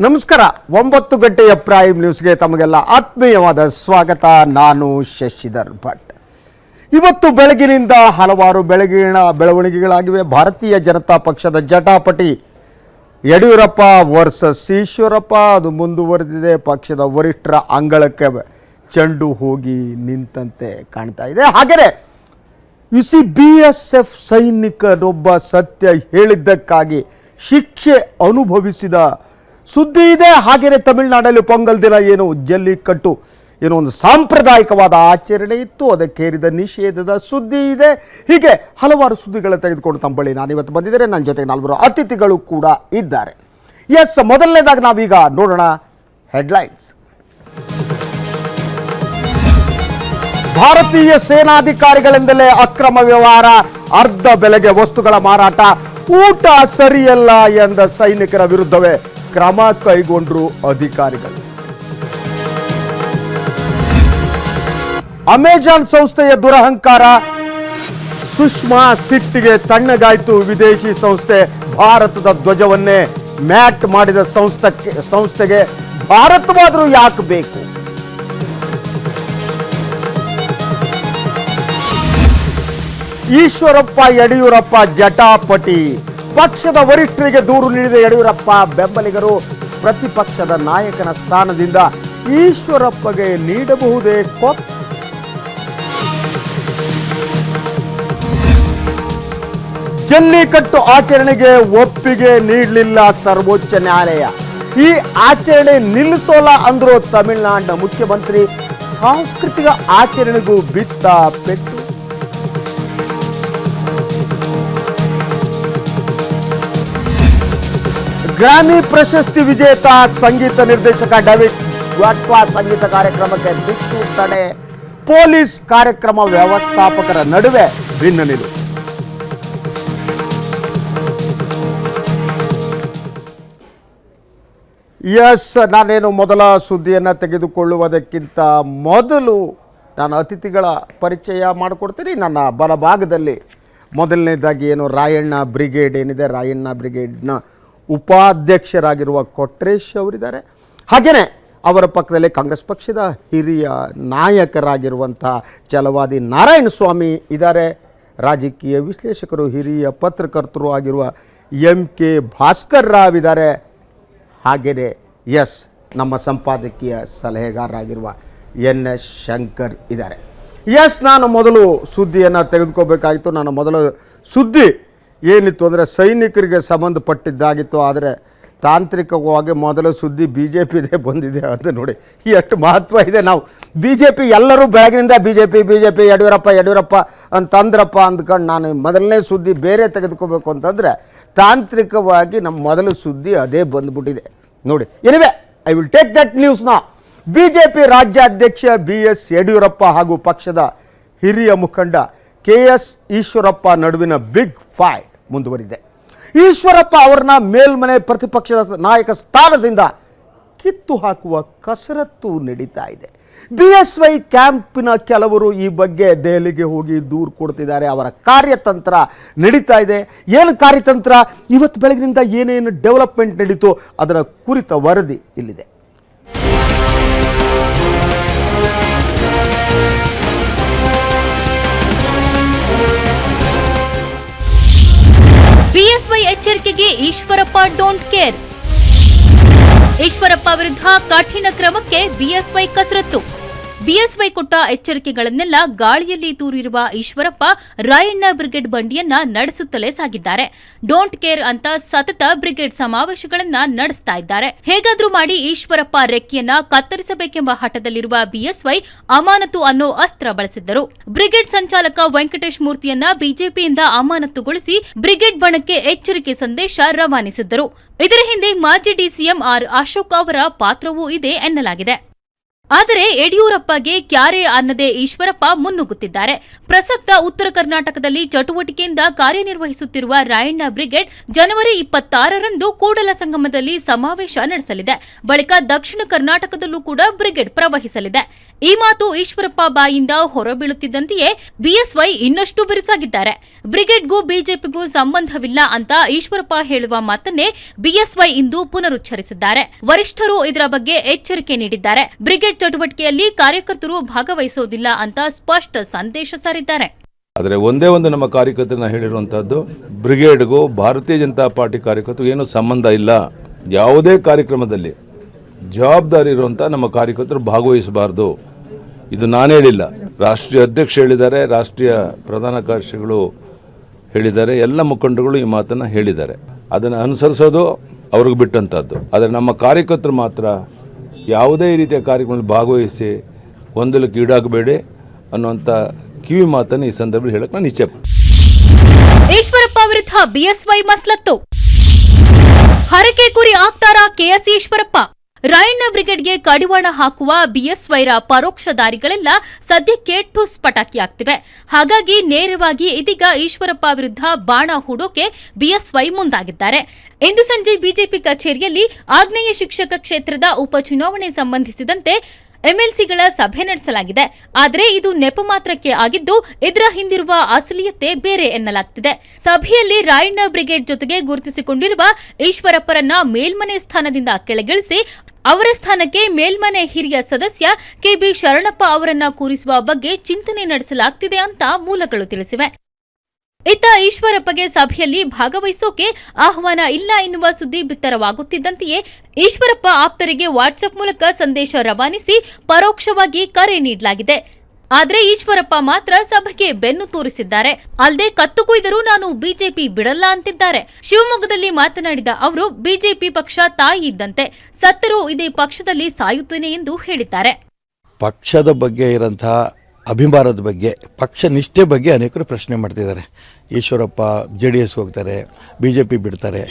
ನಮಸ್ಕಾರ. 9 ಗಂಟೆಯ ಪ್ರೈಮ್ ನ್ಯೂಸ್ಗೆ ತಮಗೆಲ್ಲ ಆತ್ಮೀಯವಾದ ಸ್ವಾಗತ. ನಾನು ಶಶಿಧರ್ ಭಟ್. ಇವತ್ತು ಬೆಳಗಿನಿಂದ ಹಲವಾರು ಬೆಳವಣಿಗೆಗಳಾಗಿವೆ. ಭಾರತೀಯ ಜನತಾ ಪಕ್ಷದ ಜಟಾಪಟಿ ಯಡಿಯೂರಪ್ಪ ವರ್ಸಸ್ ಈಶ್ವರಪ್ಪ ಅದು ಮುಂದುವರೆದಿದೆ. ಪಕ್ಷದ ವರಿಷ್ಠರ ಅಂಗಳಕ್ಕೆ ಚೆಂಡು ಹೋಗಿ ನಿಂತಂತೆ ಕಾಣ್ತಾ ಇದೆ. ಹಾಗೆಯೇ BSF ಸೈನಿಕರೊಬ್ಬ ಸತ್ಯ ಹೇಳಿದ್ದಕ್ಕಾಗಿ ಶಿಕ್ಷೆ ಅನುಭವಿಸಿದ ಸುದ್ದಿ ಇದೆ. ಹಾಗೆಯೇ ತಮಿಳುನಾಡಲ್ಲಿ ಪೊಂಗಲ್ ದಿನ ಏನು ಜಲ್ಲಿಕಟ್ಟು ಏನೋ ಒಂದು ಸಾಂಪ್ರದಾಯಿಕವಾದ ಆಚರಣೆ ಇತ್ತು, ಅದಕ್ಕೇರಿದ ನಿಷೇಧದ ಸುದ್ದಿ ಇದೆ. ಹೀಗೆ ಹಲವಾರು ಸುದ್ದಿಗಳನ್ನು ತೆಗೆದುಕೊಂಡು ತಮ್ಮ ಬಳಿ ನಾನಿವತ್ತು ಬಂದಿದ್ದೇನೆ. ನನ್ನ ಜೊತೆಗೆ 4 ಅತಿಥಿಗಳು ಕೂಡ ಇದ್ದಾರೆ. ಮೊದಲನೇದಾಗಿ ನಾವೀಗ ನೋಡೋಣ ಹೆಡ್ಲೈನ್ಸ್. ಭಾರತೀಯ ಸೇನಾಧಿಕಾರಿಗಳಿಂದಲೇ ಅಕ್ರಮ ವ್ಯವಹಾರ, ಅರ್ಧ ಬೆಲೆಗೆ ವಸ್ತುಗಳ ಮಾರಾಟ, ಊಟ ಸರಿಯಲ್ಲ ಎಂದ ಸೈನಿಕರ ವಿರುದ್ಧವೇ ಕ್ರಮ ಕೈಗೊಂಡ್ರು ಅಧಿಕಾರಿಗಳು. ಅಮೆಜಾನ್ ಸಂಸ್ಥೆಯ ದುರಹಂಕಾರ, ಸುಷ್ಮಾ ಸಿಟ್ಟಿಗೆ ತಣ್ಣಗಾಯ್ತು. ವಿದೇಶಿ ಸಂಸ್ಥೆ ಭಾರತದ ಧ್ವಜವನ್ನೇ ಮ್ಯಾಟ್ ಮಾಡಿದ ಸಂಸ್ಥೆಗೆ ಭಾರತವಾದರೂ ಯಾಕೆ ಬೇಕು? ಈಶ್ವರಪ್ಪ ಯಡಿಯೂರಪ್ಪ ಜಟಾಪಟಿ. ಪಕ್ಷದ ವರಿಷ್ಠರಿಗೆ ದೂರು ನೀಡಿದ ಯಡಿಯೂರಪ್ಪ ಬೆಂಬಲಿಗರು ಪ್ರತಿಪಕ್ಷದ ನಾಯಕನ ಸ್ಥಾನದಿಂದ ಈಶ್ವರಪ್ಪಗೆ ನೀಡಬಹುದೇ ಕೊಪ್? ಜಲ್ಲಿಕಟ್ಟು ಆಚರಣೆಗೆ ಒಪ್ಪಿಗೆ ನೀಡಲಿಲ್ಲ ಸರ್ವೋಚ್ಚ ನ್ಯಾಯಾಲಯ. ಈ ಆಚರಣೆ ನಿಲ್ಲಿಸೋಲ್ಲ ಅಂದ್ರು ತಮಿಳುನಾಡಿನ ಮುಖ್ಯಮಂತ್ರಿ. ಸಾಂಸ್ಕೃತಿಕ ಆಚರಣೆಗೂ ಬಿತ್ತ ಪೆಟ್ಟು. ಗ್ರಾಮಿ ಪ್ರಶಸ್ತಿ ವಿಜೇತ ಸಂಗೀತ ನಿರ್ದೇಶಕ ಡೇವಿಡ್ ವಾಟ್ವಾ ಸಂಗೀತ ಕಾರ್ಯಕ್ರಮಕ್ಕೆ ದಿಕ್ಕು ತಡೆ. ಪೊಲೀಸ್ ಕಾರ್ಯಕ್ರಮ ವ್ಯವಸ್ಥಾಪಕರ ನಡುವೆ ಭಿನ್ನ ನಿಲುವು. ನಾನೇನು ಮೊದಲ ಸುದ್ದಿಯನ್ನು ತೆಗೆದುಕೊಳ್ಳುವುದಕ್ಕಿಂತ ಮೊದಲು ನಾನು ಅತಿಥಿಗಳ ಪರಿಚಯ ಮಾಡಿಕೊಡ್ತೀನಿ. ನನ್ನ ಬಲಭಾಗದಲ್ಲಿ ಮೊದಲನೇದಾಗಿ ಏನು ರಾಯಣ್ಣ ಬ್ರಿಗೇಡ್ ಏನಿದೆ, ರಾಯಣ್ಣ ಬ್ರಿಗೇಡ್ನ ಉಪಾಧ್ಯಕ್ಷರಾಗಿರುವ ಕೊಟ್ರೇಶ್ ಅವರಿದ್ದಾರೆ. ಹಾಗೆಯೇ ಅವರ ಪಕ್ಕದಲ್ಲಿ ಕಾಂಗ್ರೆಸ್ ಪಕ್ಷದ ಹಿರಿಯ ನಾಯಕರಾಗಿರುವಂಥ ಛಲವಾದಿ ನಾರಾಯಣ ಸ್ವಾಮಿ ಇದ್ದಾರೆ. ರಾಜಕೀಯ ವಿಶ್ಲೇಷಕರು, ಹಿರಿಯ ಪತ್ರಕರ್ತರು ಆಗಿರುವ MK ಭಾಸ್ಕರ್ ರಾವ್ ಇದ್ದಾರೆ. ಹಾಗೆಯೇ ನಮ್ಮ ಸಂಪಾದಕೀಯ ಸಲಹೆಗಾರರಾಗಿರುವ NS ಶಂಕರ್ ಇದ್ದಾರೆ. ನಾನು ಮೊದಲು ಸುದ್ದಿಯನ್ನು ತೆಗೆದುಕೋಬೇಕಾಗಿತ್ತು. ನನ್ನ ಮೊದಲ ಸುದ್ದಿ ಏನಿತ್ತು ಅಂದರೆ ಸೈನಿಕರಿಗೆ ಸಂಬಂಧಪಟ್ಟಿದ್ದಾಗಿತ್ತು. ಆದರೆ ತಾಂತ್ರಿಕವಾಗಿ ಮೊದಲ ಸುದ್ದಿ BJPದೇ ಬಂದಿದೆ ಅಂತ ನೋಡಿ ಎಷ್ಟು ಮಹತ್ವ ಇದೆ. ನಾವು BJP ಎಲ್ಲರೂ ಬೆಳಗಿನಿಂದ BJP ಯಡಿಯೂರಪ್ಪ ಅಂತಂದ್ರಪ್ಪ ಅಂದ್ಕೊಂಡು ನಾನು ಮೊದಲನೇ ಸುದ್ದಿ ಬೇರೆ ತೆಗೆದುಕೋಬೇಕು ಅಂತಂದರೆ ತಾಂತ್ರಿಕವಾಗಿ ನಮ್ಮ ಮೊದಲ ಸುದ್ದಿ ಅದೇ ಬಂದ್ಬಿಟ್ಟಿದೆ ನೋಡಿ. Anyway I will take that news ನಾ. BJP ರಾಜ್ಯಾಧ್ಯಕ್ಷ BS ಯಡಿಯೂರಪ್ಪ ಹಾಗೂ ಪಕ್ಷದ ಹಿರಿಯ ಮುಖಂಡ KS ಈಶ್ವರಪ್ಪ ನಡುವಿನ ಬಿಗ್ ಫೈಟ್ ಮುಂದುವರಿದೆ. ಈಶ್ವರಪ್ಪ ಅವರನ್ನ ಮೇಲ್ಮನೆ ಪ್ರತಿಪಕ್ಷದ ನಾಯಕ ಸ್ಥಾನದಿಂದ ಕಿತ್ತು ಹಾಕುವ ಕಸರತ್ತು ನಡೀತಾ ಇದೆ. BSY ಕ್ಯಾಂಪಿನ ಕೆಲವರು ಈ ಬಗ್ಗೆ ದೆಹಲಿಗೆ ಹೋಗಿ ದೂರು ಕೊಡ್ತಿದ್ದಾರೆ. ಅವರ ಕಾರ್ಯತಂತ್ರ ನಡೀತಾ ಇದೆ. ಏನು ಕಾರ್ಯತಂತ್ರ? ಇವತ್ತು ಬೆಳಗಿನಿಂದ ಏನೇನು ಡೆವಲಪ್ಮೆಂಟ್ ನಡೀತು ಅದರ ಕುರಿತ ವರದಿ ಇಲ್ಲಿದೆ. BSY ಎಚ್ಚರಿಕೆಗೆ ಈಶ್ವರಪ್ಪ ಡೋಂಟ್ ಕೇರ್. ಈಶ್ವರಪ್ಪ ವಿರುದ್ಧ ಕಠಿಣ ಕ್ರಮಕ್ಕೆ BSY ಕಸರತ್ತು. BSY ಕೊಟ್ಟ ಎಚ್ಚರಿಕೆಗಳನ್ನೆಲ್ಲ ಗಾಳಿಯಲ್ಲಿ ತೂರಿರುವ ಈಶ್ವರಪ್ಪ ರಾಯಣ್ಣ ಬ್ರಿಗೇಡ್ ಬಂಡಿಯನ್ನ ನಡೆಸುತ್ತಲೇ ಸಾಗಿದ್ದಾರೆ. ಡೋಂಟ್ ಕೇರ್ ಅಂತ ಸತತ ಬ್ರಿಗೇಡ್ ಸಮಾವೇಶಗಳನ್ನ ನಡೆಸ್ತಾ ಇದ್ದಾರೆ. ಹೇಗಾದ್ರೂ ಮಾಡಿ ಈಶ್ವರಪ್ಪ ರೆಕ್ಕೆಯನ್ನ ಕತ್ತರಿಸಬೇಕೆಂಬ ಹಠದಲ್ಲಿರುವ BSY ಅಮಾನತು ಅನ್ನೋ ಅಸ್ತ್ರ ಬಳಸಿದ್ದರು. ಬ್ರಿಗೇಡ್ ಸಂಚಾಲಕ ವೆಂಕಟೇಶ್ ಮೂರ್ತಿಯನ್ನ ಬಿಜೆಪಿಯಿಂದ ಅಮಾನತುಗೊಳಿಸಿ ಬ್ರಿಗೇಡ್ ಬಣಕ್ಕೆ ಎಚ್ಚರಿಕೆ ಸಂದೇಶ ರವಾನಿಸಿದ್ದರು. ಇದರ ಹಿಂದೆ ಮಾಜಿ DCM R ಅಶೋಕ್ ಅವರ ಪಾತ್ರವೂ ಇದೆ ಎನ್ನಲಾಗಿದೆ. ಆದರೆ ಯಡಿಯೂರಪ್ಪಗೆ ಕ್ಯಾರೆ ಅನ್ನದೇ ಈಶ್ವರಪ್ಪ ಮುನ್ನುಗ್ಗುತ್ತಿದ್ದಾರೆ. ಪ್ರಸಕ್ತ ಉತ್ತರ ಕರ್ನಾಟಕದಲ್ಲಿ ಚಟುವಟಿಕೆಯಿಂದ ಕಾರ್ಯನಿರ್ವಹಿಸುತ್ತಿರುವ ರಾಯಣ್ಣ ಬ್ರಿಗೇಡ್ ಜನವರಿ 26ರಂದು ಕೂಡಲಸಂಗಮದಲ್ಲಿ ಸಮಾವೇಶ ನಡೆಸಲಿದೆ. ಬಳಿಕ ದಕ್ಷಿಣ ಕರ್ನಾಟಕದಲ್ಲೂ ಕೂಡ ಬ್ರಿಗೇಡ್ ಪ್ರವಹಿಸಲಿದೆ. ಈ ಮಾತು ಈಶ್ವರಪ್ಪ ಬಾಯಿಂದ ಹೊರಬೀಳುತ್ತಿದ್ದಂತೆಯೇ ಬಿಎಸ್ವೈ ಇನ್ನಷ್ಟು ಬಿರುಸಾಗಿದ್ದಾರೆ. ಬ್ರಿಗೇಡ್ಗೂ ಬಿಜೆಪಿಗೂ ಸಂಬಂಧವಿಲ್ಲ ಅಂತ ಈಶ್ವರಪ್ಪ ಹೇಳುವ ಮಾತನ್ನೇ ಬಿಎಸ್ವೈ ಇಂದು ಪುನರುಚ್ಚರಿಸಿದ್ದಾರೆ. ವರಿಷ್ಠರು ಇದರ ಬಗ್ಗೆ ಎಚ್ಚರಿಕೆ ನೀಡಿದ್ದಾರೆ. ಬ್ರಿಗೇಡ್ ಚಟುವಟಿಕೆಯಲ್ಲಿ ಕಾರ್ಯಕರ್ತರು ಭಾಗವಹಿಸುವುದಿಲ್ಲ ಅಂತ ಸ್ಪಷ್ಟ ಸಂದೇಶ ಸಾರಿದ್ದಾರೆ. ಆದರೆ ಒಂದೇ ಒಂದು ನಮ್ಮ ಕಾರ್ಯಕರ್ತರನ್ನ ಹೇಳಿರುವಂತಹದ್ದು, ಬ್ರಿಗೇಡ್ಗೂ ಭಾರತೀಯ ಜನತಾ ಪಾರ್ಟಿ ಕಾರ್ಯಕರ್ತರು ಏನೂ ಸಂಬಂಧ ಇಲ್ಲ. ಯಾವುದೇ ಕಾರ್ಯಕ್ರಮದಲ್ಲಿ ಜವಾಬ್ದಾರಿ ಇರುವಂಥ ನಮ್ಮ ಕಾರ್ಯಕರ್ತರು ಭಾಗವಹಿಸಬಾರ್ದು. ಇದು ನಾನು ಹೇಳಿಲ್ಲ, ರಾಷ್ಟ್ರೀಯ ಅಧ್ಯಕ್ಷ ಹೇಳಿದ್ದಾರೆ, ರಾಷ್ಟ್ರೀಯ ಪ್ರಧಾನ ಕಾರ್ಯದರ್ಶಿಗಳು ಹೇಳಿದ್ದಾರೆ, ಎಲ್ಲ ಮುಖಂಡರುಗಳು ಈ ಮಾತನ್ನು ಹೇಳಿದ್ದಾರೆ. ಅದನ್ನು ಅನುಸರಿಸೋದು ಅವ್ರಿಗೆ ಬಿಟ್ಟಂಥದ್ದು. ಆದರೆ ನಮ್ಮ ಕಾರ್ಯಕರ್ತರು ಮಾತ್ರ ಯಾವುದೇ ರೀತಿಯ ಕಾರ್ಯಕ್ರಮದಲ್ಲಿ ಭಾಗವಹಿಸಿ ಗೊಂದಲಕ್ಕೆ ಈಡಾಗಬೇಡಿ ಅನ್ನುವಂಥ ಕಿವಿ ಮಾತನ್ನು ಈ ಸಂದರ್ಭದಲ್ಲಿ ಹೇಳಕ್ಕೆ ನಾನು ಇಚ್ಛೆ. ಈಶ್ವರಪ್ಪ ವಿರುದ್ಧ ಬಿಎಸ್ವೈ ಮಸ್ಲತ್ತು. ಹರಕೆ ಕುರಿ ಆಗ್ತಾರ ಕೆಎಸ್ ಈಶ್ವರಪ್ಪ. ರಾಯಣ್ಣ ಬ್ರಿಗೇಡ್ಗೆ ಕಡಿವಾಣ ಹಾಕುವ ಬಿಎಸ್ವೈರ ಪರೋಕ್ಷ ದಾರಿಗಳೆಲ್ಲ ಸದ್ಯಕ್ಕೆ ಠುಸ್ ಪಟಾಕಿಯಾಗ್ತಿವೆ. ಹಾಗಾಗಿ ನೇರವಾಗಿ ಇದೀಗ ಈಶ್ವರಪ್ಪ ವಿರುದ್ಧ ಬಾಣ ಹೂಡೋಕೆ ಬಿಎಸ್ವೈ ಮುಂದಾಗಿದ್ದಾರೆ. ಇಂದು ಸಂಜೆ ಬಿಜೆಪಿ ಕಚೇರಿಯಲ್ಲಿ ಆಗ್ನೇಯ ಶಿಕ್ಷಕ ಕ್ಷೇತ್ರದ ಉಪಚುನಾವಣೆ ಸಂಬಂಧಿಸಿದಂತೆ ಎಂಎಲ್ಸಿಗಳ ಸಭೆ ನಡೆಸಲಾಗಿದೆ. ಆದರೆ ಇದು ನೆಪ ಮಾತ್ರಕ್ಕೆ ಆಗಿದ್ದು, ಇದರ ಹಿಂದಿರುವ ಅಸಲಿಯತೆ ಬೇರೆ ಎನ್ನಲಾಗ್ತಿದೆ. ಸಭೆಯಲ್ಲಿ ರಾಯಣ್ಣ ಬ್ರಿಗೇಡ್ ಜೊತೆಗೆ ಗುರುತಿಸಿಕೊಂಡಿರುವ ಈಶ್ವರಪ್ಪರನ್ನ ಮೇಲ್ಮನೆ ಸ್ಥಾನದಿಂದ ಕೆಳಗಿಳಿಸಿ ಅವರ ಸ್ಥಾನಕ್ಕೆ ಮೇಲ್ಮನೆ ಹಿರಿಯ ಸದಸ್ಯ ಕೆಬಿ ಶರಣಪ್ಪ ಅವರನ್ನ ಕೂರಿಸುವ ಬಗ್ಗೆ ಚಿಂತನೆ ನಡೆಸಲಾಗ್ತಿದೆ ಅಂತ ಮೂಲಗಳು ತಿಳಿಸಿವೆ. ಇತ್ತ ಈಶ್ವರಪ್ಪಗೆ ಸಭೆಯಲ್ಲಿ ಭಾಗವಹಿಸೋಕೆ ಆಹ್ವಾನ ಇಲ್ಲ ಎನ್ನುವ ಸುದ್ದಿ ಬಿತ್ತರವಾಗುತ್ತಿದ್ದಂತೆಯೇ ಈಶ್ವರಪ್ಪ ಆಪ್ತರಿಗೆ ವಾಟ್ಸ್ಆಪ್ ಮೂಲಕ ಸಂದೇಶ ರವಾನಿಸಿ ಪರೋಕ್ಷವಾಗಿ ಕರೆ ನೀಡಲಾಗಿದೆ. ಆದರೆ ಈಶ್ವರಪ್ಪ ಮಾತ್ರ ಸಭೆಗೆ ಬೆನ್ನು ತೋರಿಸಿದ್ದಾರೆ. ಅಲ್ಲದೆ ಕತ್ತು ಕೊಯ್ದರೂ ನಾನು ಬಿಜೆಪಿ ಬಿಡಲ್ಲ ಅಂತಿದ್ದಾರೆ. ಶಿವಮೊಗ್ಗದಲ್ಲಿ ಮಾತನಾಡಿದ ಅವರು, ಬಿಜೆಪಿ ಪಕ್ಷ ತಾಯಿ ಇದ್ದಂತೆ, ಸತ್ತರೂ ಇದೇ ಪಕ್ಷದಲ್ಲಿ ಸಾಯುತ್ತೇನೆ ಎಂದು ಹೇಳಿದ್ದಾರೆ. ಪಕ್ಷದ ಬಗ್ಗೆ ಇರೋಂತಹ ಅಭಿಮಾನದ ಬಗ್ಗೆ, ಪಕ್ಷ ನಿಷ್ಠೆ ಬಗ್ಗೆ ಅನೇಕರು ಪ್ರಶ್ನೆ ಮಾಡ್ತಿದ್ದಾರೆ. ಈಶ್ವರಪ್ಪ JDS ಹೋಗ್ತಾರೆ, BJP ಬಿಡ್ತಾರೆ.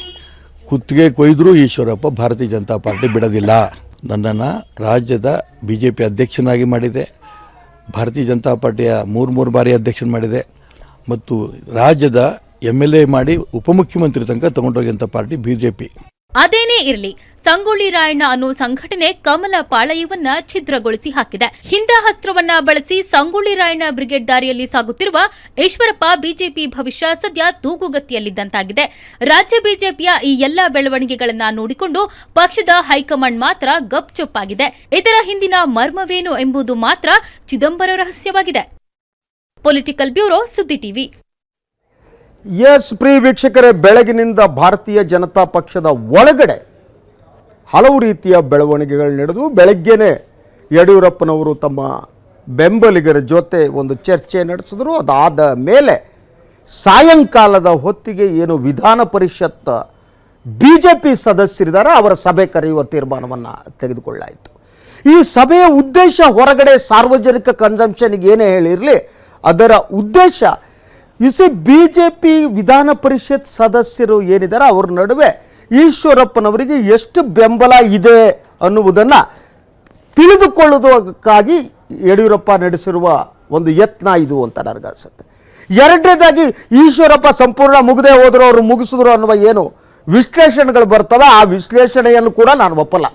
ಕುತ್ತಿಗೆ ಕೊಯ್ದರೂ ಈಶ್ವರಪ್ಪ ಭಾರತೀಯ ಜನತಾ ಪಾರ್ಟಿ ಬಿಡೋದಿಲ್ಲ. ನನ್ನನ್ನು ರಾಜ್ಯದ BJP ಅಧ್ಯಕ್ಷನಾಗಿ ಮಾಡಿದೆ, ಭಾರತೀಯ ಜನತಾ ಪಾರ್ಟಿಯ ಮೂರು ಬಾರಿ ಅಧ್ಯಕ್ಷನ ಮಾಡಿದೆ, ಮತ್ತು ರಾಜ್ಯದ MLA ಮಾಡಿ ಉಪಮುಖ್ಯಮಂತ್ರಿ ತನಕ ತಗೊಂಡೋಗಿಂಥ ಪಾರ್ಟಿ BJP. ಅದೇನೇ ಇರಲಿ, ಸಂಗೊಳ್ಳಿ ರಾಯಣ್ಣ ಅನ್ನೋ ಸಂಘಟನೆ ಕಮಲ ಪಾಳಯವನ್ನ ಛಿದ್ರಗೊಳಿಸಿ ಹಾಕಿದೆ. ಹಿಂದಾಹಸ್ತ್ರವನ್ನ ಬಳಸಿ ಸಂಗೊಳ್ಳಿ ರಾಯಣ್ಣ ಬ್ರಿಗೇಡ್ ದಾರಿಯಲ್ಲಿ ಸಾಗುತ್ತಿರುವ ಈಶ್ವರಪ್ಪ ಬಿಜೆಪಿ ಭವಿಷ್ಯ ಸದ್ಯ ತೂಗುಗತಿಯಲ್ಲಿದ್ದಂತಾಗಿದೆ. ರಾಜ್ಯ ಬಿಜೆಪಿಯ ಈ ಎಲ್ಲಾ ಬೆಳವಣಿಗೆಗಳನ್ನ ನೋಡಿಕೊಂಡು ಪಕ್ಷದ ಹೈಕಮಾಂಡ್ ಮಾತ್ರ ಗಪ್ಚುಪ್ಪಾಗಿದೆ. ಇದರ ಹಿಂದಿನ ಮರ್ಮವೇನು ಎಂಬುದು ಮಾತ್ರ ಚಿದಂಬರ ರಹಸ್ಯವಾಗಿದೆ. ಪೊಲಿಟಿಕಲ್ ಬ್ಯೂರೋ, ಸುದ್ದಿ ಟಿವಿ. ಪ್ರಿಯ ವೀಕ್ಷಕರೇ, ಬೆಳಗಿನಿಂದ ಭಾರತೀಯ ಜನತಾ ಪಕ್ಷದ ಒಳಗಡೆ ಹಲವು ರೀತಿಯ ಬೆಳವಣಿಗೆಗಳು ನಡೆದು ಬೆಳಗ್ಗೆನೇ ಯಡಿಯೂರಪ್ಪನವರು ತಮ್ಮ ಬೆಂಬಲಿಗರ ಜೊತೆ ಒಂದು ಚರ್ಚೆ ನಡೆಸಿದ್ರು. ಅದಾದ ಮೇಲೆ ಸಾಯಂಕಾಲದ ಹೊತ್ತಿಗೆ ಏನು ವಿಧಾನ ಪರಿಷತ್ BJP ಸದಸ್ಯರಿದ್ದಾರೆ ಅವರ ಸಭೆ ಕರೆಯುವ ತೀರ್ಮಾನವನ್ನು ತೆಗೆದುಕೊಳ್ಳಾಯಿತು. ಈ ಸಭೆಯ ಉದ್ದೇಶ ಹೊರಗಡೆ ಸಾರ್ವಜನಿಕ ಕನ್ಸಂಪ್ಷನ್ಗೆ ಏನೇ ಹೇಳಿರಲಿ, ಅದರ ಉದ್ದೇಶ BJP ವಿಧಾನ ಪರಿಷತ್ ಸದಸ್ಯರು ಏನಿದ್ದಾರೆ ಅವ್ರ ನಡುವೆ ಈಶ್ವರಪ್ಪನವರಿಗೆ ಎಷ್ಟು ಬೆಂಬಲ ಇದೆ ಅನ್ನುವುದನ್ನು ತಿಳಿದುಕೊಳ್ಳುವುದಕ್ಕಾಗಿ ಯಡಿಯೂರಪ್ಪ ನಡೆಸಿರುವ ಒಂದು ಯತ್ನ ಇದು ಅಂತ ನನಗನ್ಸುತ್ತೆ. ಎರಡನೇದಾಗಿ, ಈಶ್ವರಪ್ಪ ಸಂಪೂರ್ಣ ಮುಗದೆ ಹೋದ್ರು, ಅವರು ಮುಗಿಸಿದ್ರು ಅನ್ನುವ ಏನು ವಿಶ್ಲೇಷಣೆಗಳು ಬರ್ತವೆ, ಆ ವಿಶ್ಲೇಷಣೆಯನ್ನು ಕೂಡ ನಾನು ಒಪ್ಪಲ್ಲ.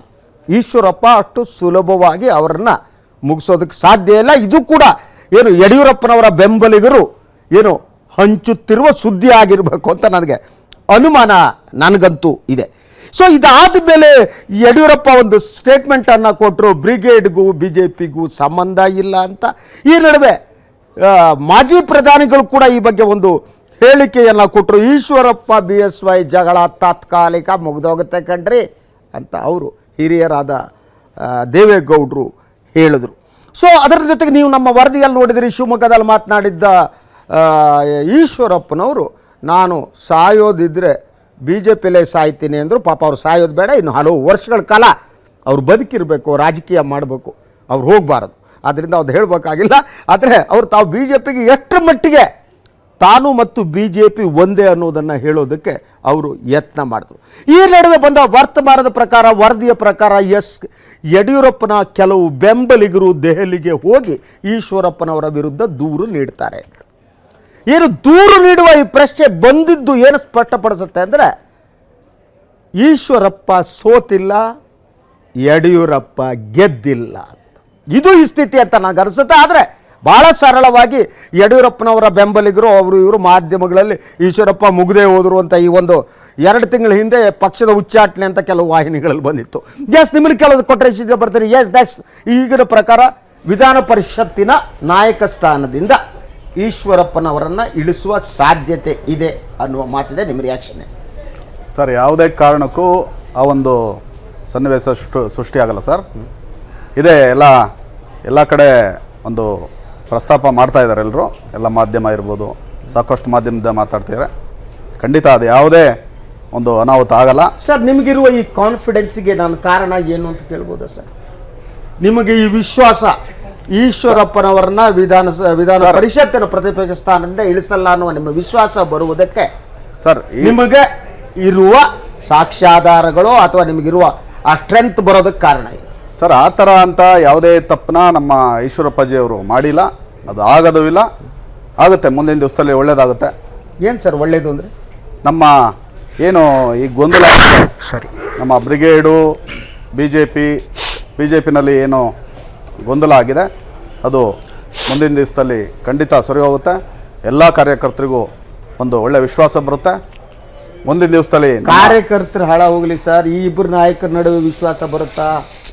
ಈಶ್ವರಪ್ಪ ಅಷ್ಟು ಸುಲಭವಾಗಿ ಅವರನ್ನು ಮುಗಿಸೋದಕ್ಕೆ ಸಾಧ್ಯ ಇಲ್ಲ. ಇದು ಕೂಡ ಏನು ಯಡಿಯೂರಪ್ಪನವರ ಬೆಂಬಲಿಗರು ಏನು ಹಂಚುತ್ತಿರುವ ಸುದ್ದಿ ಆಗಿರಬೇಕು ಅಂತ ನನಗೆ ಅನುಮಾನ ನನಗಂತೂ ಇದೆ. ಸೊ ಇದಾದ ಮೇಲೆ ಯಡಿಯೂರಪ್ಪ ಒಂದು ಸ್ಟೇಟ್ಮೆಂಟನ್ನು ಕೊಟ್ಟರು, ಬ್ರಿಗೇಡ್ಗೂ BJPಗೂ ಸಂಬಂಧ ಇಲ್ಲ ಅಂತ. ಈ ನಡುವೆ ಮಾಜಿ ಪ್ರಧಾನಿಗಳು ಕೂಡ ಈ ಬಗ್ಗೆ ಒಂದು ಹೇಳಿಕೆಯನ್ನು ಕೊಟ್ಟರು. ಈಶ್ವರಪ್ಪ BSY ಜಗಳ ತಾತ್ಕಾಲಿಕ ಮುಗಿದೋಗುತ್ತೆ ಕಣ್ರಿ ಅಂತ ಅವರು ಹಿರಿಯರಾದ ದೇವೇಗೌಡರು ಹೇಳಿದರು. ಸೊ ಅದರ ಜೊತೆಗೆ ನೀವು ನಮ್ಮ ವರದಿಯಲ್ಲಿ ನೋಡಿದಿರಿ, ಶಿವಮೊಗ್ಗದಲ್ಲಿ ಮಾತನಾಡಿದ್ದ ಈಶ್ವರಪ್ಪನವರು, ನಾನು ಸಾಯೋದಿದ್ದರೆ BJPಲೇ ಸಾಯ್ತೀನಿ ಅಂದರು. ಪಾಪ ಅವ್ರು ಸಾಯೋದು ಬೇಡ, ಇನ್ನು ಹಲವು ವರ್ಷಗಳ ಕಾಲ ಅವ್ರು ಬದುಕಿರಬೇಕು, ರಾಜಕೀಯ ಮಾಡಬೇಕು, ಅವ್ರು ಹೋಗಬಾರದು. ಆದ್ದರಿಂದ ಅವ್ರು ಹೇಳಬೇಕಾಗಿಲ್ಲ. ಆದರೆ ಅವರು ತಾವು BJPಗೆ ಎಷ್ಟರ ಮಟ್ಟಿಗೆ ತಾನು ಮತ್ತು BJP ಒಂದೇ ಅನ್ನೋದನ್ನು ಹೇಳೋದಕ್ಕೆ ಅವರು ಯತ್ನ ಮಾಡಿದ್ರು. ಈ ನಡುವೆ ಬಂದ ವರ್ತಮಾನದ ಪ್ರಕಾರ, ವರದಿಯ ಪ್ರಕಾರ ಯಡಿಯೂರಪ್ಪನ ಕೆಲವು ಬೆಂಬಲಿಗರು ದೆಹಲಿಗೆ ಹೋಗಿ ಈಶ್ವರಪ್ಪನವರ ವಿರುದ್ಧ ದೂರು ನೀಡ್ತಾರೆ. ಏನು ದೂರು ನೀಡುವ ಈ ಪ್ರಶ್ನೆ ಬಂದಿದ್ದು ಏನು ಸ್ಪಷ್ಟಪಡಿಸುತ್ತೆ ಅಂದರೆ, ಈಶ್ವರಪ್ಪ ಸೋತಿಲ್ಲ, ಯಡಿಯೂರಪ್ಪ ಗೆದ್ದಿಲ್ಲ ಅಂತ. ಇದು ಈ ಸ್ಥಿತಿ ಅಂತ ನನಗೆ ಅನಿಸುತ್ತೆ. ಆದರೆ ಭಾಳ ಸರಳವಾಗಿ ಯಡಿಯೂರಪ್ಪನವರ ಬೆಂಬಲಿಗರು ಇವರು ಮಾಧ್ಯಮಗಳಲ್ಲಿ ಈಶ್ವರಪ್ಪ ಮುಗದೆ ಹೋದರು ಅಂತ ಈ ಒಂದು 2 ತಿಂಗಳ ಹಿಂದೆ ಪಕ್ಷದ ಉಚ್ಚಾಟನೆ ಅಂತ ಕೆಲವು ವಾಹಿನಿಗಳಲ್ಲಿ ಬಂದಿತ್ತು. ಎಸ್, ನಿಮಗೆ ಕೆಲವು ಕೊಟ್ರೇಶ್ ಬರ್ತಾರೆ. ಎಸ್, ನೆಕ್ಸ್ಟ್ ಈಗಿನ ಪ್ರಕಾರ ವಿಧಾನ ಪರಿಷತ್ತಿನ ನಾಯಕ ಸ್ಥಾನದಿಂದ ಈಶ್ವರಪ್ಪನವರನ್ನು ಇಳಿಸುವ ಸಾಧ್ಯತೆ ಇದೆ ಅನ್ನುವ ಮಾತಿದೆ. ನಿಮ್ಮ ರಿಯಾಕ್ಷನ್ ಸರ್? ಯಾವುದೇ ಕಾರಣಕ್ಕೂ ಆ ಒಂದು ಸನ್ನಿವೇಶ ಸೃಷ್ಟಿಯಾಗಲ್ಲ ಸರ್. ಇದೇ ಎಲ್ಲ ಕಡೆ ಒಂದು ಪ್ರಸ್ತಾಪ ಮಾಡ್ತಾ ಇದ್ದಾರೆ ಎಲ್ಲರೂ, ಎಲ್ಲ ಮಾಧ್ಯಮ ಇರ್ಬೋದು, ಸಾಕಷ್ಟು ಮಾಧ್ಯಮದ ಮಾತಾಡ್ತಿದ್ದಾರೆ. ಖಂಡಿತ ಅದು ಯಾವುದೇ ಒಂದು ಅನಾಹುತ ಆಗಲ್ಲ ಸರ್. ನಿಮಗಿರುವ ಈ ಕಾನ್ಫಿಡೆನ್ಸ್ಗೆ ನಾನು ಕಾರಣ ಏನು ಅಂತ ಕೇಳ್ಬೋದಾ ಸರ್? ನಿಮಗೆ ಈ ವಿಶ್ವಾಸ ಈಶ್ವರಪ್ಪನವರನ್ನ ವಿಧಾನ ಪರಿಷತ್ತಿನ ಪ್ರತಿಪಕ್ಷ ಸ್ಥಾನದಿಂದ ಇಳಿಸಲ್ಲ ಅನ್ನುವ ನಿಮ್ಮ ವಿಶ್ವಾಸ ಬರುವುದಕ್ಕೆ ಸರ್ ನಿಮಗೆ ಇರುವ ಸಾಕ್ಷ್ಯಾಧಾರಗಳು ಅಥವಾ ನಿಮಗಿರುವ ಆ ಸ್ಟ್ರೆಂತ್ ಬರೋದಕ್ಕೆ ಕಾರಣ ಇದೆ ಸರ್? ಆ ಥರ ಅಂತ ಯಾವುದೇ ತಪ್ಪನ ನಮ್ಮ ಈಶ್ವರಪ್ಪಾಜಿಯವರು ಮಾಡಿಲ್ಲ, ಅದು ಆಗೋದು ಇಲ್ಲ. ಆಗುತ್ತೆ, ಮುಂದಿನ ದಿವಸದಲ್ಲಿ ಒಳ್ಳೇದಾಗುತ್ತೆ. ಏನು ಸರ್ ಒಳ್ಳೇದು ಅಂದರೆ? ನಮ್ಮ ಏನು ಈ ಗೊಂದಲ ಸರಿ, ನಮ್ಮ ಬ್ರಿಗೇಡು ಬಿ ಜೆ ಪಿನಲ್ಲಿ ಏನು ಗೊಂದಲ ಆಗಿದೆ ಅದು ಮುಂದಿನ ದಿವಸದಲ್ಲಿ ಖಂಡಿತ ಸರಿ ಹೋಗುತ್ತೆ. ಎಲ್ಲ ಕಾರ್ಯಕರ್ತರಿಗೂ ಒಂದು ಒಳ್ಳೆ ವಿಶ್ವಾಸ ಬರುತ್ತೆ. ಮುಂದಿನ ದಿವಸದಲ್ಲಿ ಕಾರ್ಯಕರ್ತರು ಹಾಳ ಹೋಗ್ಲಿ ಸರ್, ಈ ಇಬ್ಬರು ನಾಯಕರ ನಡುವೆ ವಿಶ್ವಾಸ ಬರುತ್ತಾ?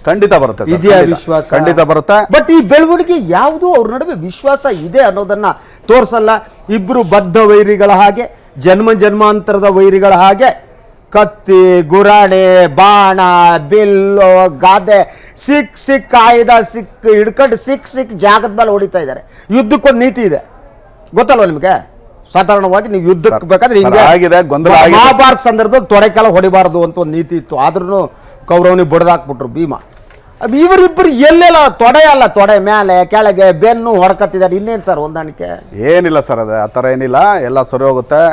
ಖಂಡಿತ ಬರುತ್ತೆ, ಇದೆಯಾ ವಿಶ್ವಾಸ? ಖಂಡಿತ ಬರುತ್ತೆ. ಬಟ್ ಈ ಬೆಳವಣಿಗೆ ಯಾವುದು ಅವ್ರ ನಡುವೆ ವಿಶ್ವಾಸ ಇದೆ ಅನ್ನೋದನ್ನ ತೋರಿಸಲ್ಲ. ಇಬ್ಬರು ಬದ್ಧ ವೈರಿಗಳ ಹಾಗೆ, ಜನ್ಮಾಂತರದ ವೈರಿಗಳ ಹಾಗೆ ಕತ್ತಿ, ಗುರಾಣೆ, ಬಾಣ, ಬಿಲ್ಲು, ಗಾದೆ, ಸಿಕ್ ಆಯುಧ ಹಿಡ್ಕೊಂಡು ಸಿಕ್ ಜಾಗದ ಮೇಲೆ ಹೊಡಿತಾ ಇದ್ದಾರೆ. ಯುದ್ಧಕ್ಕೊಂದು ನೀತಿ ಇದೆ, ಗೊತ್ತಲ್ವ ನಿಮಗೆ? ಸಾಧಾರಣವಾಗಿ ನೀವು ಯುದ್ಧಕ್ಕೆ ಬೇಕಾದ್ರೆ ಮಹಾಭಾರತ ಸಂದರ್ಭದಲ್ಲಿ ತೊಡೆ ಕೆಳಗೆ ಹೊಡಿಬಾರ್ದು ಅಂತ ಒಂದು ನೀತಿ ಇತ್ತು. ಆದ್ರೂ ಕೌರವನಿಗೆ ಬಡ್ದಾಕ್ಬಿಟ್ರು ಭೀಮ. ಇವರಿಬ್ಬರು ಎಲ್ಲೆಲ್ಲ ತೊಡೆ ಮೇಲೆ ಕೆಳಗೆ ಬೆನ್ನು ಹೊಡ್ಕತ್ತಿದ್ದಾರೆ. ಇನ್ನೇನು ಸರ್ ಹೊಂದಾಣಿಕೆ? ಏನಿಲ್ಲ ಸರ್, ಅದು ಆ ಥರ ಏನಿಲ್ಲ, ಎಲ್ಲ ಸರಿ ಹೋಗುತ್ತೆ.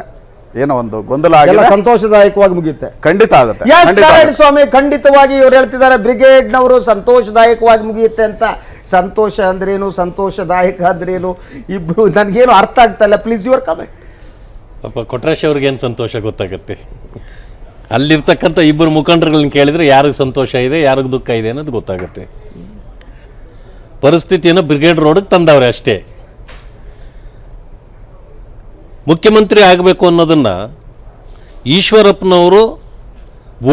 ಏನೋ ಒಂದು ಗೊಂದಲ ಎಲ್ಲ ಸಂತೋಷದಾಯಕವಾಗಿ ಮುಗಿಯುತ್ತೆ. ಖಂಡಿತ ಆಗುತ್ತೆ. ನಾರಾಯಣ ಸ್ವಾಮಿ ಖಂಡಿತವಾಗಿ ಇವ್ರು ಹೇಳ್ತಿದ್ದಾರೆ ಬ್ರಿಗೇಡ್ನವರು ಸಂತೋಷದಾಯಕವಾಗಿ ಮುಗಿಯುತ್ತೆ ಅಂತ. ಸಂತೋಷ ಅಂದ್ರೇನು, ಸಂತೋಷದಾಯಕ ಅಂದ್ರೇನು, ಇಬ್ರು ನನಗೇನು ಅರ್ಥ ಆಗ್ತಾ ಇಲ್ಲ. Please your comment. ಪಾಪ ಕೊಟ್ರೇಶ್ ಅವ್ರಿಗೇನು ಸಂತೋಷ ಗೊತ್ತಾಗುತ್ತೆ? ಅಲ್ಲಿರ್ತಕ್ಕಂಥ ಇಬ್ಬರು ಮುಖಂಡರುಗಳನ್ನ ಕೇಳಿದರೆ ಯಾರಿಗೆ ಸಂತೋಷ ಇದೆ, ಯಾರಿಗೆ ದುಃಖ ಇದೆ ಅನ್ನೋದು ಗೊತ್ತಾಗುತ್ತೆ. ಪರಿಸ್ಥಿತಿಯನ್ನು ಬ್ರಿಗೇಡ್ ರೋಡ್ಗೆ ತಂದವ್ರೆ ಅಷ್ಟೇ. ಮುಖ್ಯಮಂತ್ರಿ ಆಗಬೇಕು ಅನ್ನೋದನ್ನು ಈಶ್ವರಪ್ಪನವರು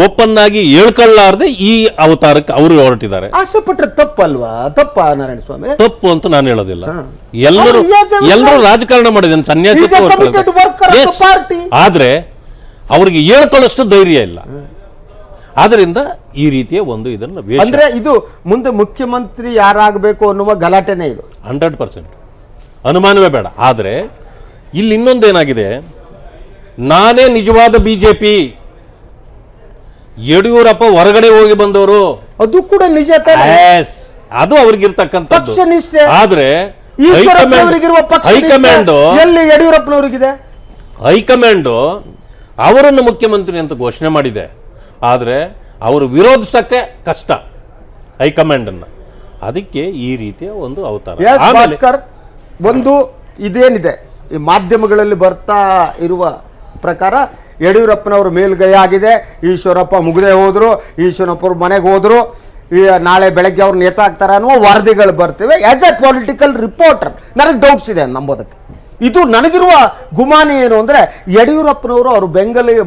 ಓಪನ್ ಆಗಿ ಹೇಳ್ಕೊಳ್ಳಾರ್ದೆ ಈ ಅವತಾರಕ್ಕೆ ಅವರು ಹೊರಟಿದ್ದಾರೆ. ಆಸೆ ಪಟ್ರೆ ತಪ್ಪಲ್ವಾ? ತಪ್ಪ ನಾರಾಯಣ ಸ್ವಾಮಿ? ತಪ್ಪು ಅಂತ ನಾನು ಹೇಳೋದಿಲ್ಲ. ಎಲ್ಲರೂ ರಾಜಕಾರಣ ಮಾಡಿದ್ದೇನೆ, ಸನ್ಯಾಸಿ. ಆದ್ರೆ ಅವ್ರಿಗೆ ಹೇಳ್ಕೊಳ್ಳೋಷ್ಟು ಧೈರ್ಯ ಇಲ್ಲ. ಆದ್ರಿಂದ ಈ ರೀತಿಯ ಒಂದು ಇದನ್ನು ಅಂದ್ರೆ ಇದು ಮುಂದೆ ಮುಖ್ಯಮಂತ್ರಿ ಯಾರಾಗಬೇಕು ಅನ್ನುವ ಗಲಾಟೆನೇ ಇದು. 100% ಅನುಮಾನವೇ ಬೇಡ. ಆದ್ರೆ ಇಲ್ಲಿ ಇನ್ನೊಂದೇನಾಗಿದೆ, ನಾನೇ ನಿಜವಾದ ಬಿಜೆಪಿ, ಯಡಿಯೂರಪ್ಪ ಹೊರಗಡೆ ಹೋಗಿ ಬಂದವರು, ಅದು ಕೂಡ ನಿಜ. ಅದು ಅವ್ರಿಗಿರ್ತಕ್ಕಂಥದ್ದು. ಆದ್ರೆ ಹೈಕಮಾಂಡ್ ಅವರನ್ನು ಮುಖ್ಯಮಂತ್ರಿ ಅಂತ ಘೋಷಣೆ ಮಾಡಿದೆ. ಆದ್ರೆ ಅವರು ವಿರೋಧಿಸಕ್ಕೆ ಕಷ್ಟ ಹೈಕಮಾಂಡ್ ಅನ್ನ. ಅದಕ್ಕೆ ಈ ರೀತಿಯ ಒಂದು ಅವತಾರ. ಒಂದು ಇದೇನಿದೆ ಈ ಮಾಧ್ಯಮಗಳಲ್ಲಿ ಬರ್ತಾ ಇರುವ ಪ್ರಕಾರ ಯಡಿಯೂರಪ್ಪನವರು ಮೇಲ್ಗೈ ಆಗಿದೆ, ಈಶ್ವರಪ್ಪ ಮುಗದೆ ಹೋದ್ರು, ಈಶ್ವರಪ್ಪ ಮನೆಗೆ ಹೋದ್ರು, ನಾಳೆ ಬೆಳಗ್ಗೆ ಅವ್ರು ನೇತ ಆಗ್ತಾರೆ ಅನ್ನುವ ವರದಿಗಳು ಬರ್ತಿವೆ. ಆಸ್ ಎ ಪೊಲಿಟಿಕಲ್ ರಿಪೋರ್ಟರ್ ನನಗೆ ಡೌಟ್ಸ್ ಇದೆ ನಂಬೋದಕ್ಕೆ. ಇದು ನನಗಿರುವ ಗುಮಾನಿ ಏನು ಅಂದರೆ, ಯಡಿಯೂರಪ್ಪನವರು ಅವರು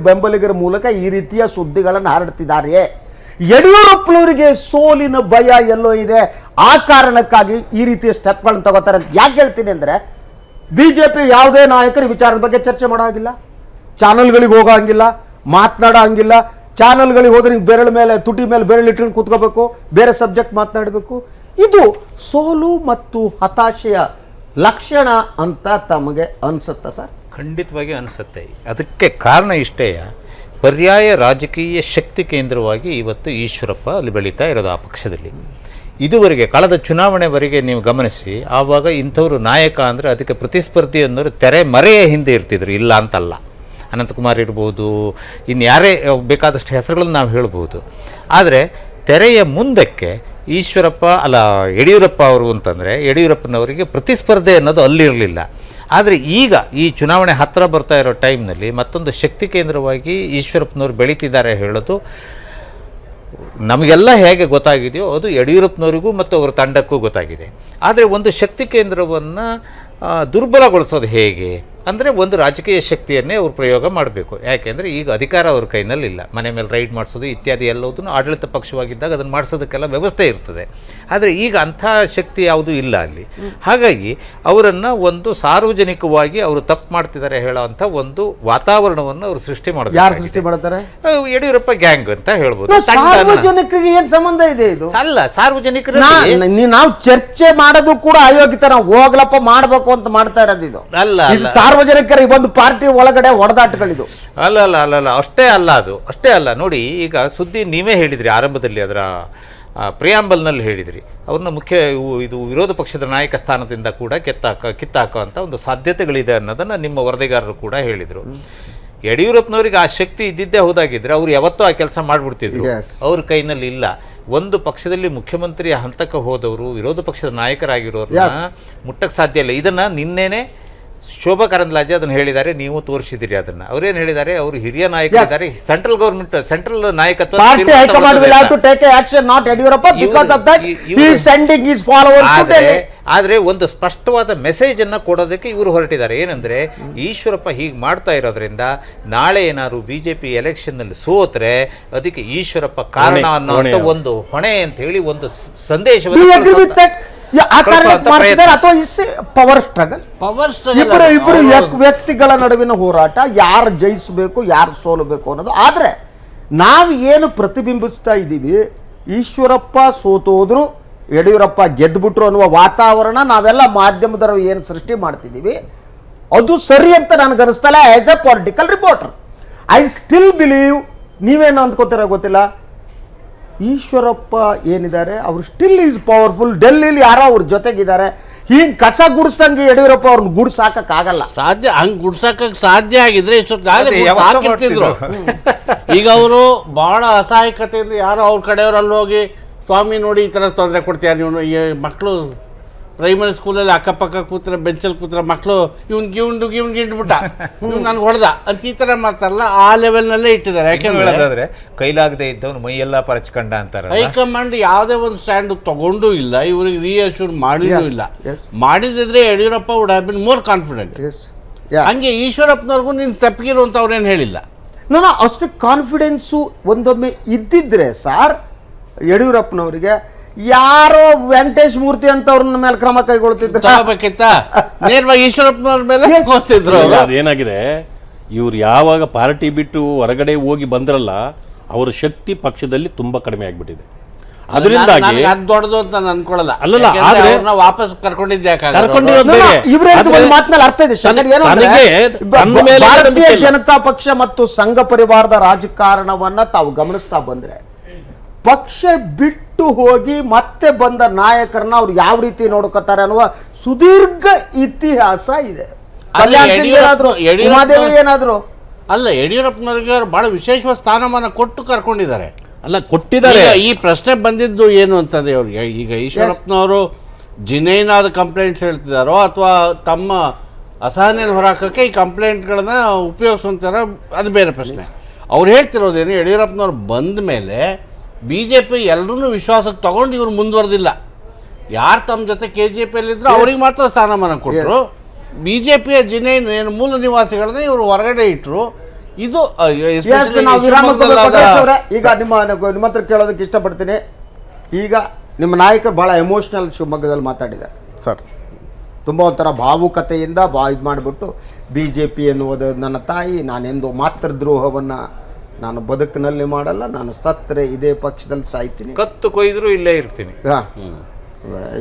ಬೆಂಬಲಿಗರ ಮೂಲಕ ಈ ರೀತಿಯ ಸುದ್ದಿಗಳನ್ನು ಹರಡ್ತಿದ್ದಾರೆ. ಯಡಿಯೂರಪ್ಪನವರಿಗೆ ಸೋಲಿನ ಭಯ ಎಲ್ಲೋ ಇದೆ, ಆ ಕಾರಣಕ್ಕಾಗಿ ಈ ರೀತಿಯ ಸ್ಟೆಪ್ಗಳನ್ನು ತಗೋತಾರೆ ಅಂತ ಯಾಕೆ ಹೇಳ್ತೀನಿ ಅಂದರೆ, ಬಿಜೆಪಿ ಯಾವುದೇ ನಾಯಕರ ವಿಚಾರದ ಬಗ್ಗೆ ಚರ್ಚೆ ಮಾಡೋ ಹಾಗಿಲ್ಲ, ಚಾನಲ್ಗಳಿಗೆ ಹೋಗೋ ಹಂಗಿಲ್ಲ, ಮಾತನಾಡೋ ಹಂಗಿಲ್ಲ. ಚಾನಲ್ಗಳಿಗೆ ಹೋದ್ರೆ ನೀವು ಬೆರಳ ಮೇಲೆ ತುಟಿ ಮೇಲೆ ಬೆರಳು ಇಟ್ಕೊಂಡು ಕೂತ್ಕೋಬೇಕು, ಬೇರೆ ಸಬ್ಜೆಕ್ಟ್ ಮಾತನಾಡಬೇಕು. ಇದು ಸೋಲು ಮತ್ತು ಹತಾಶೆಯ ಲಕ್ಷಣ ಅಂತ ತಮಗೆ ಅನಿಸುತ್ತಾ ಸರ್? ಖಂಡಿತವಾಗಿ ಅನಿಸುತ್ತೆ. ಅದಕ್ಕೆ ಕಾರಣ ಇಷ್ಟೇ, ಪರ್ಯಾಯ ರಾಜಕೀಯ ಶಕ್ತಿ ಕೇಂದ್ರವಾಗಿ ಇವತ್ತು ಈಶ್ವರಪ್ಪ ಅಲ್ಲಿ ಬೆಳೀತಾ ಇರೋದು ಆ ಪಕ್ಷದಲ್ಲಿ. ಇದುವರೆಗೆ ಕಳೆದ ಚುನಾವಣೆವರೆಗೆ ನೀವು ಗಮನಿಸಿ, ಆವಾಗ ಇಂಥವ್ರು ನಾಯಕ ಅಂದರೆ ಅದಕ್ಕೆ ಪ್ರತಿಸ್ಪರ್ಧಿ ಅನ್ನೋರು ಮರೆಯ ಹಿಂದೆ ಇರ್ತಿದ್ರು, ಇಲ್ಲ ಅಂತಲ್ಲ. ಅನಂತಕುಮಾರ್ ಇರ್ಬೋದು, ಇನ್ನು ಯಾರೇ ಬೇಕಾದಷ್ಟು ಹೆಸರುಗಳನ್ನು ನಾವು ಹೇಳ್ಬೋದು. ಆದರೆ ತೆರೆಯ ಮುಂದಕ್ಕೆ ಯಡಿಯೂರಪ್ಪ ಅವರು ಅಂತಂದರೆ ಯಡಿಯೂರಪ್ಪನವರಿಗೆ ಪ್ರತಿಸ್ಪರ್ಧೆ ಅನ್ನೋದು ಅಲ್ಲಿರಲಿಲ್ಲ. ಆದರೆ ಈಗ ಈ ಚುನಾವಣೆ ಹತ್ತಿರ ಬರ್ತಾ ಇರೋ ಟೈಮ್ನಲ್ಲಿ ಮತ್ತೊಂದು ಶಕ್ತಿ ಕೇಂದ್ರವಾಗಿ ಈಶ್ವರಪ್ಪನವರು ಬೆಳೀತಿದ್ದಾರೆ ಹೇಳೋದು ನಮಗೆಲ್ಲ ಹೇಗೆ ಗೊತ್ತಾಗಿದೆಯೋ ಅದು ಯಡಿಯೂರಪ್ಪನವರಿಗೂ ಮತ್ತು ಅವರ ತಂಡಕ್ಕೂ ಗೊತ್ತಾಗಿದೆ. ಆದರೆ ಒಂದು ಶಕ್ತಿ ಕೇಂದ್ರವನ್ನು ದುರ್ಬಲಗೊಳಿಸೋದು ಹೇಗೆ ಅಂದರೆ ಒಂದು ರಾಜಕೀಯ ಶಕ್ತಿಯನ್ನೇ ಅವರು ಪ್ರಯೋಗ ಮಾಡಬೇಕು. ಯಾಕೆಂದರೆ ಈಗ ಅಧಿಕಾರ ಅವ್ರ ಕೈನಲ್ಲಿಲ್ಲ. ಮನೆ ಮೇಲೆ ರೈಡ್ ಮಾಡಿಸೋದು ಇತ್ಯಾದಿ ಎಲ್ಲದನ್ನು ಆಡಳಿತ ಪಕ್ಷವಾಗಿದ್ದಾಗ ಅದನ್ನು ಮಾಡಿಸೋದಕ್ಕೆಲ್ಲ ವ್ಯವಸ್ಥೆ ಇರ್ತದೆ. ಆದರೆ ಈಗ ಅಂಥ ಶಕ್ತಿ ಯಾವುದೂ ಇಲ್ಲ ಅಲ್ಲಿ. ಹಾಗಾಗಿ ಅವರನ್ನು ಒಂದು ಸಾರ್ವಜನಿಕವಾಗಿ ಅವರು ತಪ್ಪು ಮಾಡ್ತಿದ್ದಾರೆ ಹೇಳೋವಂಥ ಒಂದು ವಾತಾವರಣವನ್ನು ಅವರು ಸೃಷ್ಟಿ ಮಾಡಬೇಕು. ಯಾರು ಸೃಷ್ಟಿ ಮಾಡ್ತಾರೆ? ಯಡಿಯೂರಪ್ಪ ಗ್ಯಾಂಗ್ ಅಂತ ಹೇಳ್ಬೋದು. ಸಾರ್ವಜನಿಕರಿಗೆ ಏನ್ ಸಂಬಂಧ ಇದೆ ಇದು? ಅಲ್ಲ, ಸಾರ್ವಜನಿಕರು ನಾವು ಚರ್ಚೆ ಮಾಡೋದು ಕೂಡ ಅಯೋಗ್ಯತನ, ಹೋಗ್ಲಪ್ಪ ಮಾಡ್ಬೇಕು ಅಂತ ಮಾಡ್ತಾ ಇರೋದು ಇದು. ಅಲ್ಲ, ಸಾರ್ವಜನಿಕರಿಗೆ ಒಂದು ಪಾರ್ಟಿ ಒಳಗಡೆ ಹೊಡೆದಾಟಗಳಿದು. ಅಲ್ಲ ಅಷ್ಟೇ ಅಲ್ಲ. ನೋಡಿ, ಈಗ ಸುದ್ದಿ ನೀವೇ ಹೇಳಿದ್ರಿ ಆರಂಭದಲ್ಲಿ, ಅದರ ಪ್ರಿಯಾಂಬಲ್ನಲ್ಲಿ ಹೇಳಿದ್ರಿ, ಅವ್ರನ್ನ ಇದು ವಿರೋಧ ಪಕ್ಷದ ನಾಯಕ ಸ್ಥಾನದಿಂದ ಕೂಡ ಕಿತ್ತಾಕುವಂಥ ಒಂದು ಸಾಧ್ಯತೆಗಳಿದೆ ಅನ್ನೋದನ್ನು ನಿಮ್ಮ ವರದಿಗಾರರು ಕೂಡ ಹೇಳಿದರು. ಯಡಿಯೂರಪ್ಪನವ್ರಿಗೆ ಆ ಶಕ್ತಿ ಇದ್ದಿದ್ದೇ ಹೋದಾಗಿದ್ರೆ ಅವ್ರು ಯಾವತ್ತೂ ಆ ಕೆಲಸ ಮಾಡಿಬಿಡ್ತಿದ್ರು. ಅವ್ರ ಕೈನಲ್ಲಿ ಇಲ್ಲ. ಒಂದು ಪಕ್ಷದಲ್ಲಿ ಮುಖ್ಯಮಂತ್ರಿ ಹಂತಕ್ಕೆ ಹೋದವರು ವಿರೋಧ ಪಕ್ಷದ ನಾಯಕರಾಗಿರೋರನ್ನ ಮುಟ್ಟಕ್ಕೆ ಸಾಧ್ಯ ಇಲ್ಲ. ಇದನ್ನು ನಿನ್ನೆನೆ ಶೋಭಾ ಕರಂದ್ಲಾಜೆ ಅದನ್ನು ಹೇಳಿದ್ದಾರೆ, ನೀವು ತೋರಿಸಿದಿರಿ ಅದನ್ನು. ಅವರೇನು ಹೇಳಿದ್ದಾರೆ, ಅವರು ಹಿರಿಯ ನಾಯಕರಿದ್ದಾರೆ, ಸೆಂಟ್ರಲ್ ಗವರ್ಮೆಂಟ್ ಸೆಂಟ್ರಲ್ ನಾಯಕತ್ವ ಆದರೆ ಒಂದು ಸ್ಪಷ್ಟವಾದ ಮೆಸೇಜ್ ಅನ್ನು ಕೊಡೋದಕ್ಕೆ ಇವರು ಹೊರಟಿದ್ದಾರೆ. ಏನಂದ್ರೆ ಈಶ್ವರಪ್ಪ ಹೀಗೆ ಮಾಡ್ತಾ ಇರೋದ್ರಿಂದ ನಾಳೆ ಏನಾದ್ರು ಬಿಜೆಪಿ ಎಲೆಕ್ಷನ್ ನಲ್ಲಿ ಸೋತ್ರೆ ಅದಕ್ಕೆ ಈಶ್ವರಪ್ಪ ಕಾರಣ ಅನ್ನೋ ಒಂದು ಹೊಣೆ ಅಂತ ಹೇಳಿ ಒಂದು ಸಂದೇಶವನ್ನು ಇಬ್ಬರು ವ್ಯಕ್ತಿಗಳ ನಡುವಿನ ಹೋರಾಟ, ಯಾರು ಜಯಿಸಬೇಕು ಯಾರು ಸೋಲಬೇಕು ಅನ್ನೋದು. ಆದ್ರೆ ನಾವು ಏನು ಪ್ರತಿಬಿಂಬಿಸ್ತಾ ಇದ್ದೀವಿ, ಈಶ್ವರಪ್ಪ ಸೋತೋದ್ರು ಯಡಿಯೂರಪ್ಪ ಗೆದ್ದುಬಿಟ್ರು ಅನ್ನುವ ವಾತಾವರಣ ನಾವೆಲ್ಲ ಮಾಧ್ಯಮದವರು ಏನು ಸೃಷ್ಟಿ ಮಾಡ್ತಿದ್ದೀವಿ ಅದು ಸರಿ ಅಂತ ನನಗೆ ಅನಿಸ್ತಲ್ಲ. As a political reporter I still believe, ನೀವೇನು ಅಂದ್ಕೋತೀರ ಗೊತ್ತಿಲ್ಲ, ಈಶ್ವರಪ್ಪ ಏನಿದ್ದಾರೆ ಅವರು ಸ್ಟಿಲ್ ಈಸ್ ಪವರ್ಫುಲ್. ಡೆಲ್ಲಿಲಿ ಯಾರೋ ಅವ್ರ ಜೊತೆಗಿದ್ದಾರೆ. ಹಿಂಗ್ ಕಸ ಗುಡಿಸ್ದಂಗೆ ಯಡಿಯೂರಪ್ಪ ಅವ್ರನ್ನ ಗುಡ್ಸಾಕಕ್ಕಾಗಲ್ಲ. ಸಾಧ್ಯ ಹಂಗ್ ಗುಡ್ಸಾಕಕ್ ಸಾಧ್ಯ ಆಗಿದ್ರೆ ಇಷ್ಟೊತ್ತಿದ್ರು. ಈಗ ಅವರು ಬಹಳ ಅಸಹಾಯಕತೆಯಿಂದ ಯಾರೋ ಅವ್ರ ಕಡೆಯವ್ರಲ್ಲಿ ಹೋಗಿ ಸ್ವಾಮಿ ನೋಡಿ ಈ ಥರ ತೊಂದರೆ ಕೊಡ್ತೀಯ ನೀವು, ಈ ಮಕ್ಕಳು ಪ್ರೈಮರಿ ಸ್ಕೂಲಲ್ಲಿ ಅಕ್ಕಪಕ್ಕ ಕೂತ್ರೆ ಬೆಂಚಲ್ಲಿ ಕೂತ್ರೆ ಮಕ್ಕಳು ಇವ್ನಿಗೆ ಇಂಡ್ಬಿಟ್ಟ, ಇವ್ನು ನನಗೆ ಹೊಡೆದ ಅಂತ ಈ ಥರ ಮಾತಾರಲ್ಲ, ಆ ಲೆವೆಲ್ನಲ್ಲೇ ಇಟ್ಟಿದ್ದಾರೆ. ಯಾಕೆಂದ್ರೆ ಕೈಲಾಗದೆ ಇದ್ದವನು ಮೈಯೆಲ್ಲ ಪರಚ್ಕೊಂಡ ಅಂತಾರೆ. ಹೈಕಮಾಂಡ್ ಯಾವುದೇ ಒಂದು ಸ್ಟ್ಯಾಂಡ್ ತಗೊಂಡೂ ಇಲ್ಲ, ಇವ್ರಿಗೆ ರಿಅಶ್ಯೂರ್ ಮಾಡಿಯೂ ಇಲ್ಲ. ಮಾಡಿದಿದ್ರೆ Yediyurappa would have been more confident. ಹಂಗೆ ಈಶ್ವರಪ್ಪನವ್ರಿಗೂ ನೀನು ತಪ್ಪಿಗಿರು ಅಂತ ಅವ್ರೇನು ಹೇಳಿಲ್ಲ. ನಾನು ಅಷ್ಟು ಕಾನ್ಫಿಡೆನ್ಸು ಒಂದೊಮ್ಮೆ ಇದ್ದಿದ್ರೆ ಸಾರ್ ಯಡಿಯೂರಪ್ಪನವರಿಗೆ ಯಾರೋ ವೆಂಕಟೇಶ್ ಮೂರ್ತಿ ಅಂತ ಅವ್ರನ್ನ ಮೇಲೆ ಕ್ರಮ ಕೈಗೊಳ್ತಿದ್ರು, ನೇರವಾಗಿ ಈಶ್ವರಪ್ಪನವ್ರ ಮೇಲೆ ಏನಾಗಿದೆ, ಇವ್ರು ಯಾವಾಗ ಪಾರ್ಟಿ ಬಿಟ್ಟು ಹೊರಗಡೆ ಹೋಗಿ ಬಂದ್ರಲ್ಲ ಅವರ ಶಕ್ತಿ ಪಕ್ಷದಲ್ಲಿ ತುಂಬಾ ಕಡಿಮೆ ಆಗ್ಬಿಟ್ಟಿದೆ. ಅದರಿಂದಾಗಿ ಅದು ದೊಡ್ಡದು ಅಂತ ಅನ್ಕೊಳ್ಳಲ್ಲ. ಅಲ್ಲಲ್ಲ, ವಾಪಸ್ ಕರ್ಕೊಂಡಿದ್ದೆ ಮಾತಿನಲ್ಲಿ ಅರ್ಥ ಇದೆ. ಭಾರತೀಯ ಜನತಾ ಪಕ್ಷ ಮತ್ತು ಸಂಘ ಪರಿವಾರದ ರಾಜಕಾರಣವನ್ನ ತಾವು ಗಮನಿಸ್ತಾ ಬಂದ್ರೆ ಪಕ್ಷ ಬಿಟ್ಟು ಹೋಗಿ ಮತ್ತೆ ಬಂದ ನಾಯಕರನ್ನ ಅವ್ರು ಯಾವ ರೀತಿ ನೋಡ್ಕೋತಾರೆ ಅನ್ನುವ ಸುದೀರ್ಘ ಇತಿಹಾಸ ಇದೆ. ಏನಾದ್ರು ಅಲ್ಲ, ಯಡಿಯೂರಪ್ಪನವ್ರಿಗೆ ಬಹಳ ವಿಶೇಷವಾದ ಸ್ಥಾನಮಾನ ಕೊಟ್ಟು ಕರ್ಕೊಂಡಿದ್ದಾರೆ. ಅಲ್ಲ, ಕೊಟ್ಟಿದ್ದಾರೆ. ಈ ಪ್ರಶ್ನೆ ಬಂದಿದ್ದು ಏನು ಅಂತಂದ್ರೆ ಅವ್ರಿಗೆ, ಈಗ ಈಶ್ವರಪ್ಪನವರು ಜಿನೇನಾದ ಕಂಪ್ಲೇಂಟ್ಸ್ ಹೇಳ್ತಿದಾರೋ ಅಥವಾ ತಮ್ಮ ಅಸಹನೆಯನ್ನು ಹೊರಹಾಕಕ್ಕೆ ಈ ಕಂಪ್ಲೇಂಟ್ಗಳನ್ನ ಉಪಯೋಗಿಸುವಂತಾರ, ಅದು ಬೇರೆ ಪ್ರಶ್ನೆ. ಅವ್ರು ಹೇಳ್ತಿರೋದೇನು, ಯಡಿಯೂರಪ್ಪನವ್ರು ಬಂದ ಮೇಲೆ BJP ಎಲ್ಲರೂ ವಿಶ್ವಾಸಕ್ಕೆ ತಗೊಂಡು ಇವ್ರು ಮುಂದುವರೆದಿಲ್ಲ. ಯಾರು ತಮ್ಮ ಜೊತೆ KJPಯಲ್ಲಿದ್ರು ಅವ್ರಿಗೆ ಮಾತ್ರ ಸ್ಥಾನಮಾನ ಕೊಟ್ಟರು. BJPಯ ಏನು ಮೂಲ ನಿವಾಸಿಗಳನ್ನ ಇವರು ಹೊರಗಡೆ ಇಟ್ಟರು. ಇದು ಈಗ ನಿಮ್ಮ ಹತ್ರ ಕೇಳೋದಕ್ಕೆ ಇಷ್ಟಪಡ್ತೀನಿ. ಈಗ ನಿಮ್ಮ ನಾಯಕ ಬಹಳ ಎಮೋಷನಲ್ ಶಿವಮೊಗ್ಗದಲ್ಲಿ ಮಾತಾಡಿದ್ದಾರೆ ಸರ್. ತುಂಬ ಒಂಥರ ಭಾವುಕತೆಯಿಂದ ಇದು ಮಾಡಿಬಿಟ್ಟು BJP ಎನ್ನುವುದು ನನ್ನ ತಾಯಿ, ನಾನೆಂದು ಮಾತೃದ್ರೋಹವನ್ನು ನಾನು ಬದುಕಿನಲ್ಲಿ ಮಾಡಲ್ಲ, ನಾನು ಸತ್ತರೆ ಇದೇ ಪಕ್ಷದಲ್ಲಿ ಸಾಯ್ತೀನಿ, ಕತ್ತು ಕೊಯ್ದ್ರು ಇಲ್ಲೇ ಇರ್ತೀನಿ.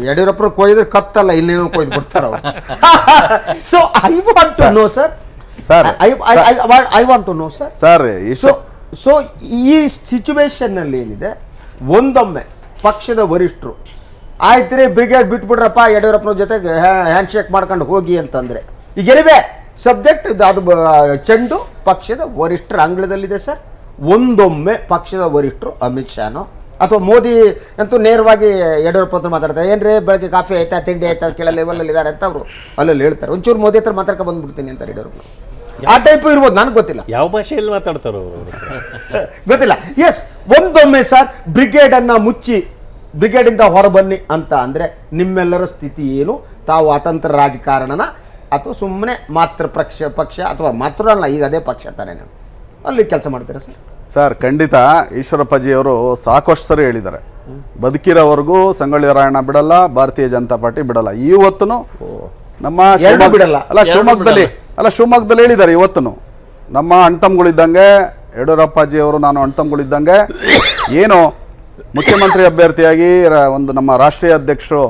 ಯಡಿಯೂರಪ್ಪರು ಕೊಯ್ದ್ರೆ ಕತ್ತಲ್ಲ, ಇಲ್ಲೇನೋ ಕೊಯ್ದು ಬಿಡ್ತಾರ. So I want to know sir, I want to know sir. So ಈ ಸಿಚುವೇಶನ್ ನಲ್ಲಿ ಏನಿದೆ, ಒಂದೊಮ್ಮೆ ಪಕ್ಷದ ವರಿಷ್ಠರು ಆಯ್ತು ರೀ ಬ್ರಿಗೇಡ್ ಬಿಟ್ಬಿಡ್ರಪ್ಪ ಯಡಿಯೂರಪ್ಪನ ಜೊತೆಗೆ ಹ್ಯಾಂಡ್ ಶೇಕ್ ಮಾಡ್ಕೊಂಡು ಹೋಗಿ ಅಂತಂದ್ರೆ, ಈಗ ಏನಿವೆ ಸಬ್ಜೆಕ್ಟ್ ಅದು ಚೆಂಡು ಪಕ್ಷದ ವರಿಷ್ಠರ ಅಂಗಳದಲ್ಲಿದೆ ಸರ್. ಒಂದೊಮ್ಮೆ ಪಕ್ಷದ ವರಿಷ್ಠರು ಅಮಿತ್ ಶಾನೋ ಅಥವಾ ಮೋದಿ ಅಂತೂ ನೇರವಾಗಿ ಯಡಿಯೂರಪ್ಪ ಹತ್ರ ಮಾತಾಡ್ತಾರೆ, ಏನ್ರಿ ಬೆಳಗ್ಗೆ ಕಾಫಿ ಆಯ್ತಾ ತಿಂಡಿ ಆಯ್ತಾ ಕೇಳೋ ಲೆವೆಲಲ್ಲಿ ಇದ್ದಾರೆ ಅಂತ ಅವರು ಅಲ್ಲಲ್ಲಿ ಹೇಳ್ತಾರೆ. ಒಂಚೂರು ಮೋದಿ ಹತ್ರ ಮಾತಾಡ್ಕೊಂಡು ಬಂದ್ಬಿಡ್ತೀನಿ ಅಂತಾರೆ ಯಡಿಯೂರಪ್ಪ. ಆ ಟೈಪ್ ಇರ್ಬೋದು, ನನಗೆ ಗೊತ್ತಿಲ್ಲ ಯಾವ ಭಾಷೆಯಲ್ಲಿ ಮಾತಾಡ್ತಾರೋ ಗೊತ್ತಿಲ್ಲ. ಎಸ್, ಒಂದೊಮ್ಮೆ ಸರ್ ಬ್ರಿಗೇಡನ್ನು ಮುಚ್ಚಿ ಬ್ರಿಗೇಡಿಂದ ಹೊರಬನ್ನಿ ಅಂತ ಅಂದರೆ ನಿಮ್ಮೆಲ್ಲರ ಸ್ಥಿತಿ ಏನು? ತಾವು ಅತಂತ್ರ ರಾಜಕಾರಣನ ಅಥವಾ ಸುಮ್ಮನೆ ಮಾತ್ರ ಪಕ್ಷ ಅಥವಾ ಮಾತ್ರ ಅಲ್ಲ, ಈಗ ಅದೇ ಪಕ್ಷ ತಾನೇ ನೀವು ಅಲ್ಲಿ ಕೆಲಸ ಮಾಡ್ತೀರಾ ಸರ್? ಸರ್ ಖಂಡಿತ ಈಶ್ವರಪ್ಪಜಿಯವರು ಸಾಕಷ್ಟು ಸರಿ ಹೇಳಿದ್ದಾರೆ, ಬದುಕಿರೋವರೆಗೂ ಸಂಗೊಳ್ಳಿ ರಾಯಣ್ಣ ಬಿಡಲ್ಲ, ಭಾರತೀಯ ಜನತಾ ಪಾರ್ಟಿ ಬಿಡಲ್ಲ. ಇವತ್ತು ನಮ್ಮ ಬಿಡಲ್ಲ. ಶಿವಮೊಗ್ಗದಲ್ಲಿ ಹೇಳಿದ್ದಾರೆ. ಇವತ್ತು ನಮ್ಮ ಅಣ್ತಮ್ಗಳಿದ್ದಂಗೆ ಯಡಿಯೂರಪ್ಪಾಜಿಯವರು, ನಾನು ಅಣ್ತಮ್ಗಳಿದ್ದಂಗೆ ಏನು ಮುಖ್ಯಮಂತ್ರಿ ಅಭ್ಯರ್ಥಿಯಾಗಿ ಒಂದು ನಮ್ಮ ರಾಷ್ಟ್ರೀಯ ಅಧ್ಯಕ್ಷರು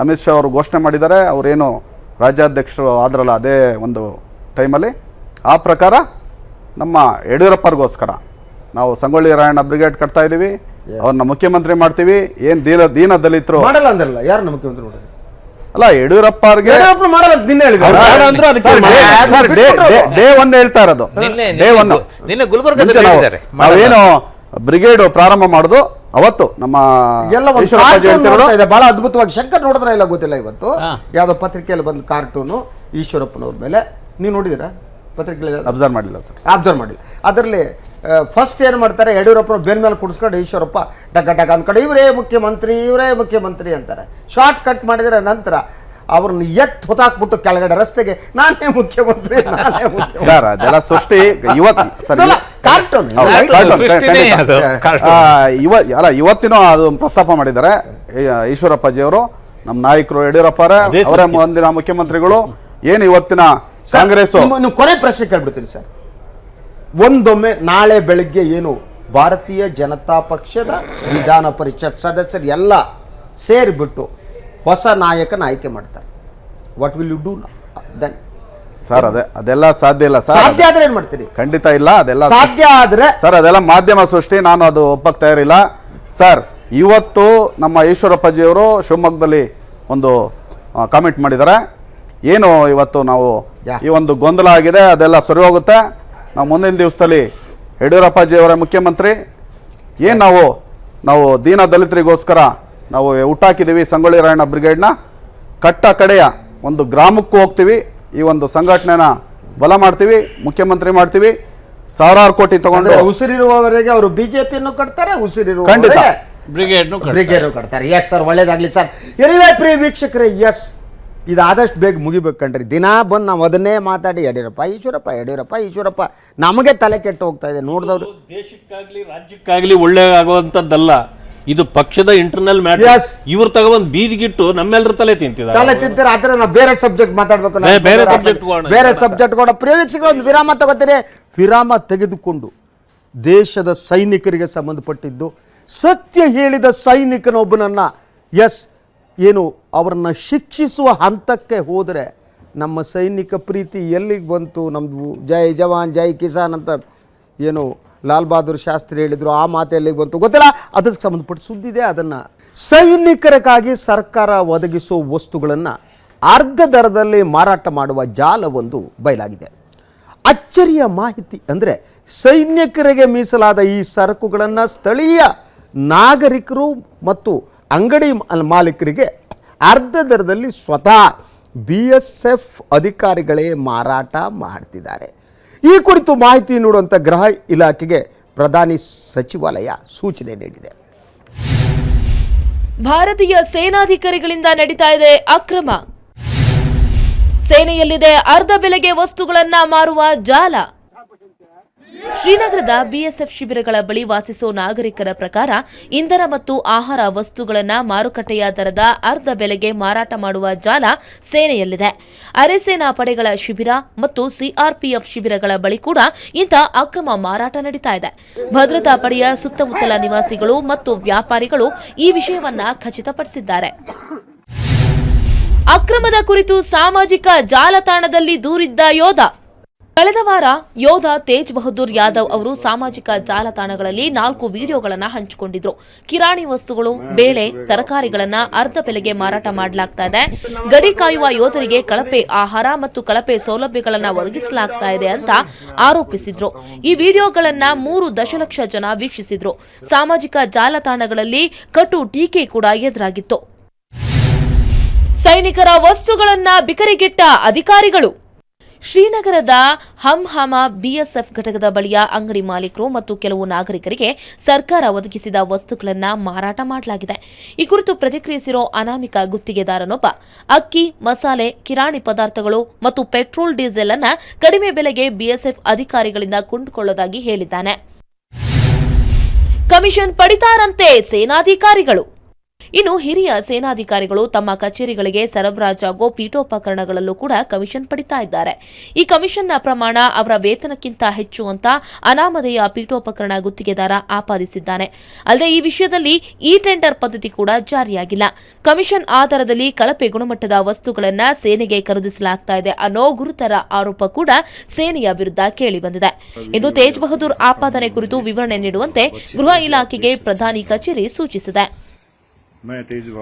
ಅಮಿತ್ ಶಾ ಅವರು ಘೋಷಣೆ ಮಾಡಿದ್ದಾರೆ. ಅವರೇನು ರಾಜ್ಯಾಧ್ಯಕ್ಷರು ಆದ್ರಲ್ಲ ಅದೇ ಒಂದು ಟೈಮಲ್ಲಿ, ಆ ಪ್ರಕಾರ ನಮ್ಮ ಯಡಿಯೂರಪ್ಪರಿಗೋಸ್ಕರ ನಾವು ಸಂಗೊಳ್ಳಿ ರಾಯಣ್ಣ ಬ್ರಿಗೇಡ್ ಕಟ್ತಾ ಇದ್ದೀವಿ, ಅವ್ರನ್ನ ಮುಖ್ಯಮಂತ್ರಿ ಮಾಡ್ತೀವಿ. ಏನು ದೀನ ದಲಿತರು ಮಾಡಲ್ಲ ಅಂದ್ರಲ್ಲ, ಯಾರು ಮುಖ್ಯಮಂತ್ರಿ ಮಾಡೋದು? ಅಲ್ಲ, ಯಡಿಯೂರಪ್ಪ ಅವ್ರಿಗೆ ಡೇ ಒನ್ ಹೇಳ್ತಾ ಇರೋದು. ಡೇ ಒನ್ ನಿನ್ನೆ ಗುಲ್ಬರ್ಗದಲ್ಲಿ ಹೇಳಿದ್ದಾರೆ. ನಾವೇನು ಬ್ರಿಗೇಡ್ ಪ್ರಾರಂಭ ಮಾಡೋದು ಅವತ್ತು ನಮ್ಮ ಬಹಳ ಅದ್ಭುತವಾಗಿ ಶಂಕರ್ ನೋಡಿದ್ರೆ ಇಲ್ಲ ಗೊತ್ತಿಲ್ಲ. ಇವತ್ತು ಯಾವ್ದೋ ಪತ್ರಿಕೆಯಲ್ಲಿ ಬಂದು ಕಾರ್ಟೂನು ಈಶ್ವರಪ್ಪನವ್ರ ಮೇಲೆ ನೀವು ನೋಡಿದಿರಾ? ಪತ್ರಿಕೆಯಲ್ಲಿ ಅಬ್ಸರ್ವ್ ಮಾಡಿಲ್ಲ ಸರ್, ಅಬ್ಸರ್ವ್ ಮಾಡಿಲ್ಲ. ಅದರಲ್ಲಿ ಫಸ್ಟ್ ಏನು ಮಾಡ್ತಾರೆ, ಯಡಿಯೂರಪ್ಪನ ಬೆನ್ ಮೇಲೆ ಕುಡಿಸ್ಕೊಂಡು ಈಶ್ವರಪ್ಪ ಟಕ ಅಂದ್ಕೊಂಡು ಇವರೇ ಮುಖ್ಯಮಂತ್ರಿ ಅಂತಾರೆ. ಶಾರ್ಟ್ ಕಟ್ ಮಾಡಿದ್ರೆ ನಂತರ ಅವ್ರನ್ನ ಹೊತ್ತಾಕ್ಬಿಟ್ಟು ಕೆಳಗಡೆ ರಸ್ತೆಗೆ ನಾನೇ ಮುಖ್ಯಮಂತ್ರಿ ಸರ್. ಅದೆಲ್ಲ ಸೃಷ್ಟಿ ಕಾರ್ಟೂನ್. ಇವತ್ತಿನ ಅದು ಪ್ರಸ್ತಾಪ ಮಾಡಿದ್ದಾರೆ ಈಶ್ವರಪ್ಪಜಿಯವರು. ನಮ್ಮ ನಾಯಕರು ಯಡಿಯೂರಪ್ಪ ಅವರೇ ಮುಂದಿನ ಮುಖ್ಯಮಂತ್ರಿಗಳು. ಏನು ಇವತ್ತಿನ ಕಾಂಗ್ರೆಸ್ ಕೊನೆ ಪ್ರಶ್ನೆ ಕೇಳ್ಬಿಡ್ತೀನಿ ಸರ್. ಒಂದೊಮ್ಮೆ ನಾಳೆ ಬೆಳಿಗ್ಗೆ ಏನು ಭಾರತೀಯ ಜನತಾ ಪಕ್ಷದ ವಿಧಾನ ಪರಿಷತ್ ಸದಸ್ಯರು ಎಲ್ಲ ಸೇರಿಬಿಟ್ಟು ಹೊಸ ನಾಯಕನ ಆಯ್ಕೆ ಮಾಡ್ತಾರೆ, what will you do then? Sir ಅದೆಲ್ಲ ಸಾಧ್ಯ ಇಲ್ಲ ಸರ್. ಸಾಧ್ಯ ಆದ್ರೆ ಏನ್ ಮಾಡ್ತೀರಿ? ಖಂಡಿತ ಇಲ್ಲ, ಅದೆಲ್ಲ ಸಾಧ್ಯ ಆದ್ರೆ ಸರ್ ಅದೆಲ್ಲ ಮಾಧ್ಯಮ ಸೃಷ್ಟಿ, ನಾನು ಅದು ಒಪ್ಪಕ್ಕೆ ತಯಾರಿಲ್ಲ ಸರ್. ಇವತ್ತು ನಮ್ಮ ಈಶ್ವರಪ್ಪಜಿಯವರು ಶಿವಮೊಗ್ಗದಲ್ಲಿ ಒಂದು ಕಾಮೆಂಟ್ ಮಾಡಿದ್ದಾರೆ. ಏನು ಇವತ್ತು ನಾವು ಈ ಒಂದು ಗೊಂದಲ ಆಗಿದೆ, ಅದೆಲ್ಲ ಸರಿ ಹೋಗುತ್ತೆ. ನಾವು ಮುಂದಿನ ದಿವಸದಲ್ಲಿ ಯಡಿಯೂರಪ್ಪಾಜಿಯವರ ಮುಖ್ಯಮಂತ್ರಿ. ಏನು ನಾವು ದೀನ ದಲಿತರಿಗೋಸ್ಕರ ನಾವು ಹುಟ್ಟಾಕಿದ್ದೀವಿ ಸಂಗೊಳ್ಳಿ ರಾಯಣ್ಣ ಬ್ರಿಗೇಡ್ನ. ಕಟ್ಟ ಕಡೆಯ ಒಂದು ಗ್ರಾಮಕ್ಕೂ ಹೋಗ್ತೀವಿ, ಈ ಒಂದು ಸಂಘಟನೆನ ಬಲ ಮಾಡ್ತೀವಿ, ಮುಖ್ಯಮಂತ್ರಿ ಮಾಡ್ತೀವಿ. ಸಾವಿರಾರು ಕೋಟಿ ತಗೊಂಡು ಉಸಿರಿರುವವರೆಗೆ ಅವರು ಬಿಜೆಪಿಯನ್ನು ಕಟ್ತಾರೆ, ಖಂಡಿತ ಬ್ರಿಗೇಡ್ ಕಟ್ತಾರೆ. ಎಸ್ ಸರ್, ಒಳ್ಳೇದಾಗ್ಲಿ ಸರ್. ಎನಿವೇ ಪ್ರಿಯ ವೀಕ್ಷಕರೇ, ಎಸ್ ಇದು ಆದಷ್ಟು ಬೇಗ ಮುಗಿಬೇಕು ಕಣ್ರಿ. ದಿನ ಬಂದು ನಾವು ಅದನ್ನೇ ಮಾತಾಡಿ ಯಡಿಯೂರಪ್ಪ ನಮಗೆ ತಲೆ ಕೆಟ್ಟು ಹೋಗ್ತಾ ಇದೆ ನೋಡಿದವರು. ದೇಶಕ್ಕಾಗ್ಲಿ ರಾಜ್ಯಕ್ಕಾಗ್ಲಿ ಒಳ್ಳೆ ಆಗುವಂತದ್ದಲ್ಲ, ಇದು ಪಕ್ಷದ ಇಂಟರ್ನಲ್ ಮ್ಯಾಟರ್. ಇವ್ರು ತಗೊಂಡ್ ಬೀದಿಗಿಟ್ಟು ನಮ್ಮೆಲ್ಲರ ತಲೆ ತಿಂತಿದ್ದಾರೆ. ಆತರ ನಾವು ಬೇರೆ ಸಬ್ಜೆಕ್ಟ್ ಮಾತಾಡ್ಬೇಕು, ಬೇರೆ ಸಬ್ಜೆಕ್ಟ್ ಕೂಡ. ಪ್ರಿಯ ವೀಕ್ಷಕರು, ಒಂದು ವಿರಾಮ ತಗೋತೀರಿ. ವಿರಾಮ ತೆಗೆದುಕೊಂಡು ದೇಶದ ಸೈನಿಕರಿಗೆ ಸಂಬಂಧಪಟ್ಟಿದ್ದು ಸತ್ಯ ಹೇಳಿದ ಸೈನಿಕನೊಬ್ಬನನ್ನ ಏನು ಅವರನ್ನ ಶಿಕ್ಷಿಸುವ ಹಂತಕ್ಕೆ ಹೋದರೆ ನಮ್ಮ ಸೈನಿಕ ಪ್ರೀತಿ ಎಲ್ಲಿಗೆ ಬಂತು? ನಮ್ಮದು ಜೈ ಜವಾನ್ ಜೈ ಕಿಸಾನ್ ಅಂತ ಏನು ಲಾಲ್ ಬಹದ್ದೂರ್ ಶಾಸ್ತ್ರಿ ಹೇಳಿದ್ರು, ಆ ಮಾತು ಎಲ್ಲಿಗೆ ಬಂತು ಗೊತ್ತಿಲ್ಲ. ಅದಕ್ಕೆ ಸಂಬಂಧಪಟ್ಟ ಸುದ್ದಿದೆ. ಅದನ್ನು ಸೈನಿಕರಿಗಾಗಿ ಸರ್ಕಾರ ಒದಗಿಸುವ ವಸ್ತುಗಳನ್ನು ಅರ್ಧ ದರದಲ್ಲಿ ಮಾರಾಟ ಮಾಡುವ ಜಾಲವೊಂದು ಬಯಲಾಗಿದೆ. ಅಚ್ಚರಿಯ ಮಾಹಿತಿ ಅಂದರೆ ಸೈನಿಕರಿಗೆ ಮೀಸಲಾದ ಈ ಸರಕುಗಳನ್ನು ಸ್ಥಳೀಯ ನಾಗರಿಕರು ಮತ್ತು ಅಂಗಡಿ ಮಾಲೀಕರಿಗೆ ಅರ್ಧ ದರದಲ್ಲಿ ಸ್ವತಃ BSF ಅಧಿಕಾರಿಗಳೇ ಮಾರಾಟ ಮಾಡ್ತಿದ್ದಾರೆ. ಈ ಕುರಿತು ಮಾಹಿತಿ ನೀಡುವಂಥ ಗೃಹ ಇಲಾಖೆಗೆ ಪ್ರಧಾನಿ ಸಚಿವಾಲಯ ಸೂಚನೆ ನೀಡಿದೆ. ಭಾರತೀಯ ಸೇನಾಧಿಕಾರಿಗಳಿಂದ ನಡೀತಾ ಇದೆ ಅಕ್ರಮ. ಸೇನೆಯಲ್ಲಿದೆ ಅರ್ಧ ಬೆಲೆಗೆ ವಸ್ತುಗಳನ್ನ ಮಾರುವ ಜಾಲ. ಶ್ರೀನಗರದ BSF ಶಿಬಿರಗಳ ಬಳಿ ವಾಸಿಸೋ ನಾಗರಿಕರ ಪ್ರಕಾರ ಇಂಧನ ಮತ್ತು ಆಹಾರ ವಸ್ತುಗಳನ್ನ ಮಾರುಕಟ್ಟೆಯ ದರದ ಅರ್ಧ ಬೆಲೆಗೆ ಮಾರಾಟ ಮಾಡುವ ಜಾಲ ಸೇನೆಯಲ್ಲಿದೆ. ಅರೆಸೇನಾ ಪಡೆಗಳ ಶಿಬಿರ ಮತ್ತು CRPF ಶಿಬಿರಗಳ ಬಳಿ ಕೂಡ ಇಂಥ ಅಕ್ರಮ ಮಾರಾಟ ನಡೀತಾ ಇದೆ. ಭದ್ರತಾ ಪಡೆಯ ಸುತ್ತಮುತ್ತಲ ನಿವಾಸಿಗಳು ಮತ್ತು ವ್ಯಾಪಾರಿಗಳು ಈ ವಿಷಯವನ್ನ ಖಚಿತಪಡಿಸಿದ್ದಾರೆ. ಅಕ್ರಮದ ಕುರಿತು ಸಾಮಾಜಿಕ ಜಾಲತಾಣದಲ್ಲಿ ದೂರಿದ್ದ ಯೋಧ ಕಳೆದ ವಾರ ಯೋಧ ತೇಜ್ ಬಹದ್ದೂರ್ ಯಾದವ್ ಅವರು ಸಾಮಾಜಿಕ ಜಾಲತಾಣಗಳಲ್ಲಿ 4 ವಿಡಿಯೋಗಳನ್ನು ಹಂಚಿಕೊಂಡಿದ್ರು. ಕಿರಾಣಿ ವಸ್ತುಗಳು, ಬೇಳೆ, ತರಕಾರಿಗಳನ್ನ ಅರ್ಧ ಬೆಲೆಗೆ ಮಾರಾಟ ಮಾಡಲಾಗ್ತಾ ಇದೆ, ಗಡಿ ಕಾಯುವ ಯೋಧರಿಗೆ ಕಳಪೆ ಆಹಾರ ಮತ್ತು ಕಳಪೆ ಸೌಲಭ್ಯಗಳನ್ನು ಒದಗಿಸಲಾಗ್ತಾ ಇದೆ ಅಂತ ಆರೋಪಿಸಿದ್ರು. ಈ ವಿಡಿಯೋಗಳನ್ನ 3 ದಶಲಕ್ಷ ಜನ ವೀಕ್ಷಿಸಿದ್ರು. ಸಾಮಾಜಿಕ ಜಾಲತಾಣಗಳಲ್ಲಿ ಕಟು ಟೀಕೆ ಕೂಡ ಎದುರಾಗಿತ್ತು. ಸೈನಿಕರ ವಸ್ತುಗಳನ್ನ ಬಿಕರಿಗಿಟ್ಟ ಅಧಿಕಾರಿಗಳು. ಶ್ರೀನಗರದ ಹಮ್ಹಾಮ ಬಿಎಸ್ಎಫ್ ಘಟಕದ ಬಳಿಯ ಅಂಗಡಿ ಮಾಲೀಕರು ಮತ್ತು ಕೆಲವು ನಾಗರಿಕರಿಗೆ ಸರ್ಕಾರ ಒದಗಿಸಿದ ವಸ್ತುಗಳನ್ನು ಮಾರಾಟ ಮಾಡಲಾಗಿದೆ. ಈ ಕುರಿತು ಪ್ರತಿಕ್ರಿಯಿಸಿರೋ ಅನಾಮಿಕ ಗುತ್ತಿಗೆದಾರನೊಬ್ಬ ಅಕ್ಕಿ, ಮಸಾಲೆ, ಕಿರಾಣಿ ಪದಾರ್ಥಗಳು ಮತ್ತು ಪೆಟ್ರೋಲ್, ಡೀಸೆಲ್ ಅನ್ನ ಕಡಿಮೆ ಬೆಲೆಗೆ ಬಿಎಸ್ಎಫ್ ಅಧಿಕಾರಿಗಳಿಂದ ಕೊಂಡುಕೊಳ್ಳೋದಾಗಿ ಹೇಳಿದ್ದಾನೆ. ಕಮಿಷನ್ ಪಡಿತಾರಂತೆ ಸೇನಾಧಿಕಾರಿಗಳು. ಇನ್ನು ಹಿರಿಯ ಸೇನಾಧಿಕಾರಿಗಳು ತಮ್ಮ ಕಚೇರಿಗಳಿಗೆ ಸರಬರಾಜಾಗೋ ಪೀಠೋಪಕರಣಗಳಲ್ಲೂ ಕೂಡ ಕಮಿಷನ್ ಪಡಿತಾ ಇದ್ದಾರೆ. ಈ ಕಮಿಷನ್ನ ಪ್ರಮಾಣ ಅವರ ವೇತನಕ್ಕಿಂತ ಹೆಚ್ಚು ಅಂತ ಅನಾಮಧೇಯ ಪೀಠೋಪಕರಣ ಗುತ್ತಿಗೆದಾರ ಆಪಾದಿಸಿದ್ದಾನೆ. ಅಲ್ಲದೆ ಈ ವಿಷಯದಲ್ಲಿ ಇ ಟೆಂಡರ್ ಪದ್ಧತಿ ಕೂಡ ಜಾರಿಯಾಗಿಲ್ಲ. ಕಮಿಷನ್ ಆಧಾರದಲ್ಲಿ ಕಳಪೆ ಗುಣಮಟ್ಟದ ವಸ್ತುಗಳನ್ನು ಸೇನೆಗೆ ಖರೀದಿಸಲಾಗ್ತಾ ಇದೆ ಅನ್ನೋ ಗುರುತರ ಆರೋಪ ಕೂಡ ಸೇನೆಯ ವಿರುದ್ಧ ಕೇಳಿಬಂದಿದೆ. ಇಂದು ತೇಜ್ ಬಹದ್ದೂರ್ ಆಪಾದನೆ ಕುರಿತು ವಿವರಣೆ ನೀಡುವಂತೆ ಗೃಹ ಇಲಾಖೆಗೆ ಪ್ರಧಾನಿ ಕಚೇರಿ ಸೂಚಿಸಿದೆ.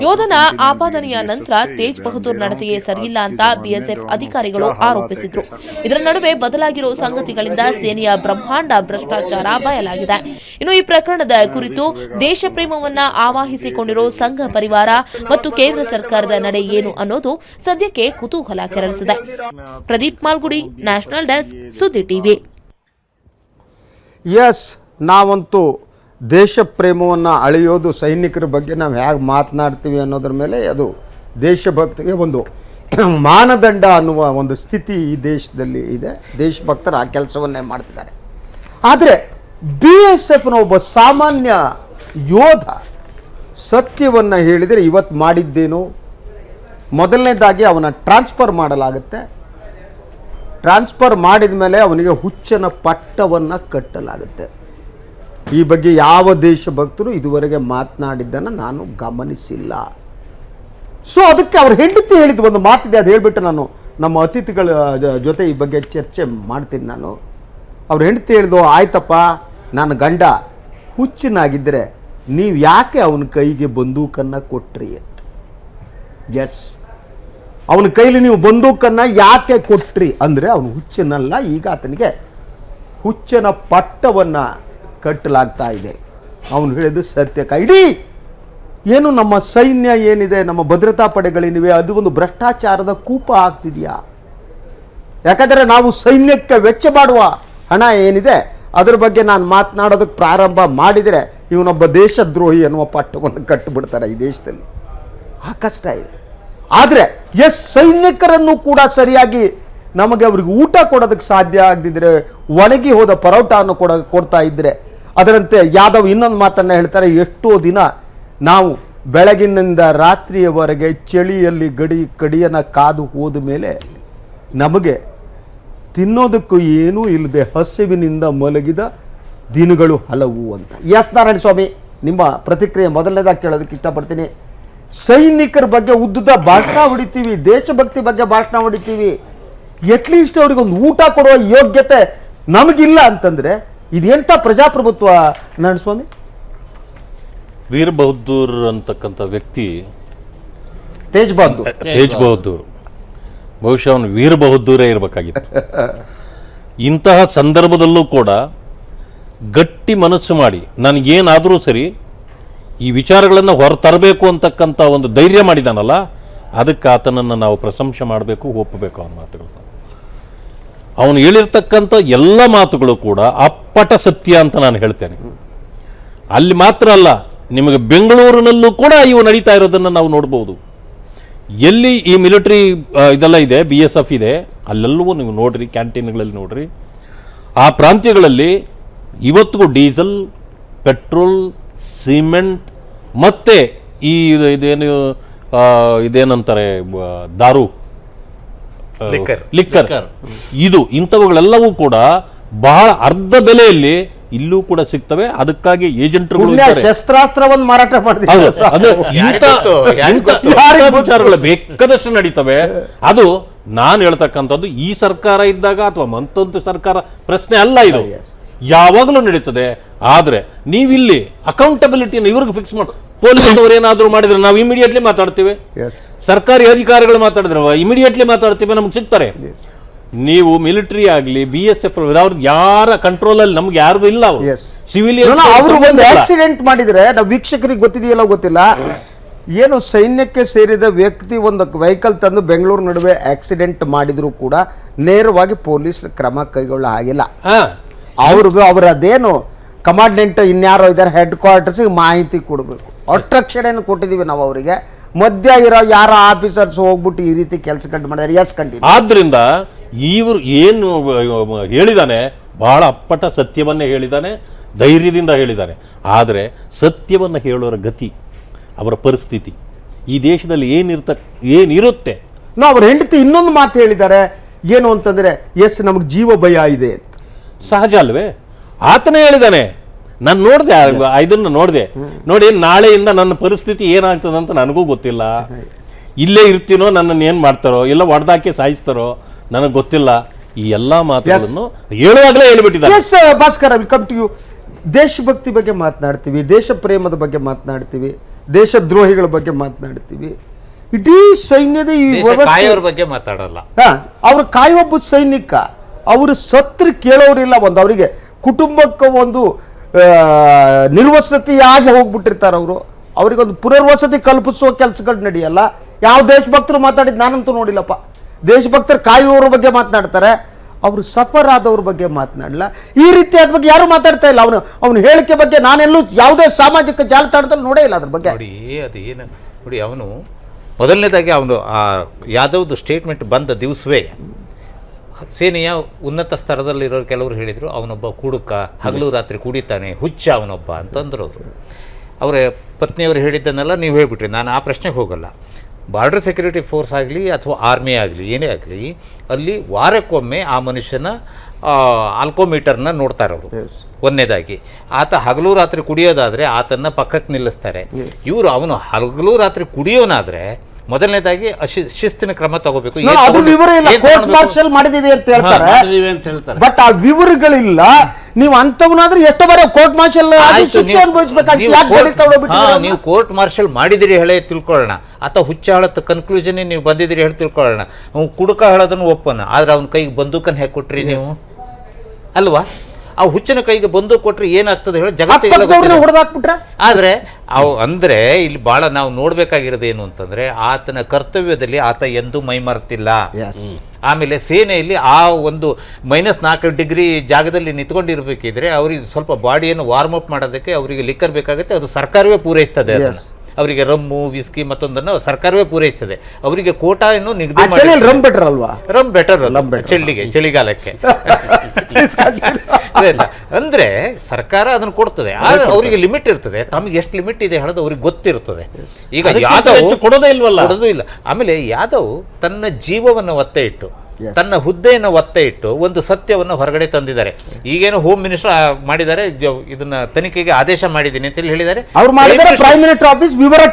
ಯೋಧನ ಆಪಾದನೆಯ ನಂತರ ತೇಜ್ ಬಹದ್ದೂರ್ ನಡತೆಯೇ ಸರಿಯಿಲ್ಲ ಅಂತ ಬಿಎಸ್ಎಫ್ ಅಧಿಕಾರಿಗಳು ಆರೋಪಿಸಿದ್ರು. ಇದರ ನಡುವೆ ಬದಲಾಗಿರುವ ಸಂಗತಿಗಳಿಂದ ಸೇನೆಯ ಬ್ರಹ್ಮಾಂಡ ಭ್ರಷ್ಟಾಚಾರ ಬಯಲಾಗಿದೆ. ಇನ್ನು ಈ ಪ್ರಕರಣದ ಕುರಿತು ದೇಶ ಪ್ರೇಮವನ್ನ ಆವಾಹಿಸಿಕೊಂಡಿರೋ ಸಂಘ ಪರಿವಾರ ಮತ್ತು ಕೇಂದ್ರ ಸರ್ಕಾರದ ನಡೆ ಏನು ಅನ್ನೋದು ಸದ್ಯಕ್ಕೆ ಕುತೂಹಲ ಕೆರಳಿಸಿದೆ. Pradeep Malgudi, national desk, Suddi TV. S, ನಾವಂತೂ ದೇಶ ಪ್ರೇಮವನ್ನು ಅಳೆಯೋದು ಸೈನಿಕರ ಬಗ್ಗೆ ನಾವು ಹೇಗೆ ಮಾತನಾಡ್ತೀವಿ ಅನ್ನೋದ್ರ ಮೇಲೆ ಅದು ದೇಶಭಕ್ತಿಗೆ ಒಂದು ಮಾನದಂಡ ಅನ್ನುವ ಒಂದು ಸ್ಥಿತಿ ಈ ದೇಶದಲ್ಲಿ ಇದೆ. ದೇಶಭಕ್ತರು ಆ ಕೆಲಸವನ್ನೇ ಮಾಡ್ತಿದ್ದಾರೆ. ಆದರೆ BSFನ ಒಬ್ಬ ಸಾಮಾನ್ಯ ಯೋಧ ಸತ್ಯವನ್ನು ಹೇಳಿದರೆ ಇವತ್ತು ಮಾಡಿದ್ದೇನು, ಮೊದಲನೇದಾಗಿ ಅವನ ಟ್ರಾನ್ಸ್ಫರ್ ಮಾಡಲಾಗುತ್ತೆ. ಟ್ರಾನ್ಸ್ಫರ್ ಮಾಡಿದ ಮೇಲೆ ಅವನಿಗೆ ಹುಚ್ಚನ ಪಟ್ಟವನ್ನು ಕಟ್ಟಲಾಗುತ್ತೆ. ಈ ಬಗ್ಗೆ ಯಾವ ದೇಶಭಕ್ತರು ಇದುವರೆಗೆ ಮಾತನಾಡಿದ್ದನ್ನು ನಾನು ಗಮನಿಸಿಲ್ಲ. ಸೊ ಅದಕ್ಕೆ ಅವ್ರ ಹೆಂಡತಿ ಹೇಳಿದ್ದು ಒಂದು ಮಾತಿದೆ, ಅದು ಹೇಳ್ಬಿಟ್ಟು ನಾನು ನಮ್ಮ ಅತಿಥಿಗಳ ಜೊತೆ ಈ ಬಗ್ಗೆ ಚರ್ಚೆ ಮಾಡ್ತೀನಿ. ನಾನು ಅವ್ರ ಹೆಂಡತಿ ಹೇಳಿದ್ದು, ಆಯ್ತಪ್ಪ ನನ್ನ ಗಂಡ ಹುಚ್ಚನಾಗಿದ್ದರೆ ನೀವು ಯಾಕೆ ಅವನ ಕೈಗೆ ಬಂದೂಕನ್ನು ಕೊಟ್ರಿ ಅಂತ. ಎಸ್, ಅವನ ಕೈಲಿ ನೀವು ಬಂದೂಕನ್ನು ಯಾಕೆ ಕೊಟ್ರಿ ಅಂದರೆ ಅವನು ಹುಚ್ಚನಲ್ಲ, ಈಗ ಆತನಿಗೆ ಹುಚ್ಚನ ಪಟ್ಟವನ್ನು ಕಟ್ಟಲಾಗ್ತಾ ಇದೆ. ಅವನು ಹೇಳಿದ್ದು ಸತ್ಯಕ. ಇಡೀ ಏನು ನಮ್ಮ ಸೈನ್ಯ ಏನಿದೆ, ನಮ್ಮ ಭದ್ರತಾ ಪಡೆಗಳೇನಿವೆ, ಅದು ಒಂದು ಭ್ರಷ್ಟಾಚಾರದ ಕೂಪ ಆಗ್ತಿದೆಯಾ? ಯಾಕಂದರೆ ನಾವು ಸೈನ್ಯಕ್ಕೆ ವೆಚ್ಚ ಮಾಡುವ ಹಣ ಏನಿದೆ ಅದ್ರ ಬಗ್ಗೆ ನಾನು ಮಾತನಾಡೋದಕ್ಕೆ ಪ್ರಾರಂಭ ಮಾಡಿದರೆ ಇವನೊಬ್ಬ ದೇಶದ್ರೋಹಿ ಅನ್ನುವ ಪಟ್ಟವನ್ನು ಕಟ್ಟಿಬಿಡ್ತಾರೆ ಈ ದೇಶದಲ್ಲಿ. ಆ ಕಷ್ಟ ಇದೆ. ಆದರೆ ಸೈನಿಕರನ್ನು ಕೂಡ ಸರಿಯಾಗಿ ನಮಗೆ ಅವ್ರಿಗೆ ಊಟ ಕೊಡೋದಕ್ಕೆ ಸಾಧ್ಯ ಆಗದಿದ್ದರೆ, ಒಣಗಿ ಹೋದ ಪರೋಟಾವನ್ನು ಕೊಡ್ತಾ ಇದ್ದರೆ, ಅದರಂತೆ ಯಾದವ್ ಇನ್ನೊಂದು ಮಾತನ್ನು ಹೇಳ್ತಾರೆ, ಎಷ್ಟೋ ದಿನ ನಾವು ಬೆಳಗಿನಿಂದ ರಾತ್ರಿಯವರೆಗೆ ಚಳಿಯಲ್ಲಿ ಕಡಿಯನ್ನು ಕಾದು ಹೋದ ಮೇಲೆ ನಮಗೆ ತಿನ್ನೋದಕ್ಕೂ ಏನೂ ಇಲ್ಲದೆ ಹಸಿವಿನಿಂದ ಮಲಗಿದ ದಿನಗಳು ಹಲವು ಅಂತ. ಎಸ್ ನಾರಾಯಣ ಸ್ವಾಮಿ, ನಿಮ್ಮ ಪ್ರತಿಕ್ರಿಯೆ ಮೊದಲನೇದಾಗಿ ಕೇಳೋದಕ್ಕೆ ಇಷ್ಟಪಡ್ತೀನಿ. ಸೈನಿಕರ ಬಗ್ಗೆ ಉದ್ದುದ ಭಾಷಣ ಹೊಡಿತೀವಿ, ದೇಶಭಕ್ತಿ ಬಗ್ಗೆ ಭಾಷಣ ಹೊಡಿತೀವಿ, ಎಟ್ಲೀಸ್ಟ್ ಅವ್ರಿಗೊಂದು ಊಟ ಕೊಡುವ ಯೋಗ್ಯತೆ ನಮಗಿಲ್ಲ ಅಂತಂದರೆ ಇದೆಂಥ ಪ್ರಜಾಪ್ರಭುತ್ವ ನಾರಾಯಣ ಸ್ವಾಮಿ? ವೀರ್ ಬಹದ್ದೂರ್ ಅಂತಕ್ಕಂಥ ವ್ಯಕ್ತಿ, ತೇಜ್ ಬಹದ್ದೂರ್ ಬಹುಶಃ ಅವನು ವೀರ್ ಬಹದ್ದೂರೇ ಇರಬೇಕಾಗಿತ್ತು. ಇಂತಹ ಸಂದರ್ಭದಲ್ಲೂ ಕೂಡ ಗಟ್ಟಿ ಮನಸ್ಸು ಮಾಡಿ ನನಗೇನಾದರೂ ಸರಿ ಈ ವಿಚಾರಗಳನ್ನು ಹೊರತರಬೇಕು ಅಂತಕ್ಕಂಥ ಒಂದು ಧೈರ್ಯ ಮಾಡಿದಾನಲ್ಲ, ಅದಕ್ಕೆ ಆತನನ್ನು ನಾವು ಪ್ರಶಂಸೆ ಮಾಡಬೇಕು, ಒಪ್ಪಬೇಕು. ಅವನ ಮಾತುಗಳು, ಅವನು ಹೇಳಿರ್ತಕ್ಕಂಥ ಎಲ್ಲ ಮಾತುಗಳು ಕೂಡ ಅಪ್ಪಟ ಸತ್ಯ ಅಂತ ನಾನು ಹೇಳ್ತೇನೆ. ಅಲ್ಲಿ ಮಾತ್ರ ಅಲ್ಲ, ನಿಮಗೆ ಬೆಂಗಳೂರಿನಲ್ಲೂ ಕೂಡ ಇವು ನಡೀತಾ ಇರೋದನ್ನು ನಾವು ನೋಡ್ಬೋದು. ಎಲ್ಲಿ ಈ ಮಿಲಿಟರಿ ಇದೆಲ್ಲ ಇದೆ, BSF ಇದೆ, ಅಲ್ಲೆಲ್ಲವೂ ನೀವು ನೋಡ್ರಿ, ಕ್ಯಾಂಟೀನ್ಗಳಲ್ಲಿ ನೋಡ್ರಿ, ಆ ಪ್ರಾಂತ್ಯಗಳಲ್ಲಿ ಇವತ್ತಿಗೂ ಡೀಸೆಲ್, ಪೆಟ್ರೋಲ್, ಸಿಮೆಂಟ್ ಮತ್ತೆ ಈ ಇದೇನಂತಾರೆ ದಾರು, ಲಿಕ್ಕರ್, ಇಂಥವುಗಳೆಲ್ಲವೂ ಕೂಡ ಬಹಳ ಅರ್ಧ ಬೆಲೆಯಲ್ಲಿ ಇಲ್ಲೂ ಕೂಡ ಸಿಗ್ತವೆ. ಅದಕ್ಕಾಗಿ ಏಜೆಂಟ್ಗಳು ಶಸ್ತ್ರಾಸ್ತ್ರವನ್ನು ಮಾರಾಟ ವಿಚಾರಗಳು ಬೇಕಾದಷ್ಟು ನಡೀತವೆ. ಅದು ನಾನು ಹೇಳ್ತಕ್ಕಂಥದ್ದು ಈ ಸರ್ಕಾರ ಇದ್ದಾಗ ಅಥವಾ ಮತ್ತೊಂದು ಸರ್ಕಾರ ಪ್ರಶ್ನೆ ಅಲ್ಲ ಇದು, ಯಾವಾಗಲೂ ನಡೀತದೆ. ಆದರೆ ನೀವಿಲ್ಲಿ ಅಕೌಂಟಬಿಲಿಟಿಯನ್ನು ಇವ್ರಿಗೆ ಫಿಕ್ಸ್ ಮಾಡಿ, ಪೊಲೀಸ್ನವರು ಏನಾದರೂ ಮಾಡಿದ್ರೆ ನಾವು ಇಮಿಡಿಯೇಟ್ಲಿ ಮಾತಾಡ್ತೀವಿ, ಸರ್ಕಾರಿ ಅಧಿಕಾರಿಗಳು ಮಾತಾಡಿದ್ರೆ ಇಮಿಡಿಯೇಟ್ಲಿ ಮಾತಾಡ್ತೀವಿ, ನಮ್ಗೆ ಸಿಗ್ತಾರೆ. ನೀವು ಮಿಲಿಟರಿ ಆಗಲಿ BSF ಅವ್ರು ಯಾರ ಕಂಟ್ರೋಲಲ್ಲಿ ನಮ್ಗೆ ಯಾರು ಇಲ್ಲ, ಅವರು ಸಿವಿಲಿಯನ್. ಅವರು ಒಂದು ಆಕ್ಸಿಡೆಂಟ್ ಮಾಡಿದ್ರೆ ನಾವು ವೀಕ್ಷಕರಿಗೆ ಗೊತ್ತಿದೆಯಲ್ಲ ಗೊತ್ತಿಲ್ಲ, ಏನು ಸೈನ್ಯಕ್ಕೆ ಸೇರಿದ ವ್ಯಕ್ತಿ ಒಂದು ವೆಹಿಕಲ್ ತಂದು ಬೆಂಗಳೂರು ನಡುವೆ ಆಕ್ಸಿಡೆಂಟ್ ಮಾಡಿದ್ರು ಕೂಡ ನೇರವಾಗಿ ಪೊಲೀಸ್ ಕ್ರಮ ಕೈಗೊಳ್ಳ ಆಗಿಲ್ಲ. ಅವರದೇನು ಕಮಾಂಡೆಂಟ್ ಇನ್ಯಾರೋ ಇದ್ದಾರೆ ಹೆಡ್ ಕ್ವಾರ್ಟರ್ಸ್ಗೆ ಮಾಹಿತಿ ಕೊಡಬೇಕು. ಅಟ್ರಾಕ್ಷನ್ ಕೊಟ್ಟಿದ್ದೀವಿ ನಾವು ಅವರಿಗೆ. ಮಧ್ಯ ಇರೋ ಯಾರ ಆಫೀಸರ್ಸ್ ಹೋಗ್ಬಿಟ್ಟು ಈ ರೀತಿ ಕೆಲಸಗಳು ಮಾಡಿದ್ದಾರೆ. Yes continue. ಆದ್ರಿಂದ ಇವರು ಏನು ಹೇಳಿದಾನೆ ಬಹಳ ಅಪ್ಪಟ ಸತ್ಯವನ್ನೇ ಹೇಳಿದ್ದಾನೆ, ಧೈರ್ಯದಿಂದ ಹೇಳಿದ್ದಾನೆ. ಆದರೆ ಸತ್ಯವನ್ನು ಹೇಳೋರ ಗತಿ, ಅವರ ಪರಿಸ್ಥಿತಿ ಈ ದೇಶದಲ್ಲಿ ಏನಿರುತ್ತೆ. ನಾವು ಅವ್ರ ಹೆಂಡತಿ ಇನ್ನೊಂದು ಮಾತು ಹೇಳಿದ್ದಾರೆ, ಏನು ಅಂತಂದ್ರೆ ಎಸ್ ನಮಗೆ ಜೀವ ಭಯ ಇದೆ ಅಂತ. ಸಹಜ ಅಲ್ವೇ? ಆತನೇ ಹೇಳಿದ್ದಾನೆ. ನಾನು ನೋಡಿದೆ, ಇದನ್ನು ನೋಡಿದೆ. ನೋಡಿ, ನಾಳೆಯಿಂದ ನನ್ನ ಪರಿಸ್ಥಿತಿ ಏನಾಗ್ತದೆ ಅಂತ ನನಗೂ ಗೊತ್ತಿಲ್ಲ. ಇಲ್ಲೇ ಇರ್ತೀನೋ, ನನ್ನನ್ನು ಏನು ಮಾಡ್ತಾರೋ, ಇಲ್ಲ ಹೊಡೆದಾಕಿ ಸಾಯಿಸ್ತಾರೋ ನನಗೆ ಗೊತ್ತಿಲ್ಲ. ಈ ಎಲ್ಲ ಮಾತುಗಳನ್ನು ಹೇಳುವಾಗಲೇ ಹೇಳ್ಬಿಟ್ಟಿದ್ದಾರೆ. Yes Bhaskar, welcome to you. ದೇಶಭಕ್ತಿ ಬಗ್ಗೆ ಮಾತನಾಡ್ತೀವಿ, ದೇಶ ಪ್ರೇಮದ ಬಗ್ಗೆ ಮಾತನಾಡ್ತೀವಿ, ದೇಶದ್ರೋಹಿಗಳ ಬಗ್ಗೆ ಮಾತನಾಡ್ತೀವಿ. ಇಡೀ ಸೈನ್ಯದ ಈ ಬಗ್ಗೆ ಮಾತಾಡಲ್ಲ. ಅವ್ರ ಕಾಯುವೊಬ್ಬ ಸೈನಿಕ, ಅವರು ಸತ್ರ ಕೇಳೋರಿಲ್ಲ. ಒಂದು ಅವರಿಗೆ ಕುಟುಂಬಕ್ಕೆ ಒಂದು ನಿರ್ವಸತಿಯಾಗಿ ಹೋಗ್ಬಿಟ್ಟಿರ್ತಾರೆ. ಅವರಿಗೊಂದು ಪುನರ್ವಸತಿ ಕಲ್ಪಿಸುವ ಕೆಲಸಗಳು ನಡೆಯಲ್ಲ. ಯಾವ ದೇಶಭಕ್ತರು ಮಾತಾಡಿದ್ ನಾನಂತೂ ನೋಡಿಲ್ಲಪ್ಪ. ದೇಶಭಕ್ತರು ಕಾಯುವವ್ರ ಬಗ್ಗೆ ಮಾತನಾಡ್ತಾರೆ, ಅವರು ಸಫರ್ ಆದವ್ರ ಬಗ್ಗೆ ಮಾತನಾಡಲ್ಲ. ಈ ರೀತಿ ಅದ್ರ ಬಗ್ಗೆ ಯಾರು ಮಾತಾಡ್ತಾ ಇಲ್ಲ. ಅವನು ಹೇಳಿಕೆ ಬಗ್ಗೆ ನಾನೆಲ್ಲೂ ಯಾವುದೇ ಸಾಮಾಜಿಕ ಜಾಲತಾಣದಲ್ಲಿ ನೋಡೇ ಇಲ್ಲ ಅದ್ರ ಬಗ್ಗೆ. ನೋಡಿ, ಅವನು ಮೊದಲನೇದಾಗಿ ಅವನು ಆ ಯಾದವ್ದು ಸ್ಟೇಟ್ಮೆಂಟ್ ಬಂದ ದಿವಸವೇ ಸೇನೆಯ ಉನ್ನತ ಸ್ತರದಲ್ಲಿರೋರು ಕೆಲವರು ಹೇಳಿದರು, ಅವನೊಬ್ಬ ಕುಡುಕ, ಹಗಲು ರಾತ್ರಿ ಕುಡಿತಾನೆ, ಹುಚ್ಚ ಅವನೊಬ್ಬ ಅಂತಂದ್ರು ಅವರು. ಅವರ ಪತ್ನಿಯವರು ಹೇಳಿದ್ದನ್ನೆಲ್ಲ ನೀವು ಹೇಳ್ಬಿಟ್ರಿ, ನಾನು ಆ ಪ್ರಶ್ನೆಗೆ ಹೋಗಲ್ಲ. ಬಾರ್ಡರ್ ಸೆಕ್ಯೂರಿಟಿ ಫೋರ್ಸ್ ಆಗಲಿ ಅಥವಾ ಆರ್ಮಿ ಆಗಲಿ ಏನೇ ಆಗಲಿ, ಅಲ್ಲಿ ವಾರಕ್ಕೊಮ್ಮೆ ಆ ಮನುಷ್ಯನ ಆಲ್ಕೋಮೀಟರ್ನ ನೋಡ್ತಾರೆ ಅವರು. ಒಂದನೇದಾಗಿ ಆತ ಹಗಲು ರಾತ್ರಿ ಕುಡಿಯೋದಾದರೆ ಆತನ್ನು ಪಕ್ಕಕ್ಕೆ ನಿಲ್ಲಿಸ್ತಾರೆ. ಇವರು ಅವನು ಹಗಲು ರಾತ್ರಿ ಕುಡಿಯೋನಾದರೆ ಮೊದಲನೇದಾಗಿ ಶಿಸ್ತಿನ ಕ್ರಮ ತಗೋಬೇಕು. ಕೋರ್ಟ್ ಮಾರ್ಷಲ್ ಮಾಡಿದೀವಿ ಅಂತ ಹೇಳ್ತಾರೆ, ಬಟ್ ಆ ವಿವರಗಳಿಲ್ಲ. ನೀವು ಅಂತವನಾದ್ರೆ ಎಷ್ಟು ಬಾರಿ ಕೋರ್ಟ್ ಮಾರ್ಷಲ್ ಶಿಕ್ಷೆ ಅನುಭವಿಸಬೇಕಾಗಿ ನೀವು ಕೋರ್ಟ್ ಮಾರ್ಷಲ್ ಮಾಡಿದಿರಿ ಹೇಳಿ ತಿಳ್ಕೊಳ್ಳೋಣ. ಆತ ಹುಚ್ಚ ಹೇಳತ್ತ ಕನ್ಕ್ಲೂಷನ್ ನೀವು ಬಂದಿದ್ದೀರಿ ಹೇಳಿ ತಿಳ್ಕೊಳ್ಳೋಣ. ಅವ್ನು ಕುಡುಕ ಹೇಳೋದನ್ನು ಒಪ್ಪನ, ಆದ್ರೆ ಅವ್ನ ಕೈಗೆ ಬಂದೂಕನ್ನು ಹೇಗೆ ಕೊಟ್ರಿ ನೀವು ಅಲ್ವಾ? ಆ ಹುಚ್ಚನ ಕೈಗೆ ಬಂದೂಕು ಕೊಟ್ರೆ ಏನಾಗ್ತದೆ ಹೇಳಿ ಜಗತ್ತಿಗೆ ಹೊಡೆದಾಕ್ಬಿಟ್ರೆ. ಆದರೆ ಅಂದರೆ ಇಲ್ಲಿ ಭಾಳ ನಾವು ನೋಡ್ಬೇಕಾಗಿರೋದು ಏನು ಅಂತಂದ್ರೆ, ಆತನ ಕರ್ತವ್ಯದಲ್ಲಿ ಆತ ಎಂದೂ ಮೈಮರ್ತಿಲ್ಲ. ಆಮೇಲೆ ಸೇನೆಯಲ್ಲಿ ಆ ಒಂದು -4 ಡಿಗ್ರಿ ಜಾಗದಲ್ಲಿ ನಿಂತ್ಕೊಂಡಿರ್ಬೇಕಿದ್ರೆ ಅವ್ರಿಗೆ ಸ್ವಲ್ಪ ಬಾಡಿಯನ್ನು ವಾರ್ಮ್ ಅಪ್ ಮಾಡೋದಕ್ಕೆ ಅವರಿಗೆ ಲಿಕ್ಕರ್ ಬೇಕಾಗುತ್ತೆ. ಅದು ಸರ್ಕಾರವೇ ಪೂರೈಸ್ತದೆ. ಅವರಿಗೆ ರಮ್ಮು, ವಿಸ್ಕಿ ಮತ್ತೊಂದನ್ನು ಸರ್ಕಾರವೇ ಪೂರೈಸ್ತದೆ. ಅವರಿಗೆ ಕೋಟಾ ಏನು ನಿಗದಿ ಮಾಡಿ. ರಮ್ ಬೆಟರ್ ಅಲ್ವಾ? ರಮ್ ಬೆಟರ್ ಚಳಿಗಾಲಕ್ಕೆ ಅಂದ್ರೆ ಸರ್ಕಾರ ಅದನ್ನು ಕೊಡ್ತದೆ. ಆದ್ರೆ ಅವರಿಗೆ ಲಿಮಿಟ್ ಇರ್ತದೆ. ತಮಗೆ ಎಷ್ಟು ಲಿಮಿಟ್ ಇದೆ ಹೇಳೋದು ಅವ್ರಿಗೆ ಗೊತ್ತಿರ್ತದೆ. ಈಗ ಯಾದವ್ ಕೊಡೋದೇ ಇಲ್ವಲ್ಲ, ಕೊಡೋದು ಇಲ್ಲ. ಆಮೇಲೆ ಯಾದವ್ ತನ್ನ ಜೀವವನ್ನು ಒತ್ತೆ ಇಟ್ಟು, ತನ್ನ ಹುದ್ದೆಯನ್ನು ಒತ್ತೆ ಇಟ್ಟು ಒಂದು ಸತ್ಯವನ್ನು ಹೊರಗಡೆ ತಂದಿದ್ದಾರೆ. ಈಗೇನು ಹೋಮ್ ಮಿನಿಸ್ಟರ್ ಮಾಡಿದ್ದಾರೆ, ಇದನ್ನ ತನಿಖೆಗೆ ಆದೇಶ ಮಾಡಿದ್ದೀನಿ ಅಂತ ಹೇಳಿದ್ದಾರೆ. ಪ್ರೈಮ್ ಮಿನಿಸ್ಟರ್ ಆಫೀಸ್ ವಿವರ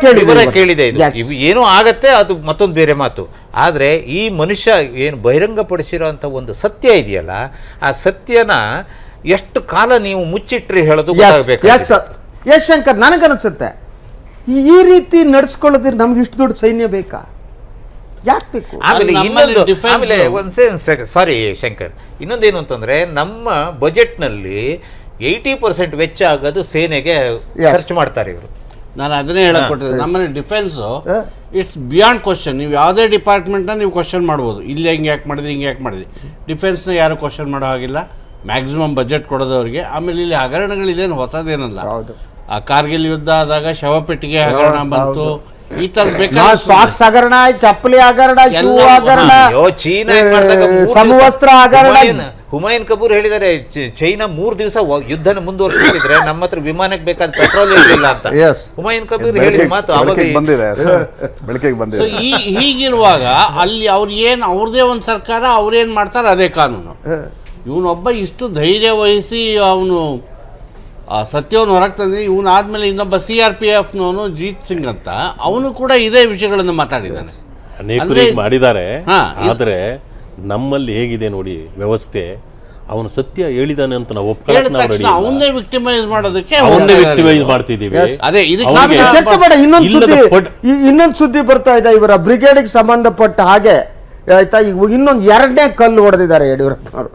ಕೇಳಿದೆ. ಇದು ಏನೋ ಆಗತ್ತೆ, ಅದು ಮತ್ತೊಂದು ಬೇರೆ ಮಾತು. ಆದ್ರೆ ಈ ಮನುಷ್ಯ ಏನು ಬಹಿರಂಗಪಡಿಸಿರೋಂಥ ಒಂದು ಸತ್ಯ ಇದೆಯಲ್ಲ, ಆ ಸತ್ಯನ ಎಷ್ಟು ಕಾಲ ನೀವು ಮುಚ್ಚಿಟ್ರಿ ಹೇಳೋದು ಗೊತ್ತಾಗಬೇಕು. ಎಸ್ ಶಂಕರ್, ನನಗನ್ಸುತ್ತೆ ಈ ರೀತಿ ನಡೆಸ್ಕೊಳ್ಳೋದ್ರೆ ನಮ್ಗೆ ಇಷ್ಟು ದೊಡ್ಡ ಸೈನ್ಯ ಬೇಕಾ? ಯಾಕೆ ಬೇಕು? ಸಾರಿ ಶಂಕರ್, ಇನ್ನೊಂದೇನು ಅಂತಂದ್ರೆ, ನಮ್ಮ ಬಜೆಟ್ನಲ್ಲಿ 80% ವೆಚ್ಚ ಆಗೋದು ಸೇನೆಗೆ ಖರ್ಚು ಮಾಡ್ತಾರೆ ಇವರು. ನಾನು ಅದನ್ನೇ ಹೇಳಕ್ ಕೊಟ್ಟಿದ್ದೆ. ನಮ್ಮಲ್ಲಿ ಡಿಫೆನ್ಸ್ ಇಟ್ಸ್ ಬಿಯಾಂಡ್ ಕ್ವಶನ್. ನೀವು ಯಾವುದೇ ಡಿಪಾರ್ಟ್ಮೆಂಟ್ನ ನೀವು ಕ್ವಶನ್ ಮಾಡ್ಬೋದು. ಇಲ್ಲಿ ಹಿಂಗೆ ಯಾಕೆ ಮಾಡಿದ್ರಿ, ಹಿಂಗೆ ಯಾಕೆ ಮಾಡಿದ್ರಿ. ಡಿಫೆನ್ಸ್ನ ಯಾರು ಕ್ವಶನ್ ಮಾಡೋ ಹಾಗಿಲ್ಲ. ಮ್ಯಾಕ್ಸಿಮಮ್ ಬಜೆಟ್ ಕೊಡೋದವ್ರಿಗೆ. ಆಮೇಲೆ ಇಲ್ಲಿ ಹಗರಣಗಳಿದೇನು ಹೊಸದೇನಲ್ಲ. ಆ ಕಾರ್ಗಿಲ್ ಯುದ್ಧ ಆದಾಗ ಶವಪೆಟ್ಟಿಗೆ ಹಗರಣ ಬಂತು. ಈ ತರ ಸಾಕ್ಸ್ ಹಗರಣ, ಚಪ್ಪಲಿ ಹಗರಣ, ಶೂ ಹಗರಣ, ಸಮವಸ್ತ್ರ ಹಗರಣ. ಹುಮಾಯೂನ್ ಕಪೂರ್ ಹೇಳಿದ್ದಾರೆ, ಚೈನಾ 3 ದಿವಸ ಯುದ್ಧನ ಮುಂದುವರಿಸಿದ್ರೆ ನಮ್ಮ ಹತ್ರ ವಿಮಾನಕ್ಕೆ ಬೇಕಾದ ಪೆಟ್ರೋಲ್ ಇರಲಿಲ್ಲ ಅಂತ. ಹುಮಾಯೂನ್ ಕಪೂರ್ ಹೇಳಿದ ಮಾತು ಹೀಗಿರುವಾಗ ಅಲ್ಲಿ ಅವ್ರದೇ ಒಂದು ಸರ್ಕಾರ, ಅವ್ರೇನ್ ಮಾಡ್ತಾರೆ ಅದೇ ಕಾನೂನು. ಇವನೊಬ್ಬ ಇಷ್ಟು ಧೈರ್ಯ ವಹಿಸಿ ಅವನು ಸತ್ಯವನ್ನು ಹೊರಗೆ ತಂದ್ರೆ, ಇವನಾದ್ಮೇಲೆ ಇನ್ನೊಬ್ಬ CRPF ಜೀತ್ ಸಿಂಗ್ ಅಂತ, ಅವನು ಕೂಡ ಇದೇ ವಿಷಯಗಳನ್ನು ಮಾತಾಡಿದ್ದಾನೆ. ಅನೇಕರು ಈಗ ಮಾಡಿದ್ದಾರೆ. ಹಾ, ಆದರೆ ನಮ್ಮಲ್ಲಿ ಹೇಗಿದೆ ನೋಡಿ ವ್ಯವಸ್ಥೆ, ಅವನು ಸತ್ಯ ಹೇಳಿದಾನೆ ಅಂತ ನಾವು ಒಪ್ಕೊಳ್ಳೋಕೆ ನಾವು ರೆಡಿ ಇಲ್ಲ. ಅವನ್ನೇ ವಿಕ್ಟಿಮೈಸ್ ಮಾಡೋದಕ್ಕೆ ಅವನ್ನೇ ವಿಕ್ಟಿಮೈಸ್ ಮಾಡ್ತಿದ್ದೀವಿ. ಅದೇ ಇದಕ್ಕೆ ಅವ್ನಿಗೆ ನಾವು ಚರ್ಚೆ ಬೇಡ. ಇಲ್ಲದ ಇನ್ನೊಂದು ಸುದ್ದಿ ಬರ್ತಾ ಇದೆ ಇವರ ಬ್ರಿಗೇಡ್ಗೆ ಸಂಬಂಧಪಟ್ಟ ಹಾಗೆ, ಆಯ್ತಾ? ಈಗ ಇನ್ನೊಂದು 2ನೇ ಕಲ್ಲು ಹೊಡೆದಿದ್ದಾರೆ ಯಡಿಯೂರಪ್ಪನವರು.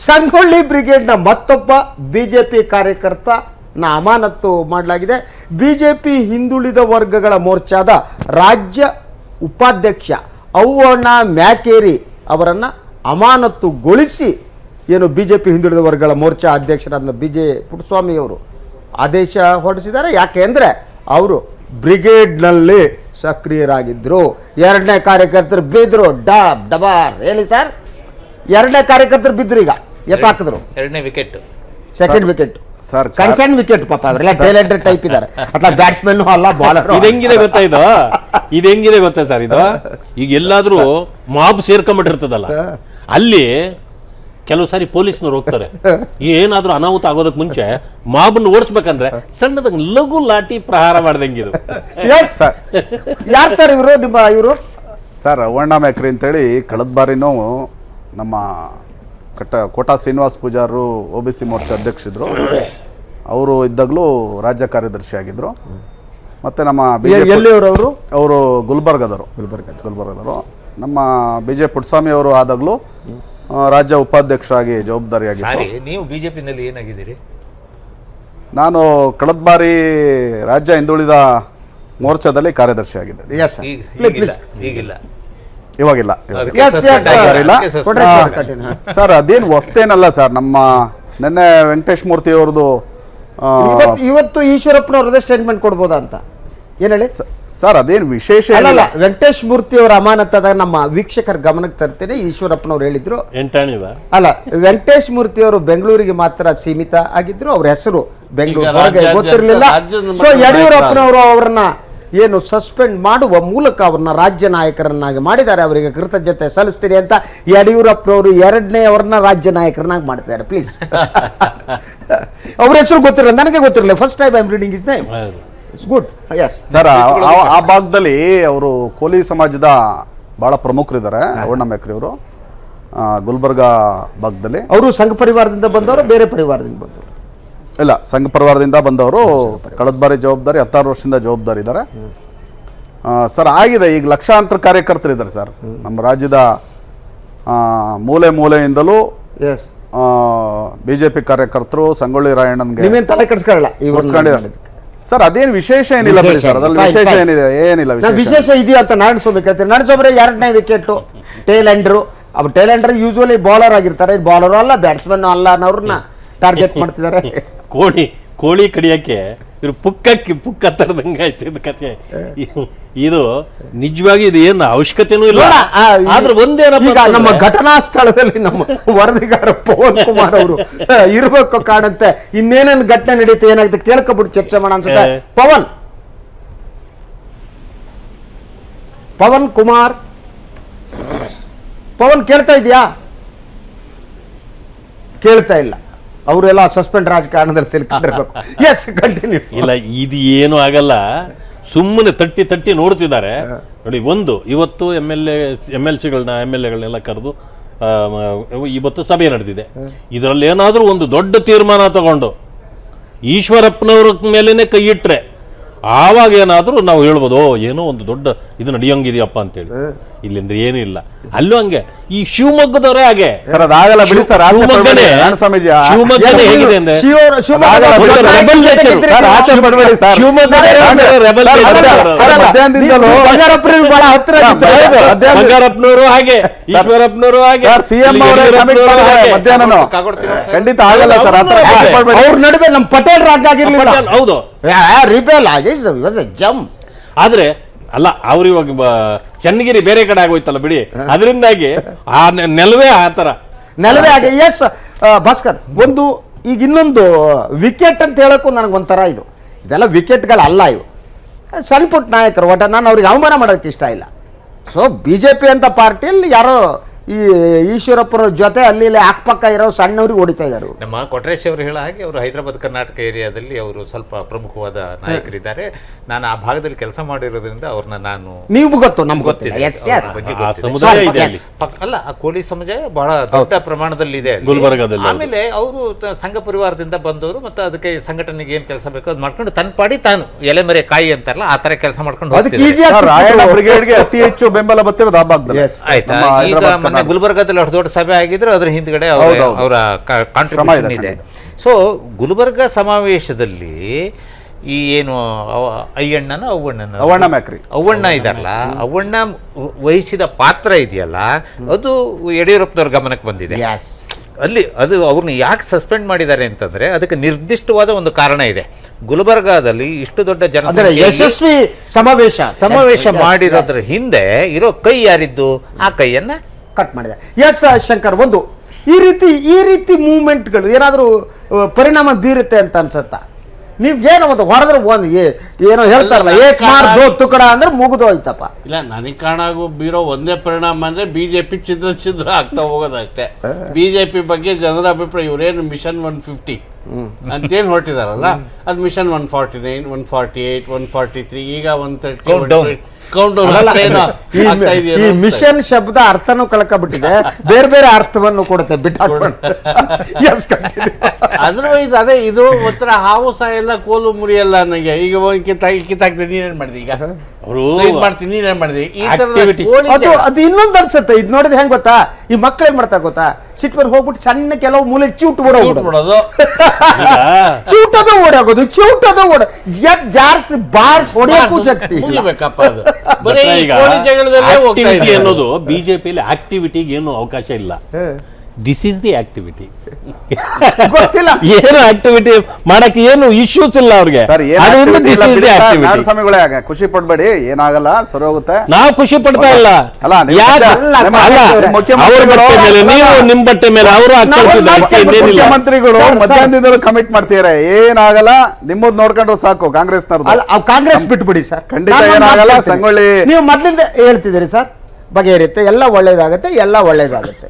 ಸಂಗೊಳ್ಳಿ ಬ್ರಿಗೇಡ್ನ ಮತ್ತೊಬ್ಬ ಬಿಜೆಪಿ ಕಾರ್ಯಕರ್ತನ ಅಮಾನತು ಮಾಡಲಾಗಿದೆ. ಬಿಜೆಪಿ ಹಿಂದುಳಿದ ವರ್ಗಗಳ ಮೋರ್ಚಾದ ರಾಜ್ಯ ಉಪಾಧ್ಯಕ್ಷ ಅವ್ವಣ್ಣ ಮ್ಯಾಕೇರಿ ಅವರನ್ನು ಅಮಾನತುಗೊಳಿಸಿ ಏನು ಬಿಜೆಪಿ ಹಿಂದುಳಿದ ವರ್ಗಗಳ ಮೋರ್ಚಾ ಅಧ್ಯಕ್ಷರಾದ ಪುಟ್ಟಸ್ವಾಮಿ ಅವರು ಆದೇಶ ಹೊರಡಿಸಿದ್ದಾರೆ. ಯಾಕೆ ಅಂದರೆ ಅವರು ಬ್ರಿಗೇಡ್ನಲ್ಲಿ ಸಕ್ರಿಯರಾಗಿದ್ದರು. 2ನೇ ಕಾರ್ಯಕರ್ತರು ಬಿದ್ದರು. ಡಬಾರ್ ಹೇಳಿ ಸರ್. 2ನೇ ಕಾರ್ಯಕರ್ತರು ಬಿದ್ದರು, ಈಗ ಎತ್ತಾಕಿದ್ರು. 2ನೇ wicket, second wicket sir concern wicket. ಪಾಪ ಅವರೆಲ್ಲ ಟೈಲೆಂಟೆಡ್ ಟೈಪ್ ಇದ್ದಾರೆ. ಅಥವಾ ಬ್ಯಾಟ್ಸ್ಮನ್ ಅಲ್ಲ, ಬಾಲರ್. ಇದು ಹೆಂಗಿದೆ ಗೊತ್ತಾ? ಇದು ಹೆಂಗಿದೆ ಗೊತ್ತಾ ಸರ್? ಇದು ಈಗ ಎಲ್ಲಾದ್ರೂ ಮಾಬ್ ಸೇರ್ಕೊಂಡ್ಬಿಟ್ಟಿರ್ತದಲ್ಲ, ಅಲ್ಲಿ ಕೆಲವು ಸಾರಿ ಪೊಲೀಸ್ನವ್ರು ಹೋಗ್ತಾರೆ. ಏನಾದ್ರೂ ಅನಾಹುತ ಆಗೋದಕ್ಕೆ ಮುಂಚೆ ಮಾಬನ್ನು ಓಡಿಸ್ಬೇಕಂದ್ರೆ ಸಣ್ಣದಾಗ ಲಘು ಲಾಠಿ ಪ್ರಹಾರ ಮಾಡ್ದಂಗಿದು. ಯಾರು ಸರ್ ಇವರು? ನಿಮ್ಮ ಇವರು ಸರ್ ಅವ್ವಣ್ಣ ಮೇಕ್ರಿ ಅಂತೇಳಿ ಕಳೆದ ಬಾರಿನೂ ನಮ್ಮ ಕೋಟಾ ಶ್ರೀನಿವಾಸ್ ಪೂಜಾರು OBC ಮೋರ್ಚಾ ಅಧ್ಯಕ್ಷರಿದ್ರು. ಅವರು ಇದ್ದಾಗಲೂ ರಾಜ್ಯ ಕಾರ್ಯದರ್ಶಿ ಆಗಿದ್ದರು. ಮತ್ತು ನಮ್ಮ ಎಲ್ಲಿಯವರು? ಅವರು ಗುಲ್ಬರ್ಗದವರು. ನಮ್ಮ BJ ಪುಟ್ಟಸ್ವಾಮಿ ಅವರು ಆದಾಗಲೂ ರಾಜ್ಯ ಉಪಾಧ್ಯಕ್ಷರಾಗಿ ಜವಾಬ್ದಾರಿಯಾಗಿದ್ದರು. ನೀವು ಬಿಜೆಪಿನಲ್ಲಿ ಏನಾಗಿದ್ದೀರಿ? ನಾನು ಕಳೆದ ಬಾರಿ ರಾಜ್ಯ ಹಿಂದುಳಿದ ಮೋರ್ಚಾದಲ್ಲಿ ಕಾರ್ಯದರ್ಶಿ ಆಗಿದ್ದೆ. ಈಗಿಲ್ಲ, ಇವಾಗಿಲ್ಲ. ಸರ್ ಅದೇನು ಹೊಸ್ತೇನಲ್ಲ ಸರ್. ನಮ್ಮ ನಿನ್ನೆ ವೆಂಕಟೇಶ್ ಮೂರ್ತಿ ಅವ್ರದ್ದು ಇವತ್ತು ಈಶ್ವರಪ್ಪನವ್ರದೇ ಸ್ಟೇಟ್ಮೆಂಟ್ ಕೊಡ್ಬೋದಾ ಅಂತ ಏನ್ ಹೇಳಿ ಸರ್? ಅದೇನು ವಿಶೇಷ ಅಲ್ಲ. ವೆಂಕಟೇಶ್ ಮೂರ್ತಿ ಅವರ ಅಮಾನತಾದ ನಮ್ಮ ವೀಕ್ಷಕರ ಗಮನಕ್ಕೆ ತರ್ತೇನೆ. ಈಶ್ವರಪ್ಪನವ್ರು ಹೇಳಿದ್ರು ಅಲ್ಲ, ವೆಂಕಟೇಶ್ ಮೂರ್ತಿ ಅವರು ಬೆಂಗಳೂರಿಗೆ ಮಾತ್ರ ಸೀಮಿತ ಆಗಿದ್ರು. ಅವ್ರ ಹೆಸರು ಬೆಂಗಳೂರು ಗೊತ್ತಿರಲಿಲ್ಲ. ಸೊ ಯಡಿಯೂರಪ್ಪನವರು ಅವರನ್ನ ಏನು ಸಸ್ಪೆಂಡ್ ಮಾಡುವ ಮೂಲಕ ಅವ್ರನ್ನ ರಾಜ್ಯ ನಾಯಕರನ್ನಾಗಿ ಮಾಡಿದ್ದಾರೆ. ಅವರಿಗೆ ಕೃತಜ್ಞತೆ ಸಲ್ಲಿಸ್ತೀನಿ ಅಂತ ಯಡಿಯೂರಪ್ಪನವರು 2ನೇ ಅವ್ರನ್ನ ರಾಜ್ಯ ನಾಯಕರನ್ನಾಗಿ ಮಾಡ್ತಿದ್ದಾರೆ. ಪ್ಲೀಸ್, ಅವ್ರ ಹೆಸರು ಗೊತ್ತಿರಲಿಲ್ಲ, ನನಗೆ ಗೊತ್ತಿರಲಿಲ್ಲ. First time I am reading is name. It's good. Yes sir, ಆ ಭಾಗದಲ್ಲಿ ಅವರು ಕೋಲಿ ಸಮಾಜದ ಬಹಳ ಪ್ರಮುಖರಿದ್ದಾರೆ. ಅವ್ವಣ್ಣ ಮೇಕ್ರಿ ಅವರು ಗುಲ್ಬರ್ಗಾ ಭಾಗದಲ್ಲಿ. ಅವರು ಸಂಘ ಪರಿವಾರದಿಂದ ಬಂದವರು, ಬೇರೆ ಪರಿವಾರದಿಂದ ಬಂದವರು? ಇಲ್ಲ, ಸಂಘ ಪರಿವಾರದಿಂದ ಬಂದವರು. ಕಳೆದ ಬಾರಿ ಜವಾಬ್ದಾರಿ 16 ವರ್ಷದಿಂದ ಜವಾಬ್ದಾರಿ ಇದ್ದಾರೆ ಸರ್. ಆಗಿದೆ. ಈಗ ಲಕ್ಷಾಂತರ ಕಾರ್ಯಕರ್ತರಿದ್ದಾರೆ ಸರ್ ನಮ್ಮ ರಾಜ್ಯದ ಮೂಲೆಯಿಂದಲೂ. ಎಸ್, ಬಿಜೆಪಿ ಕಾರ್ಯಕರ್ತರು ಸಂಗೊಳ್ಳಿ ರಾಯಣ್ಣನ್ಗೆ ನೀವೇನು ತಲೆ ಕೆಡಿಸ್ಕೊಳ್ಳಲ್ಲ ಸರ್. ಅದೇನು ವಿಶೇಷ ಏನಿಲ್ಲ ಸರ್. ಅದ್ರಲ್ಲಿ ವಿಶೇಷ ಏನಿದೆ? ಏನಿಲ್ಲ ವಿಶೇಷ ಇದೆಯಾ ಅಂತ ನಾರಾಯಣಸ್ವಾಮಿ ಕೇಳ್ತಾರೆ. ನಾರಾಯಣಸ್ವಾಮಿ 2ನೇ ವಿಕೆಟ್ ಟೇಲೆಂಡರು. ಟೇಲೆಂಡರ್ ಯೂಶುವಲಿ ಬೌಲರ್ ಆಗಿರ್ತಾರೆ. ಬೌಲರು ಅಲ್ಲ, ಬ್ಯಾಟ್ಸ್ಮನ್ ಅಲ್ಲ ಅನ್ನೋರನ್ನ ಟಾರ್ಗೆಟ್ ಮಾಡ್ತಿದ್ದಾರೆ. ಕೋಳಿ ಕಡಿಯಕ್ಕೆ ಇವ್ರು ಪುಕ್ಕ ತರದಂಗೆ ಆಯ್ತು ಇದು ಕತೆ. ಇದು ನಿಜವಾಗಿ ಇದು ಏನು ಅವಶ್ಯಕತೆನೂ ಇಲ್ಲ. ಆದ್ರೆ ಒಂದೇನಪ್ಪ, ನಮ್ಮ ಘಟನಾ ಸ್ಥಳದಲ್ಲಿ ನಮ್ಮ ವರದಿಗಾರ ಪವನ್ ಕುಮಾರ್ ಅವರು ಇರ್ಬೇಕು ಕಾಣುತ್ತೆ. ಇನ್ನೇನೇನು ಘಟನೆ ನಡೀತೆ, ಏನಾಗುತ್ತೆ ಕೇಳ್ಕೊಬಿಟ್ಟು ಚರ್ಚೆ ಮಾಡೋಣ ಅನ್ಸುತ್ತೆ. ಪವನ್ ಕುಮಾರ್, ಪವನ್ ಕೇಳ್ತಾ ಇದೆಯಾ? ಕೇಳ್ತಾ ಇಲ್ಲ. ಅವರೆಲ್ಲ ಸಸ್ಪೆಂಡ್ ರಾಜಕಾರಣದಲ್ಲಿ ಸಿಲ್ಕೊಂಡಿರ್ಬೇಕು. S, continue. ಇಲ್ಲ, ಇದು ಏನು ಆಗಲ್ಲ. ಸುಮ್ಮನೆ ತಟ್ಟಿ ನೋಡ್ತಿದ್ದಾರೆ ನೋಡಿ. ಇವತ್ತು MLCಗಳನ್ನೆಲ್ಲ ಕರೆದು ಇವತ್ತು ಸಭೆ ನಡೆದಿದೆ. ಇದರಲ್ಲಿ ಏನಾದರೂ ಒಂದು ದೊಡ್ಡ ತೀರ್ಮಾನ ತಗೊಂಡು ಈಶ್ವರಪ್ಪನವ್ರ ಮೇಲೇನೆ ಕೈ ಇಟ್ರೆ ಆವಾಗ ಏನಾದರೂ ನಾವು ಹೇಳ್ಬೋದು, ಏನೋ ಒಂದು ದೊಡ್ಡ ಇದು ನಡೆಯಂಗಿದೆಯಪ್ಪ ಅಂತೇಳಿ. ಇಲ್ಲಿಂದ ಏನೂ ಇಲ್ಲ. ಅಲ್ಲೂ ಹಂಗೆ. ಈ ಶಿವಮೊಗ್ಗದವರೇ ಹಾಗೆ ಸರ್. ಅದಾಗಲ್ಲ ಬಿಡಿ ಸರ್. ಶಿವಮೊಗ್ಗನೇ ಹೇಗಿದೆ ಅಂದ್ರೆ ಬಂಗಾರಪ್ಪನವರು ಹಾಗೆ, ಈಶ್ವರಪ್ಪನವರು ಹಾಗೆ, CM ಖಂಡಿತ ಆಗಲ್ಲ ಸರ್. ಅವ್ರ ನಡುವೆ ನಮ್ಮ ಪಟೇಲ್ ರಾಗ್ ಆಗಿರ್ಲಿಲ್ಲ. ಹೌದು, ಆದ್ರೆ ಅಲ್ಲ, ಅವ್ರು ಇವಾಗ ಚನ್ನಗಿರಿ ಬೇರೆ ಕಡೆ ಆಗೋಯ್ತಲ್ಲ ಬಿಡಿ. ಅದರಿಂದಾಗಿ ಆ ನೆಲವೇ ಆ ತರ ನೆಲವೇ ಆಗಿ. ಎಸ್ ಭಾಸ್ಕರ್, ಈಗ ಇನ್ನೊಂದು ವಿಕೆಟ್ ಅಂತ ಹೇಳಕ್ಕೂ ನನಗೊಂಥರ ಇದೆಲ್ಲ ವಿಕೆಟ್ಗಳಲ್ಲ. ಇವು ಸಣ್ಣ ಪುಟ್ಟ ನಾಯಕರು. ನಾನು ಅವ್ರಿಗೆ ಅವಮಾನ ಮಾಡೋದಕ್ಕೆ ಇಷ್ಟ ಇಲ್ಲ. ಸೊ BJP ಅಂತ ಪಾರ್ಟಿಯಲ್ಲಿ ಯಾರೋ ಈ ಈಶ್ವರಪ್ಪರ ಜೊತೆ ಅಲ್ಲಿ ಇಲ್ಲಿ ಅಕ್ಕಪಕ್ಕ ಇರೋ ಸಣ್ಣವ್ರಿಗೆ ಹೊಡಿತಾ ಇದ್ದಾರೆ. ನಮ್ಮ ಕೊಟ್ರೇಶ್ ಅವರು ಹೇಳೋ ಹಾಗೆ ಅವರು ಹೈದರಾಬಾದ್ ಕರ್ನಾಟಕ ಏರಿಯಾದಲ್ಲಿ ಅವರು ಸ್ವಲ್ಪ ಪ್ರಮುಖವಾದ ನಾಯಕರಿದ್ದಾರೆ. ನಾನು ಆ ಭಾಗದಲ್ಲಿ ಕೆಲಸ ಮಾಡಿರೋದ್ರಿಂದ ಅವ್ರನ್ನ ನಾನು ನೀವು ಗೊತ್ತು, ನಮ್ಗೆ ಗೊತ್ತಿಲ್ಲ. ಅಲ್ಲ, ಆ ಕೋಳಿ ಸಮುದಾಯ ಬಹಳ ದೊಡ್ಡ ಪ್ರಮಾಣದಲ್ಲಿ ಇದೆ ಗುಲ್ಬರ್ಗಾದಲ್ಲಿ. ಆಮೇಲೆ ಅವರು ಸಂಘ ಪರಿವಾರದಿಂದ ಬಂದವರು ಮತ್ತು ಅದಕ್ಕೆ ಸಂಘಟನೆಗೆ ಏನ್ ಕೆಲಸ ಬೇಕೋ ಅದು ಮಾಡ್ಕೊಂಡು ತನ್ನ ಪಾಡಿ ತಾನು ಎಲೆ ಮರೆ ಕಾಯಿ ಅಂತಾರಲ್ಲ ಆ ತರ ಕೆಲಸ ಮಾಡ್ಕೊಂಡು ರಾಯಣ್ಣ ಬ್ರಿಗೇಡ್ಗೆ ಅತಿ ಹೆಚ್ಚು ಬೆಂಬಲ ಬರ್ತಿರೋದು ಆ ಭಾಗದಲ್ಲಿ. ಆಯ್ತಾ, ಈಗ ಮೊನ್ನೆ ಗುಲ್ಬರ್ಗಾದಲ್ಲಿ ಅಷ್ಟು ದೊಡ್ಡ ಸಭೆ ಆಗಿದ್ರೆ ಅದ್ರ ಹಿಂದ್ಗಡೆ ಅವರ ಕಾಂಟ್ರಿಬ್ಯೂಷನ್ ಇದೆ. ಸೊ ಗುಲ್ಬರ್ಗಾ ಸಮಾವೇಶದಲ್ಲಿ ಈ ಏನು ಅವ್ವಣ್ಣ ಮ್ಯಾಕ್ರಿ ಅವ್ವಣ್ಣ ಇದಾರಲ್ಲ, ಅವ್ವಣ್ಣ ವಹಿಸಿದ ಪಾತ್ರ ಇದೆಯಲ್ಲ, ಅದು ಯಡಿಯೂರಪ್ಪನವ್ರ ಗಮನಕ್ಕೆ ಬಂದಿದೆ. ಅಲ್ಲಿ ಅದು ಅವ್ರನ್ನ ಯಾಕೆ ಸಸ್ಪೆಂಡ್ ಮಾಡಿದ್ದಾರೆ ಅಂತಂದ್ರೆ ಅದಕ್ಕೆ ನಿರ್ದಿಷ್ಟವಾದ ಒಂದು ಕಾರಣ ಇದೆ. ಗುಲ್ಬರ್ಗಾದಲ್ಲಿ ಇಷ್ಟು ದೊಡ್ಡ ಯಶಸ್ವಿ ಸಮಾವೇಶ ಮಾಡಿರೋದ್ರ ಹಿಂದೆ ಇರೋ ಕೈ ಯಾರಿದ್ದು, ಆ ಕೈಯನ್ನ ಕಟ್ ಮಾಡಿದೆ. ಎಸ್ ಶಂಕರ್, ಒಂದು ಈ ರೀತಿ ಮೂವ್ಮೆಂಟ್ಗಳು ಏನಾದರೂ ಪರಿಣಾಮ ಬೀರುತ್ತೆ ಅಂತ ಅನ್ಸುತ್ತಾ? ನೀವ್ ಏನೋ ಒಂದು ಹೊಡೆದ್ರೆ ಒಂದು ಏನೋ ಹೇಳ್ತಾರಲ್ಲ, ಏಕ್ ಮಾರ್ ದೋ ತುಕಡ ಅಂದ್ರೆ ಮುಗಿದು ಹೋಯ್ತಪ್ಪ. ಇಲ್ಲ, ನನಗೆ ಕಾಣಾಗೋ ಬೀರೋ ಒಂದೇ ಪರಿಣಾಮ ಅಂದ್ರೆ ಬಿಜೆಪಿ ಛಿದ್ರ ಆಗ್ತಾ ಹೋಗೋದಷ್ಟೇ. ಬಿಜೆಪಿ ಬಗ್ಗೆ ಜನರ ಅಭಿಪ್ರಾಯ, ಇವರೇನು ಮಿಷನ್ 150 ಅಂತೇನು ಹೊರಟಿದಾರಲ್ಲ, ಅದು ಮಿಷನ್ 149, 148, 143, ಈಗ 130 ಕೌಂಟ್ ಈ ಮಿಷನ್ ಶಬ್ದ ಅರ್ಥನೂ ಕಳ್ಕೊಬಿಟ್ಟಿದೆ, ಬೇರೆ ಬೇರೆ ಅರ್ಥವನ್ನು ಕೊಡುತ್ತೆ ಬಿಟ್ಟು. ಅದರ್ವೈಸ್ ಅದೇ ಇದು ಒಂಥರ ಹಾವು ಸಾಯಲ್ಲ ಕೋಲು ಮುರಿಯಲ್ಲ ನನಗೆ. ಈಗ ಕಿತ್ತಾಕ್ತೀನಿ, ನೀನೇನ್ ಮಾಡಿದೆ, ಈಗ ಮಾಡ್ತೀನಿ, ನೀನೇನ್ ಮಾಡಿದೆ, ಈ ತರ ಅದು ಇನ್ನೊಂದು ಅನ್ಸುತ್ತೆ. ಇದು ನೋಡಿದ್ರೆ ಹೆಂಗ್ ಗೊತ್ತಾ, ಈ ಮಕ್ಳು ಏನ್ ಮಾಡ್ತಾರೆ ಗೊತ್ತಾ, ಸಿಟ್ಬರ್ ಹೋಗ್ಬಿಟ್ಟು ಸಣ್ಣ ಕೆಲವು ಮೂಲೆ ಚೂಟ್ ಬಿಡೋದು, ಚೂಟದು ಓಡಾಗೋದು, ಚೂಟದು ಓಡ ಜಾರ್ತಿ ಬಾರ್ಸ್ ಹೊಡೆಯಕ್ಕೂ ಶಕ್ತಿ ಮುಗಿಬೇಕಪ್ಪ. ಅದು ಅನ್ನೋದು ಬಿಜೆಪಿಯಲ್ಲಿ ಆಕ್ಟಿವಿಟಿಗೆ ಏನು ಅವಕಾಶ ಇಲ್ಲ. This is the activity. ಗೊತ್ತಿಲ್ಲ ಏನು ಆಕ್ಟಿವಿಟಿ ಮಾಡಕ್ಕೆ ಏನು ಇಶ್ಯೂಸ್ ಇಲ್ಲ ಅವ್ರಿಗೆ. ಖುಷಿ ಪಡ್ಬೇಡಿ, ಏನಾಗಲ್ಲ, ಸರಿ ಹೋಗುತ್ತೆ. ನಾವು ಖುಷಿ ಪಡ್ತಾ ಇಲ್ಲ. ನೀವು ನಿಮ್ ಬಟ್ಟೆ ಮೇಲೆ ಅವರು ಮುಖ್ಯಮಂತ್ರಿಗಳು ಮಧ್ಯಾಹ್ನದಿಂದಲೂ ಕಮಿಟ್ ಮಾಡ್ತಿದ್ದಾರೆ, ಏನಾಗಲ್ಲ, ನಿಮ್ಮದ್ ನೋಡ್ಕೊಂಡ್ರು ಸಾಕು. ಕಾಂಗ್ರೆಸ್ ಬಿಟ್ಬಿಡಿ ಸರ್, ಖಂಡಿತ ಏನಾಗಲ್ಲ. ಸಂಗೊಳ್ಳಿ ನೀವು ಮೊದ್ಲಿಂದ ಹೇಳ್ತಿದ್ದೀರಿ ಸರ್, ಬಗೆಹರಿಯುತ್ತೆ, ಎಲ್ಲ ಒಳ್ಳೇದಾಗುತ್ತೆ, ಎಲ್ಲ ಒಳ್ಳೇದಾಗುತ್ತೆ.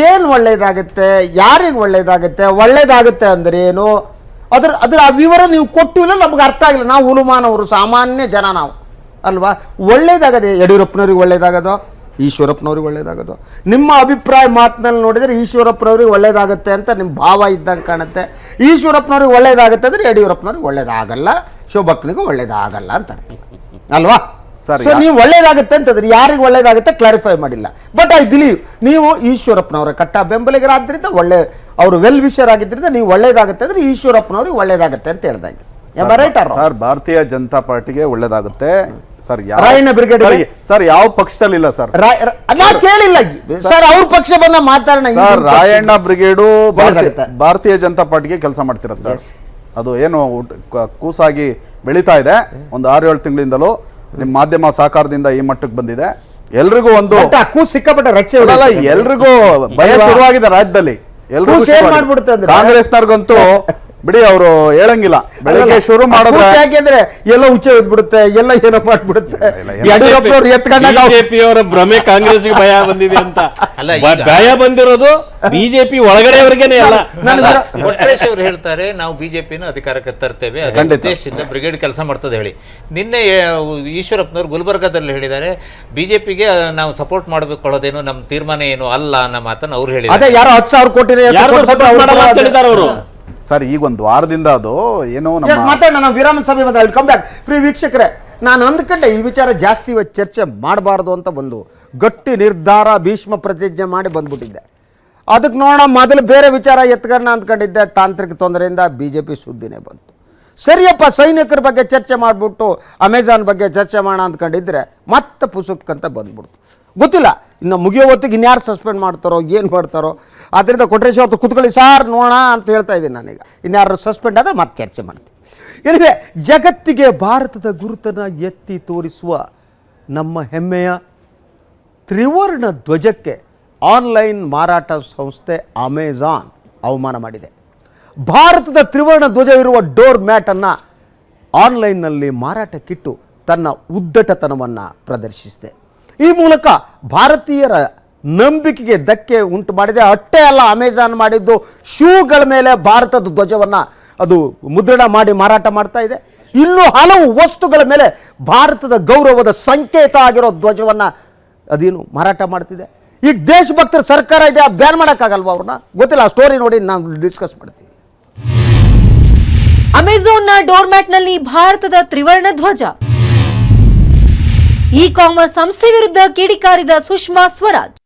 ಏನು ಒಳ್ಳೇದಾಗುತ್ತೆ, ಯಾರಿಗೆ ಒಳ್ಳೇದಾಗುತ್ತೆ ಅಂದ್ರೆ ಏನು, ಅದ್ರ ಆ ವಿವರ ನೀವು ಕೊಟ್ಟಿಲ್ಲ, ನಮ್ಗೆ ಅರ್ಥ ಆಗಿಲ್ಲ. ನಾವು ಹುಲುಮಾನವರು, ಸಾಮಾನ್ಯ ಜನ ನಾವು ಅಲ್ವಾ. ಒಳ್ಳೇದಾಗದೆ ಯಡಿಯೂರಪ್ಪನವ್ರಿಗೆ ಒಳ್ಳೇದಾಗದೋ, ಈಶ್ವರಪ್ಪನವ್ರಿಗೆ ಒಳ್ಳೇದಾಗದೋ? ನಿಮ್ಮ ಅಭಿಪ್ರಾಯ ಮಾತಿನಲ್ಲಿ ನೋಡಿದರೆ ಈಶ್ವರಪ್ಪನವ್ರಿಗೆ ಒಳ್ಳೇದಾಗುತ್ತೆ ಅಂತ ನಿಮ್ಮ ಭಾವ ಇದ್ದಂಗೆ ಕಾಣುತ್ತೆ. ಈಶ್ವರಪ್ಪನವ್ರಿಗೆ ಒಳ್ಳೇದಾಗುತ್ತೆ ಅಂದರೆ ಯಡಿಯೂರಪ್ಪನವ್ರಿಗೆ ಒಳ್ಳೇದಾಗಲ್ಲ, ಶೋಭಕ್ಕನಿಗೂ ಒಳ್ಳೇದಾಗಲ್ಲ ಅಂತ ಅಲ್ವಾ? ಸೊ ನೀವು ಒಳ್ಳೇದಾಗುತ್ತೆ ಅಂತಂದ್ರೆ ಯಾರಿಗೆ ಒಳ್ಳೇದಾಗುತ್ತೆ ಕ್ಲಾರಿಫೈ ಮಾಡಿಲ್ಲ. ಬಟ್ ಐ ಬಿಲೀವ್ ನೀವು ಈಶ್ವರಪ್ಪನವರ ಕಟ್ಟ ಬೆಂಬಲಿಗರಾದ್ರಿಂದ, ಅವರು ವೆಲ್ ವಿಷರ್ ಆಗಿದ್ದರಿಂದ ನೀವು ಒಳ್ಳೇದಾಗುತ್ತೆ ಅಂದ್ರೆ ಈಶ್ವರಪ್ಪನವ್ರಿಗೆ ಒಳ್ಳೇದಾಗುತ್ತೆ ಅಂತ ಹೇಳ್ದಂಗೆ. ಸರ್, ಭಾರತೀಯ ಜನತಾ ಪಾರ್ಟಿಗೆ ಒಳ್ಳೇದಾಗುತ್ತೆ ಸರ್. ರಾಯಣ್ಣ ಬ್ರಿಗೇಡ್ ಸರ್ ಯಾವ ಪಕ್ಷದಲ್ಲಿಲ್ಲ ಸರ್, ಕೇಳಿಲ್ಲ ಸರ್, ಅವ್ರ ಪಕ್ಷ ಬಂದ ಮಾತಾಡೋಣ. ಸರ್, ರಾಯಣ್ಣ ಬ್ರಿಗೇಡು ಭಾರತೀಯ ಜನತಾ ಪಾರ್ಟಿಗೆ ಕೆಲಸ ಮಾಡ್ತೀರ ಸರ್. ಅದು ಏನು ಕೂಸಾಗಿ ಬೆಳೀತಾ ಇದೆ, ಒಂದು 6-7 ತಿಂಗಳಿಂದಲೂ ನಿಮ್ಮ ಮಾಧ್ಯಮ ಸಹಕಾರದಿಂದ ಈ ಮಟ್ಟಕ್ಕೆ ಬಂದಿದೆ. ಎಲ್ರಿಗೂ ಒಂದು ಸಿಕ್ಕಾಪಟ್ಟೆ ರಕ್ಷೆ, ಎಲ್ರಿಗೂ ಭಯ ಶುರುವಾಗಿದೆ ರಾಜ್ಯದಲ್ಲಿ. ಎಲ್ರಿಗೂ ಕಾಂಗ್ರೆಸ್ನವ್ರಿಗಂತೂ ಬಿಡಿ, ಅವರು ಹೇಳಂಗಿಲ್ಲ. ಬೆಳಗ್ಗೆ ಶುರು ಮಾಡಿದ್ರೆ ಯಾಕೆಂದ್ರೆ ಎಲ್ಲ ಹುಚ್ಚ ಬಿಡುತ್ತೆ, ಎಲ್ಲ ಏನೋ ಮಾಡ್ಬಿಡುತ್ತೆ. ಯಡಿಯೂರಪ್ಪನವ್ರು ಬಿಜೆಪಿಯವರ ಭ್ರಮೆ ಕಾಂಗ್ರೆಸ್ಗೆ ಭಯ ಬಂದಿದೆ ಅಂತ. ಭಯ ಬಂದಿರೋದು ಬಿಜೆಪಿ ಒಳಗಡೆಯವರಿಗೇನೆ ಅಲ್ಲ. ಕೊಟ್ರೇಶ್ ಅವರು ಹೇಳ್ತಾರೆ, ನಾವು ಬಿಜೆಪಿನ ಅಧಿಕಾರಕ್ಕೆ ತರ್ತೇವೆ, ಉದ್ದೇಶದಿಂದ ಬ್ರಿಗೇಡ್ ಕೆಲಸ ಮಾಡ್ತದೆ ಹೇಳಿ. ನಿನ್ನೆ ಈಶ್ವರಪ್ಪನವರು ಗುಲ್ಬರ್ಗಾದಲ್ಲಿ ಹೇಳಿದ್ದಾರೆ, ಬಿಜೆಪಿಗೆ ನಾವು ಸಪೋರ್ಟ್ ಮಾಡಬೇಕು, ನಮ್ಮ ತೀರ್ಮಾನ ಏನು ಅಲ್ಲ ಅನ್ನೋ ಮಾತನ್ನು ಅವ್ರು ಹೇಳಿದ್ದಾರೆ. ಯಾರೋ 10,000 ಕೋಟಿ ಅವರು ಸರ್, ಈಗ ಒಂದು ವಾರದಿಂದ ಅದು ಏನೋ ಮಾತಾಡೋಣ. ನಾವು ವಿರಾಮ ಸಭೆ ಬಂದ ಕಮ್ ಬ್ಯಾಕ್. ಪ್ರಿಯ ವೀಕ್ಷಕರೇ, ನಾನು ಅಂದ್ಕೊಂಡೆ ಈ ವಿಚಾರ ಜಾಸ್ತಿ ಚರ್ಚೆ ಮಾಡಬಾರ್ದು ಅಂತ ಬಂದು ಗಟ್ಟಿ ನಿರ್ಧಾರ ಭೀಷ್ಮ ಪ್ರತಿಜ್ಞೆ ಮಾಡಿ ಬಂದ್ಬಿಟ್ಟಿದ್ದೆ. ಅದಕ್ಕೆ ನೋಡೋಣ, ಮೊದಲು ಬೇರೆ ವಿಚಾರ ಎತ್ಕರ್ಣ ಅಂದ್ಕೊಂಡಿದ್ದೆ. ತಾಂತ್ರಿಕ ತೊಂದರೆಯಿಂದ BJP ಸುದ್ದಿನೇ ಬಂತು. ಸರಿಯಪ್ಪ, ಸೈನಿಕರ ಬಗ್ಗೆ ಚರ್ಚೆ ಮಾಡಿಬಿಟ್ಟು ಅಮೆಜಾನ್ ಬಗ್ಗೆ ಚರ್ಚೆ ಮಾಡೋಣ ಅಂದ್ಕೊಂಡಿದ್ರೆ ಮತ್ತೆ ಪುಸುಕ್ಕಂತ ಬಂದ್ಬಿಡ್ತು. ಗೊತ್ತಿಲ್ಲ ಇನ್ನು ಮುಗಿಯೋ ಹೊತ್ತಿಗೆ ಇನ್ಯಾರು ಸಸ್ಪೆಂಡ್ ಮಾಡ್ತಾರೋ, ಏನು ಮಾಡ್ತಾರೋ. ಆದ್ದರಿಂದ ಕೊಟ್ರೇಶ್ ಅವ್ರದ್ದು ಕೂತ್ಕೊಳ್ಳಿ ಸಾರ್ ನೋಡೋಣ ಅಂತ ಹೇಳ್ತಾ ಇದ್ದೀನಿ ನಾನೀಗ. ಇನ್ಯಾರು ಸಸ್ಪೆಂಡ್ ಆದರೆ ಮತ್ತೆ ಚರ್ಚೆ ಮಾಡ್ತೀವಿ. ಏನಿದೆ, ಜಗತ್ತಿಗೆ ಭಾರತದ ಗುರುತನ್ನು ಎತ್ತಿ ತೋರಿಸುವ ನಮ್ಮ ಹೆಮ್ಮೆಯ ತ್ರಿವರ್ಣ ಧ್ವಜಕ್ಕೆ ಆನ್ಲೈನ್ ಮಾರಾಟ ಸಂಸ್ಥೆ ಅಮೆಜಾನ್ ಅವಮಾನ ಮಾಡಿದೆ. ಭಾರತದ ತ್ರಿವರ್ಣ ಧ್ವಜವಿರುವ ಡೋರ್ ಮ್ಯಾಟನ್ನು ಆನ್ಲೈನ್ನಲ್ಲಿ ಮಾರಾಟಕ್ಕಿಟ್ಟು ತನ್ನ ಉದ್ದಟತನವನ್ನು ಪ್ರದರ್ಶಿಸಿದೆ. ಈ ಮೂಲಕ ಭಾರತೀಯರ ನಂಬಿಕೆಗೆ ಧಕ್ಕೆ ಉಂಟು ಮಾಡಿದೆ. ಅಷ್ಟೇ ಅಲ್ಲ, ಅಮೆಜಾನ್ ಮಾಡಿದ್ದು ಶೂಗಳ ಮೇಲೆ ಭಾರತದ ಧ್ವಜವನ್ನು ಅದು ಮುದ್ರಣ ಮಾಡಿ ಮಾರಾಟ ಮಾಡ್ತಾ ಇದೆ. ಇನ್ನೂ ಹಲವು ವಸ್ತುಗಳ ಮೇಲೆ ಭಾರತದ ಗೌರವದ ಸಂಕೇತ ಆಗಿರೋ ಧ್ವಜವನ್ನು ಅದೇನು ಮಾರಾಟ ಮಾಡ್ತಿದೆ. ಈಗ ದೇಶಭಕ್ತರ ಸರ್ಕಾರ ಇದೆ, ಬ್ಯಾನ್ ಮಾಡೋಕ್ಕಾಗಲ್ವಾ ಅವ್ರನ್ನ? ಗೊತ್ತಿಲ್ಲ, ಆ ಸ್ಟೋರಿ ನೋಡಿ ನಾವು ಡಿಸ್ಕಸ್ ಮಾಡ್ತೀವಿ. ಅಮೆಜಾನ್ನ ಡೋರ್ಮ್ಯಾಟ್ನಲ್ಲಿ ಭಾರತದ ತ್ರಿವರ್ಣ ಧ್ವಜ. ಇ ಕಾಮರ್ಸ್ ಸಂಸ್ಥೆ ವಿರುದ್ಧ ಕಿಡಿಕಾರಿದ ಸುಷ್ಮಾ ಸ್ವರಾಜ್.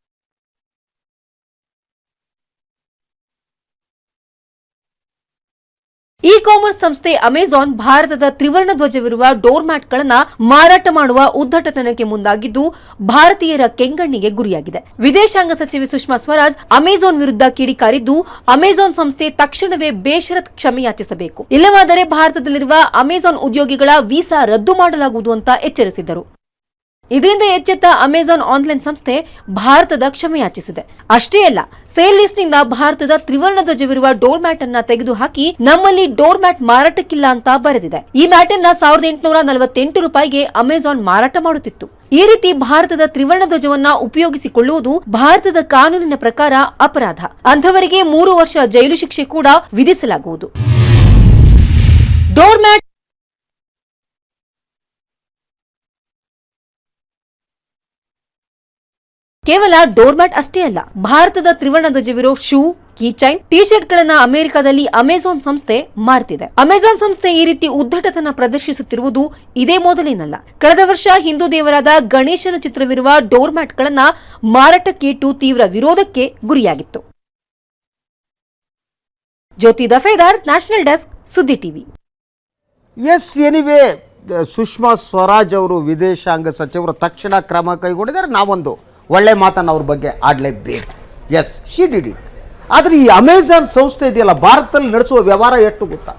ಇ ಕಾಮರ್ಸ್ ಸಂಸ್ಥೆ ಅಮೆಜಾನ್ ಭಾರತದ ತ್ರಿವರ್ಣ ಧ್ವಜವಿರುವ ಡೋರ್ ಮ್ಯಾಟ್ಗಳನ್ನು ಮಾರಾಟ ಮಾಡುವ ಉದ್ದಟತನಕ್ಕೆ ಮುಂದಾಗಿದ್ದು ಭಾರತೀಯರ ಕೆಂಗಣ್ಣಿಗೆ ಗುರಿಯಾಗಿದೆ. ವಿದೇಶಾಂಗ ಸಚಿವೆ ಸುಷ್ಮಾ ಸ್ವರಾಜ್ ಅಮೆಜಾನ್ ವಿರುದ್ಧ ಕಿಡಿಕಾರಿದ್ದು ಅಮೆಜಾನ್ ಸಂಸ್ಥೆ ತಕ್ಷಣವೇ ಬೇಷರತ್ ಕ್ಷಮೆಯಾಚಿಸಬೇಕು, ಇಲ್ಲವಾದರೆ ಭಾರತದಲ್ಲಿರುವ ಅಮೆಜಾನ್ ಉದ್ಯೋಗಿಗಳ ವೀಸಾ ರದ್ದು ಮಾಡಲಾಗುವುದು ಅಂತ ಎಚ್ಚರಿಸಿದ್ದರು. ಇದರಿಂದ ಎಚ್ಚೆತ್ತ ಅಮೆಜಾನ್ ಆನ್ಲೈನ್ ಸಂಸ್ಥೆ ಭಾರತದ ಕ್ಷಮೆಯಾಚಿಸಿದೆ. ಅಷ್ಟೇ ಅಲ್ಲ, ಸೇಲ್ ಲಿಸ್ಟ್ನಿಂದ ಭಾರತದ ತ್ರಿವರ್ಣ ಧ್ವಜವಿರುವ ಡೋರ್ ಮ್ಯಾಟ್ ಅನ್ನ ತೆಗೆದುಹಾಕಿ ನಮ್ಮಲ್ಲಿ ಡೋರ್ ಮ್ಯಾಟ್ ಮಾರಾಟಕ್ಕಿಲ್ಲ ಅಂತ ಬರೆದಿದೆ. ಈ ಮ್ಯಾಟ್ ಅನ್ನ 1848 ರೂಪಾಯಿಗೆ ಅಮೆಜಾನ್ ಮಾರಾಟ ಮಾಡುತ್ತಿತ್ತು. ಈ ರೀತಿ ಭಾರತದ ತ್ರಿವರ್ಣ ಧ್ವಜವನ್ನ ಉಪಯೋಗಿಸಿಕೊಳ್ಳುವುದು ಭಾರತದ ಕಾನೂನಿನ ಪ್ರಕಾರ ಅಪರಾಧ. ಅಂಥವರಿಗೆ 3 ವರ್ಷ ಜೈಲು ಶಿಕ್ಷೆ ಕೂಡ ವಿಧಿಸಲಾಗುವುದು. ಡೋರ್ ಮ್ಯಾಟ್ ಕೇವಲ ಡೋರ್ ಮ್ಯಾಟ್ ಅಷ್ಟೇ ಅಲ್ಲ, ಭಾರತದ ತ್ರಿವರ್ಣ ಧ್ವಜವಿರೋ shoe, key chain, T-shirt ಗಳನ್ನ ಅಮೆರಿಕದಲ್ಲಿ ಅಮೆಜಾನ್ ಸಂಸ್ಥೆ ಮಾರ್ತಿದೆ. ಅಮೆಜಾನ್ ಸಂಸ್ಥೆ ಈ ರೀತಿ ಉದ್ದಟತನ ಪ್ರದರ್ಶಿಸುತ್ತಿರುವುದು ಇದೇ ಮೊದಲೇನಲ್ಲ. ಕಳೆದ ವರ್ಷ ಹಿಂದೂ ದೇವರಾದ ಗಣೇಶನ ಚಿತ್ರವಿರುವ ಡೋರ್ ಮ್ಯಾಟ್ ಗಳನ್ನ ಮಾರಾಟಕ್ಕೆ ಇಟ್ಟು ತೀವ್ರ ವಿರೋಧಕ್ಕೆ ಗುರಿಯಾಗಿತ್ತು. Jyoti Dafedar, national desk, Suddi TV. Yes, anyway, Sushma Swaraj ಅವರು ವಿದೇಶಾಂಗ ಸಚಿವರು ತಕ್ಷಣ ಕ್ರಮ ಕೈಗೊಂಡಿದ್ದಾರೆ. ನಾವೊಂದು ಒಳ್ಳೆ ಮಾತನ್ನು ಅವ್ರ ಬಗ್ಗೆ ಆಡಲೇಬೇಕು. Yes, she did it. ಆದರೆ ಈ ಅಮೆಜಾನ್ ಸಂಸ್ಥೆ ಇದೆಯಲ್ಲ, ಭಾರತದಲ್ಲಿ ನಡೆಸುವ ವ್ಯವಹಾರ ಎಷ್ಟು ಗೊತ್ತಾ?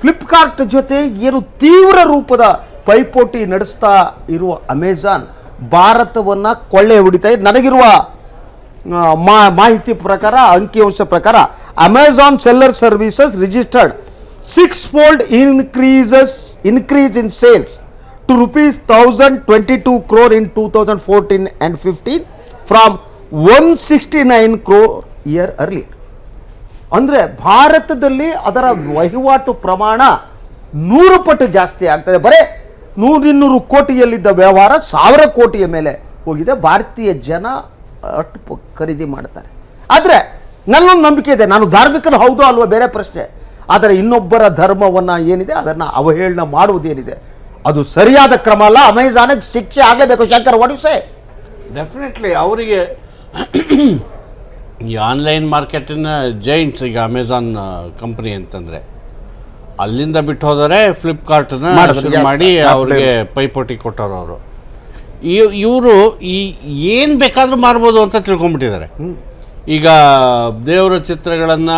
ಫ್ಲಿಪ್ಕಾರ್ಟ್ ಜೊತೆ ಏನು ತೀವ್ರ ರೂಪದ ಪೈಪೋಟಿ ನಡೆಸ್ತಾ ಇರುವ ಅಮೆಜಾನ್ ಭಾರತವನ್ನು ಕೊಳ್ಳೆ ಹೊಡಿತಾ ಇದೆ. ನನಗಿರುವ ಮಾಹಿತಿ ಪ್ರಕಾರ, ಅಂಕಿಅಂಶ ಪ್ರಕಾರ, Amazon seller services registered 6-fold increase in sales to rupees 1022 crore in 2014 and 15 from 169 crore year earlier. ಅಂದರೆ ಭಾರತದಲ್ಲಿ ಅದರ ವಹಿವಾಟು ಪ್ರಮಾಣ 100 ಪಟ್ಟು ಜಾಸ್ತಿ ಆಗ್ತದೆ. ಬರೀ 100-200 ಕೋಟಿಯಲ್ಲಿದ್ದ ವ್ಯವಹಾರ 1000 ಕೋಟಿಯ ಮೇಲೆ ಹೋಗಿದೆ. ಭಾರತೀಯ ಜನ ಅಷ್ಟು ಖರೀದಿ ಮಾಡ್ತಾರೆ. ಆದರೆ ನನ್ನೊಂದು ನಂಬಿಕೆ ಇದೆ, ನಾನು ಧಾರ್ಮಿಕನು ಹೌದು ಅಲ್ವಾ ಬೇರೆ ಪ್ರಶ್ನೆ, ಆದರೆ ಇನ್ನೊಬ್ಬರ ಧರ್ಮವನ್ನು ಏನಿದೆ ಅದನ್ನು ಅವಹೇಳನ ಮಾಡುವುದೇನಿದೆ ಅದು ಸರಿಯಾದ ಕ್ರಮ ಅಲ್ಲ. ಅಮೆಜಾನ್ಗೆ ಶಿಕ್ಷೆ ಆಗಲೇಬೇಕು. Shankar, what you say? Definitely ಅವರಿಗೆ ಈ ಆನ್ಲೈನ್ ಮಾರ್ಕೆಟಿನ ಜೈಂಟ್ಸ್, ಈಗ ಅಮೆಜಾನ್ ಕಂಪ್ನಿ ಅಂತಂದರೆ ಅಲ್ಲಿಂದ ಬಿಟ್ಟು ಹೋದರೆ ಫ್ಲಿಪ್ಕಾರ್ಟ್ನ ಮಾಡಿ ಅವ್ರಿಗೆ ಪೈಪೋಟಿ ಕೊಟ್ಟರು ಅವರು. ಇವರು ಈ ಏನು ಬೇಕಾದರೂ ಮಾರ್ಬೋದು ಅಂತ ತಿಳ್ಕೊಂಡ್ಬಿಟ್ಟಿದ್ದಾರೆ. ಈಗ ದೇವರ ಚಿತ್ರಗಳನ್ನು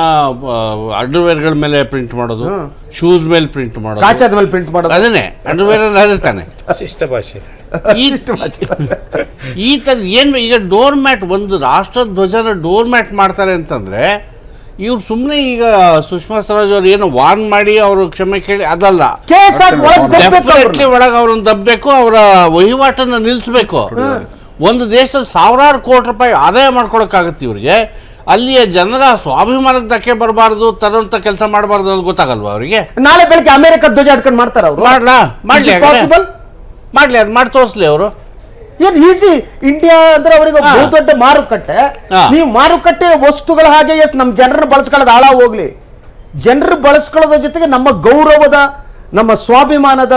ಅಂಡರ್ವೇರ್ಗಳ ಮೇಲೆ ಪ್ರಿಂಟ್ ಮಾಡೋದು, ಶೂಸ್ ಮೇಲೆ ಪ್ರಿಂಟ್ ಮಾಡೋದು, ಕಾಚದ ಮೇಲೆ ಪ್ರಿಂಟ್ ಮಾಡೋದು, ಅದನ್ನೇ ಅಂಡರ್ವೇರ್ ಅದೇ ತಾನೆ ಶಿಷ್ಟ ಭಾಷೆ. ಈ ಥರ ಏನು ಈಗ ಡೋರ್ ಮ್ಯಾಟ್, ಒಂದು ರಾಷ್ಟ್ರ ಧ್ವಜನ ಡೋರ್ ಮ್ಯಾಟ್ ಮಾಡ್ತಾರೆ ಅಂತಂದರೆ ಇವ್ರು ಸುಮ್ಮನೆ ಈಗ ಸುಷ್ಮಾ ಸ್ವರಾಜ್ ಅವ್ರು ಏನು ವಾರ್ನ್ ಮಾಡಿ ಅವರು ಕ್ಷಮೆ ಕೇಳಿ ಅದಲ್ಲ, ಡೆಫಿನೆಟ್ಲಿ ಒಳಗೆ ಅವ್ರನ್ನ ದಬ್ಬಬೇಕು, ಅವರ ವಹಿವಾಟನ್ನು ನಿಲ್ಲಿಸಬೇಕು. ಒಂದು ದೇಶದಲ್ಲಿ 1000 ಕೋಟಿ ರೂಪಾಯಿ ಆದಾಯ ಮಾಡ್ಕೊಳಕ್ಕಾಗತ್ತೆ ಇವ್ರಿಗೆ. ಅಲ್ಲಿಯ ಜನರ ಸ್ವಾಭಿಮಾನಕ್ಕೆ ಧಕ್ಕೆ ಬರಬಾರ್ದು, ತರುವಂತ ಕೆಲಸ ಮಾಡಬಾರ್ದು ಅಂತ ಗೊತ್ತಾಗಲ್ವಾ ಅವರಿಗೆ? ನಾಳೆ ಬೆಳಗ್ಗೆ ಅಮೆರಿಕ ಧ್ವಜ ಹಿಡ್ಕೊಂಡು ಮಾಡ್ತಾರೆ ಅವರು. ಮಾಡ್ಲಿ, ಅದು ಮಾಡಿ ತೋರಿಸ್ಲಿ ಅವರು. ಏನು ಈಸಿ? ಇಂಡಿಯಾ ಅಂದ್ರೆ ಅವರಿಗೆ ದೊಡ್ಡ ಮಾರುಕಟ್ಟೆ. ನೀವು ಮಾರುಕಟ್ಟೆ ವಸ್ತುಗಳ ಹಾಗೆ ನಮ್ಮ ಜನರನ್ನು ಬಳಸ್ಕೊಳ್ಳೋದು ಹಾಳ ಹೋಗ್ಲಿ. ಜನರು ಬಳಸ್ಕೊಳ್ಳೋದ್ರ ಜೊತೆಗೆ ನಮ್ಮ ಗೌರವದ, ನಮ್ಮ ಸ್ವಾಭಿಮಾನದ,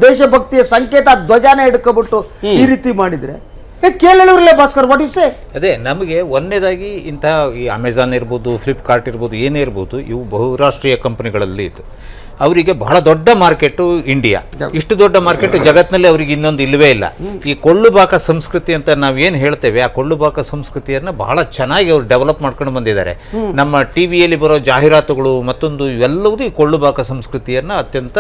ದೇಶಭಕ್ತಿಯ ಸಂಕೇತ ಧ್ವಜಾನೇ ಹಿಡ್ಕೊಬಿಟ್ಟು ಈ ರೀತಿ ಮಾಡಿದ್ರೆ ಕೇಳಿರಲಿಲ್ಲ. Bhaskar, what you say? ಅದೇ ನಮಗೆ ಒಂದನೇದಾಗಿ ಇಂಥ ಈ ಅಮೆಜಾನ್ ಇರ್ಬೋದು, ಫ್ಲಿಪ್ಕಾರ್ಟ್ ಇರ್ಬೋದು, ಏನೇ ಇರ್ಬೋದು, ಇವು ಬಹುರಾಷ್ಟ್ರೀಯ ಕಂಪನಿಗಳಲ್ಲಿ ಇತ್ತು. ಅವರಿಗೆ ಬಹಳ ದೊಡ್ಡ ಮಾರ್ಕೆಟು ಇಂಡಿಯಾ. ಇಷ್ಟು ದೊಡ್ಡ ಮಾರ್ಕೆಟ್ ಜಗತ್ತಿನಲ್ಲಿ ಅವರಿಗೆ ಇನ್ನೊಂದು ಇಲ್ಲವೇ ಇಲ್ಲ. ಈ ಕೊಳ್ಳುಬಾಕ ಸಂಸ್ಕೃತಿ ಅಂತ ನಾವೇನು ಹೇಳ್ತೇವೆ, ಆ ಕೊಳ್ಳುಬಾಕ ಸಂಸ್ಕೃತಿಯನ್ನು ಬಹಳ ಚೆನ್ನಾಗಿ ಅವರು ಡೆವಲಪ್ ಮಾಡ್ಕೊಂಡು ಬಂದಿದ್ದಾರೆ. ನಮ್ಮ ಟಿವಿಯಲ್ಲಿ ಬರೋ ಜಾಹೀರಾತುಗಳು ಮತ್ತೊಂದು ಇವೆಲ್ಲವೂ ಈ ಕೊಳ್ಳುಬಾಕ ಸಂಸ್ಕೃತಿಯನ್ನು ಅತ್ಯಂತ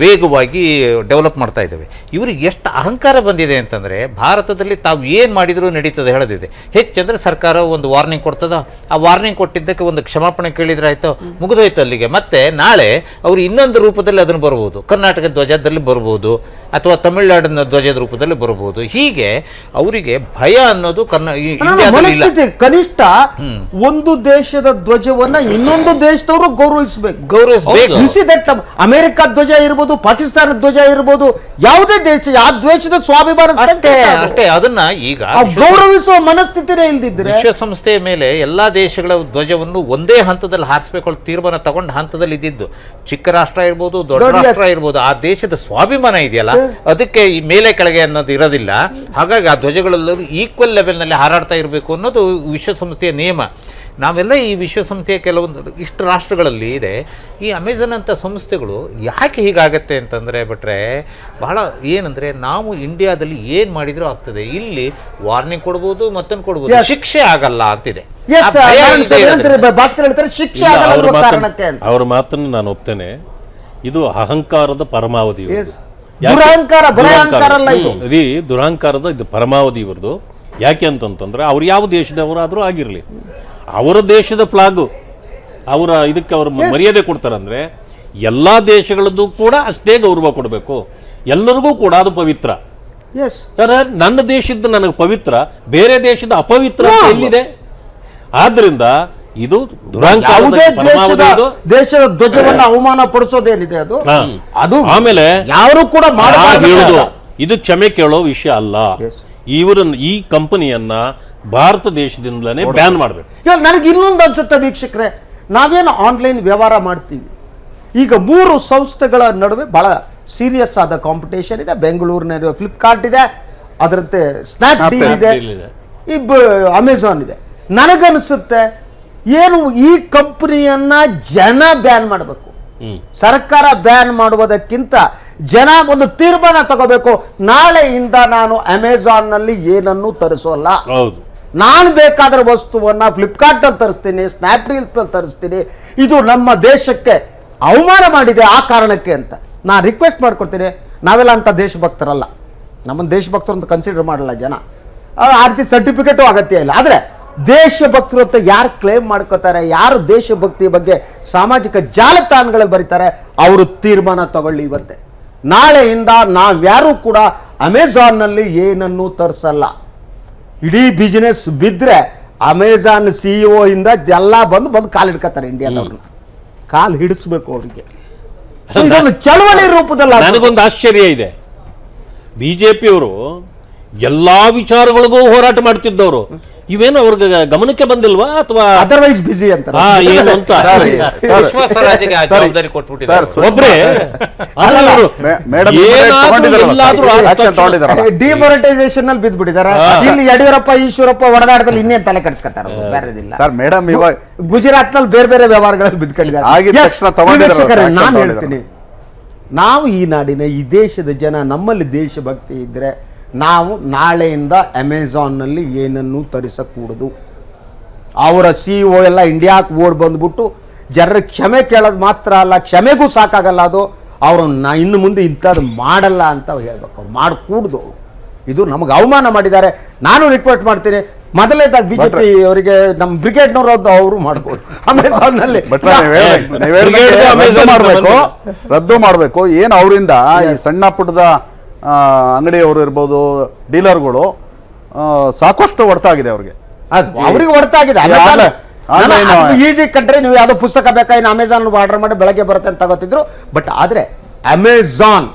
ವೇಗವಾಗಿ ಡೆವಲಪ್ ಮಾಡ್ತಾ ಇದ್ದಾವೆ. ಇವರಿಗೆ ಎಷ್ಟು ಅಹಂಕಾರ ಬಂದಿದೆ ಅಂತಂದರೆ, ಭಾರತದಲ್ಲಿ ತಾವು ಏನು ಮಾಡಿದರೂ ನಡೀತದೆ ಹೇಳದಿದೆ. ಹೆಚ್ಚಂದರೆ ಸರ್ಕಾರ ಒಂದು ವಾರ್ನಿಂಗ್ ಕೊಡ್ತದ, ಆ ವಾರ್ನಿಂಗ್ ಕೊಟ್ಟಿದ್ದಕ್ಕೆ ಒಂದು ಕ್ಷಮಾಪಣೆ ಕೇಳಿದ್ರೆ ಆಯಿತು, ಮುಗಿದೋಯ್ತು ಅಲ್ಲಿಗೆ. ಮತ್ತೆ ನಾಳೆ ಅವರು ಇನ್ನೊಂದು ರೂಪದಲ್ಲಿ ಅದನ್ನು ಬರ್ಬೋದು, ಕರ್ನಾಟಕ ಧ್ವಜದಲ್ಲಿ ಬರ್ಬೋದು ಅಥವಾ ತಮಿಳುನಾಡಿನ ಧ್ವಜದ ರೂಪದಲ್ಲಿ ಬರ್ಬೋದು. ಹೀಗೆ ಅವರಿಗೆ ಭಯ ಅನ್ನೋದು ಮನಸ್ಥಿತಿ ಕನಿಷ್ಠ ಒಂದು ದೇಶದ ಧ್ವಜವನ್ನ ಇನ್ನೊಂದು ದೇಶದವರು ಗೌರವಿಸಬೇಕು. ಅಮೆರಿಕ ಧ್ವಜ ಇರ್ಬೋದು, ಪಾಕಿಸ್ತಾನ ಧ್ವಜ ಇರ್ಬೋದು, ಯಾವುದೇ ದೇಶ ಆ ದೇಶದ ಸ್ವಾಭಿಮಾನ ಅಷ್ಟೇ. ಅದನ್ನ ಈಗ ಗೌರವಿಸುವ ಮನಸ್ಥಿತಿನೇ ಇಲ್ದಿದ್ರೆ ವಿಶ್ವಸಂಸ್ಥೆಯ ಮೇಲೆ ಎಲ್ಲಾ ದೇಶಗಳ ಧ್ವಜವನ್ನು ಒಂದೇ ಹಂತದಲ್ಲಿ ಹಾರಿಸಬೇಕು ತೀರ್ಮಾನ ತಗೊಂಡ ಹಂತದಲ್ಲಿ ಇದ್ದಿದ್ದು. ಚಿಕ್ಕ ರಾಷ್ಟ್ರ ಇರ್ಬೋದು, ದೊಡ್ಡ ರಾಷ್ಟ್ರ ಇರ್ಬೋದು, ಆ ದೇಶದ ಸ್ವಾಭಿಮಾನ ಇದೆಯಲ್ಲ ಅದಕ್ಕೆ ಈ ಮೇಲೆ ಕೆಳಗೆ ಅನ್ನೋದು ಇರೋದಿಲ್ಲ. ಹಾಗಾಗಿ ಆ ಧ್ವಜಗಳೆಲ್ಲರೂ ಈಕ್ವಲ್ ಲೆವೆಲ್ನಲ್ಲಿ ಹಾರಾಡ್ತಾ ಇರಬೇಕು ಅನ್ನೋದು ವಿಶ್ವಸಂಸ್ಥೆಯ ನಿಯಮ. ನಾವೆಲ್ಲ ಈ ವಿಶ್ವಸಂಸ್ಥೆಯ ಕೆಲವೊಂದು ಇಷ್ಟು ರಾಷ್ಟ್ರಗಳಲ್ಲಿ ಇದೆ. ಈ ಅಮೆಝಾನ್ ಅಂತ ಸಂಸ್ಥೆಗಳು ಯಾಕೆ ಹೀಗಾಗತ್ತೆ ಅಂತಂದರೆ ಭಟ್ರೆ, ಬಹಳ ಏನಂದರೆ ನಾವು ಇಂಡಿಯಾದಲ್ಲಿ ಏನು ಮಾಡಿದರೂ ಆಗ್ತದೆ, ಇಲ್ಲಿ ವಾರ್ನಿಂಗ್ ಕೊಡ್ಬೋದು, ಮತ್ತೊಂದು ಕೊಡ್ಬೋದು, ಶಿಕ್ಷೆ ಆಗಲ್ಲ ಅಂತಿದೆ. ಅವ್ರ ಮಾತನ್ನು ನಾನು ಒಪ್ತೇನೆ. ಇದು ಅಹಂಕಾರದ ಪರಮಾವಧಿ, ದುರಹಂಕಾರದ ಇದು ಪರಮಾವಧಿ ಇವ್ರದ್ದು. ಯಾಕೆ ಅಂತಂತಂದ್ರೆ ಅವ್ರು ಯಾವ ದೇಶದವರಾದರೂ ಆಗಿರಲಿ, ಅವರ ದೇಶದ ಫ್ಲಾಗು ಅವರ ಇದಕ್ಕೆ ಅವರು ಮರ್ಯಾದೆ ಕೊಡ್ತಾರಂದ್ರೆ ಎಲ್ಲ ದೇಶಗಳದ್ದು ಕೂಡ ಅಷ್ಟೇ ಗೌರವ ಕೊಡಬೇಕು. ಎಲ್ಲರಿಗೂ ಕೂಡ ಅದು ಪವಿತ್ರ. ನನ್ನ ದೇಶದ್ದು ನನಗೆ ಪವಿತ್ರ, ಬೇರೆ ದೇಶದ ಅಪವಿತ್ರ ಎಲ್ಲಿದೆ? ಆದ್ರಿಂದ ಇದು ದೇಶದ ಧ್ವಜವನ್ನು ಅವಮಾನ ಪಡಿಸೋದೇನಿದೆ ಅದು ಆಮೇಲೆ ಯಾರು ಕೂಡ ಹೇಳುದು ಇದು ಕ್ಷಮೆ ಕೇಳೋ ವಿಷಯ ಅಲ್ಲ. ಇವರನ್ನು ಈ ಕಂಪನಿಯನ್ನ ಭಾರತ ದೇಶದಿಂದಲೇ ಬ್ಯಾನ್ ಮಾಡಬೇಕು. ನನಗೆ ಇನ್ನೊಂದು ಅನ್ಸುತ್ತೆ ವೀಕ್ಷಕರೇ, ನಾವೇನು ಆನ್ಲೈನ್ ವ್ಯವಹಾರ ಮಾಡ್ತೀವಿ, ಈಗ 3 ಸಂಸ್ಥೆಗಳ ನಡುವೆ ಬಹಳ ಸೀರಿಯಸ್ ಆದ ಕಾಂಪಿಟೇಷನ್ ಇದೆ. ಬೆಂಗಳೂರಿನ ಫ್ಲಿಪ್ಕಾರ್ಟ್ ಇದೆ, ಅದರಂತೆ ಸ್ನ್ಯಾಪ್ಡೀಲ್ ಇದೆ, ಅಮೆಝಾನ್ ಇದೆ. ನನಗನ್ಸುತ್ತೆ ಏನು ಈ ಕಂಪನಿಯನ್ನ ಜನ ಬ್ಯಾನ್ ಮಾಡಬೇಕು. ಸರ್ಕಾರ ಬ್ಯಾನ್ ಮಾಡುವುದಕ್ಕಿಂತ ಜನ ಒಂದು ತೀರ್ಮಾನ ತಗೋಬೇಕು. ನಾಳೆಯಿಂದ ನಾನು ಅಮೆಝಾನ್ ನಲ್ಲಿ ಏನನ್ನು ತರಿಸೋಲ್ಲ, ನಾನು ಬೇಕಾದ ವಸ್ತುವನ್ನ ಫ್ಲಿಪ್ಕಾರ್ಟ್ ಅಲ್ಲಿ ತರಿಸ್ತೀನಿ, ಸ್ನ್ಯಾಪ್ಡೀಲ್ ತರಿಸ್ತೀನಿ. ಇದು ನಮ್ಮ ದೇಶಕ್ಕೆ ಅವಮಾನ ಮಾಡಿದೆ ಆ ಕಾರಣಕ್ಕೆ ಅಂತ ನಾನು ರಿಕ್ವೆಸ್ಟ್ ಮಾಡ್ಕೊಡ್ತೀನಿ. ನಾವೆಲ್ಲ ಅಂತ ದೇಶಭಕ್ತರಲ್ಲ, ನಮ್ಮನ್ನು ದೇಶಭಕ್ತರು ಅಂತ ಕನ್ಸಿಡರ್ ಮಾಡಲ್ಲ ಜನ. ಆ ರೀತಿ ಸರ್ಟಿಫಿಕೇಟು ಅಗತ್ಯ ಇಲ್ಲ. ಆದರೆ ದೇಶಭಕ್ತರು ಅಂತ ಯಾರು ಕ್ಲೇಮ್ ಮಾಡ್ಕೋತಾರೆ, ಯಾರು ದೇಶಭಕ್ತಿ ಬಗ್ಗೆ ಸಾಮಾಜಿಕ ಜಾಲತಾಣಗಳಲ್ಲಿ ಬರೀತಾರೆ, ಅವರು ತೀರ್ಮಾನ ತಗೊಳ್ಳಿ. ಇವತ್ತೇ ನಾಳೆಯಿಂದ ನಾವ್ಯಾರೂ ಕೂಡ ಅಮೆಝಾನ್ನಲ್ಲಿ ಏನನ್ನೂ ತರಿಸಲ್ಲ. ಇಡೀ ಬಿಸಿನೆಸ್ ಬಿದ್ದರೆ ಅಮೆಝಾನ್ CEO ಇಂದ ಎಲ್ಲ ಬಂದು ಕಾಲು ಹಿಡ್ಕೊತಾರೆ. ಇಂಡಿಯಾದವ್ರನ್ನ ಕಾಲು ಹಿಡಿಸ್ಬೇಕು ಅವರಿಗೆ. ಚಳವಳಿ ರೂಪದಲ್ಲಿ ನನಗೊಂದು ಆಶ್ಚರ್ಯ ಇದೆ, ಬಿಜೆಪಿಯವರು ಎಲ್ಲಾ ವಿಚಾರಗಳಿಗೂ ಹೋರಾಟ ಮಾಡ್ತಿದ್ದವರು ಇವೇನು ಅವ್ರಿಗೆ ಗಮನಕ್ಕೆ ಬಂದಿಲ್ವಾ ಅಥವಾ ಅದರ್ವೈಸ್ ಬಿಸಿ ಅಂತ ಏನು ಅಂತ ಡಿಮಾನಿಟೈಸೇಷನ್ ಅಲ್ಲಿ ಬಿದ್ದ್ಬಿಟ್ಟಿದ್ದಾರೆ. ಇಲ್ಲಿ ಯಡಿಯೂರಪ್ಪ ಈಶ್ವರಪ್ಪ ಹೊಡೆದಾಟದಲ್ಲಿ ಇನ್ನೇನು ತಲೆ ಕೆಡಿಸ್ಕೊತಾರೆ, ಬೇರೆದಿಲ್ಲ. ಗುಜರಾತ್ ನಲ್ಲಿ ಬೇರೆ ಬೇರೆ ವ್ಯವಹಾರಗಳಲ್ಲಿ ಬಿದ್ದುಕೊಂಡಿದ್ದಾರೆ. ನಾನು ಹೇಳ್ತೀನಿ, ನಾವು ಈ ನಾಡಿನ ಈ ದೇಶದ ಜನ, ನಮ್ಮಲ್ಲಿ ದೇಶಭಕ್ತಿ ಇದ್ರೆ ನಾವು ನಾಳೆಯಿಂದ ಅಮೆಝಾನ್ನಲ್ಲಿ ಏನನ್ನೂ ತರಿಸಕೂಡದು. ಅವರ CEO ಎಲ್ಲ ಇಂಡಿಯಾಕ್ಕೆ ಓಡ್ ಬಂದ್ಬಿಟ್ಟು ಜನರ ಕ್ಷಮೆ ಕೇಳೋದು ಮಾತ್ರ ಅಲ್ಲ, ಕ್ಷಮೆಗೂ ಸಾಕಾಗಲ್ಲ ಅದು. ಅವರು ಇನ್ನು ಮುಂದೆ ಇಂಥದ್ದು ಮಾಡಲ್ಲ ಅಂತ ಹೇಳ್ಬೇಕು. ಅವ್ರು ಮಾಡಕೂಡ್ದು. ಇದು ನಮಗೆ ಅವಮಾನ ಮಾಡಿದ್ದಾರೆ. ನಾನು ರಿಕ್ವೆಸ್ಟ್ ಮಾಡ್ತೀನಿ, ಮೊದಲನೇದಾಗಿ ಬಿಜೆಪಿ ಅವರಿಗೆ ನಮ್ಮ ಬ್ರಿಗೇಡ್ನವರು ಅವರು ಮಾಡ್ಬೋದು. ಅಮೆಝಾನ್ನಲ್ಲಿ ರದ್ದು ಮಾಡಬೇಕು. ಏನು ಅವರಿಂದ ಈ ಸಣ್ಣ ಪುಟ್ಟದ ಅಂಗಡಿಯವರು ಇರ್ಬೋದು, ಡೀಲರ್ಗಳು ಸಾಕಷ್ಟು ಹೊಡೆತ ಆಗಿದೆ ಅವ್ರಿಗೆ ಹೊಡೆತ ಆಗಿದೆ. ಈಸಿ ಕಂಡ್ರೆ ನೀವು ಯಾವುದೋ ಪುಸ್ತಕ ಬೇಕಾ ಇನ್ನು ಅಮೆಝಾನ್ ಆರ್ಡರ್ ಮಾಡಿ ಬೆಳಗ್ಗೆ ಬರುತ್ತೆ ಅಂತ ತಗೋತಿದ್ರು. ಬಟ್ ಆದರೆ ಅಮೆಝಾನ್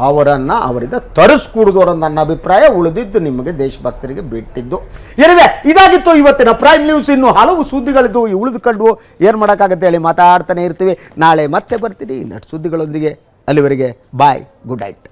ಅವರಿಂದ ತರಿಸ್ಕೂಡುದು ಅನ್ನೋ ನನ್ನ ಅಭಿಪ್ರಾಯ. ಉಳಿದಿದ್ದು ನಿಮಗೆ ದೇಶಭಕ್ತರಿಗೆ ಬಿಟ್ಟಿದ್ದು. ಏನಿದೆ, ಇದಾಗಿತ್ತು ಇವತ್ತಿನ ಪ್ರೈಮ್ ನ್ಯೂಸ್. ಇನ್ನು ಹಲವು ಸುದ್ದಿಗಳಿದ್ದು ಉಳಿದುಕೊಂಡು ಏನು ಮಾಡೋಕ್ಕಾಗತ್ತೆ ಹೇಳಿ ಮಾತಾಡ್ತಾನೆ ಇರ್ತೀವಿ. ನಾಳೆ ಮತ್ತೆ ಬರ್ತೀನಿ ಇನ್ನಷ್ಟು ಸುದ್ದಿಗಳೊಂದಿಗೆ. ಅಲ್ಲಿವರೆಗೆ ಬಾಯ್, ಗುಡ್ ನೈಟ್.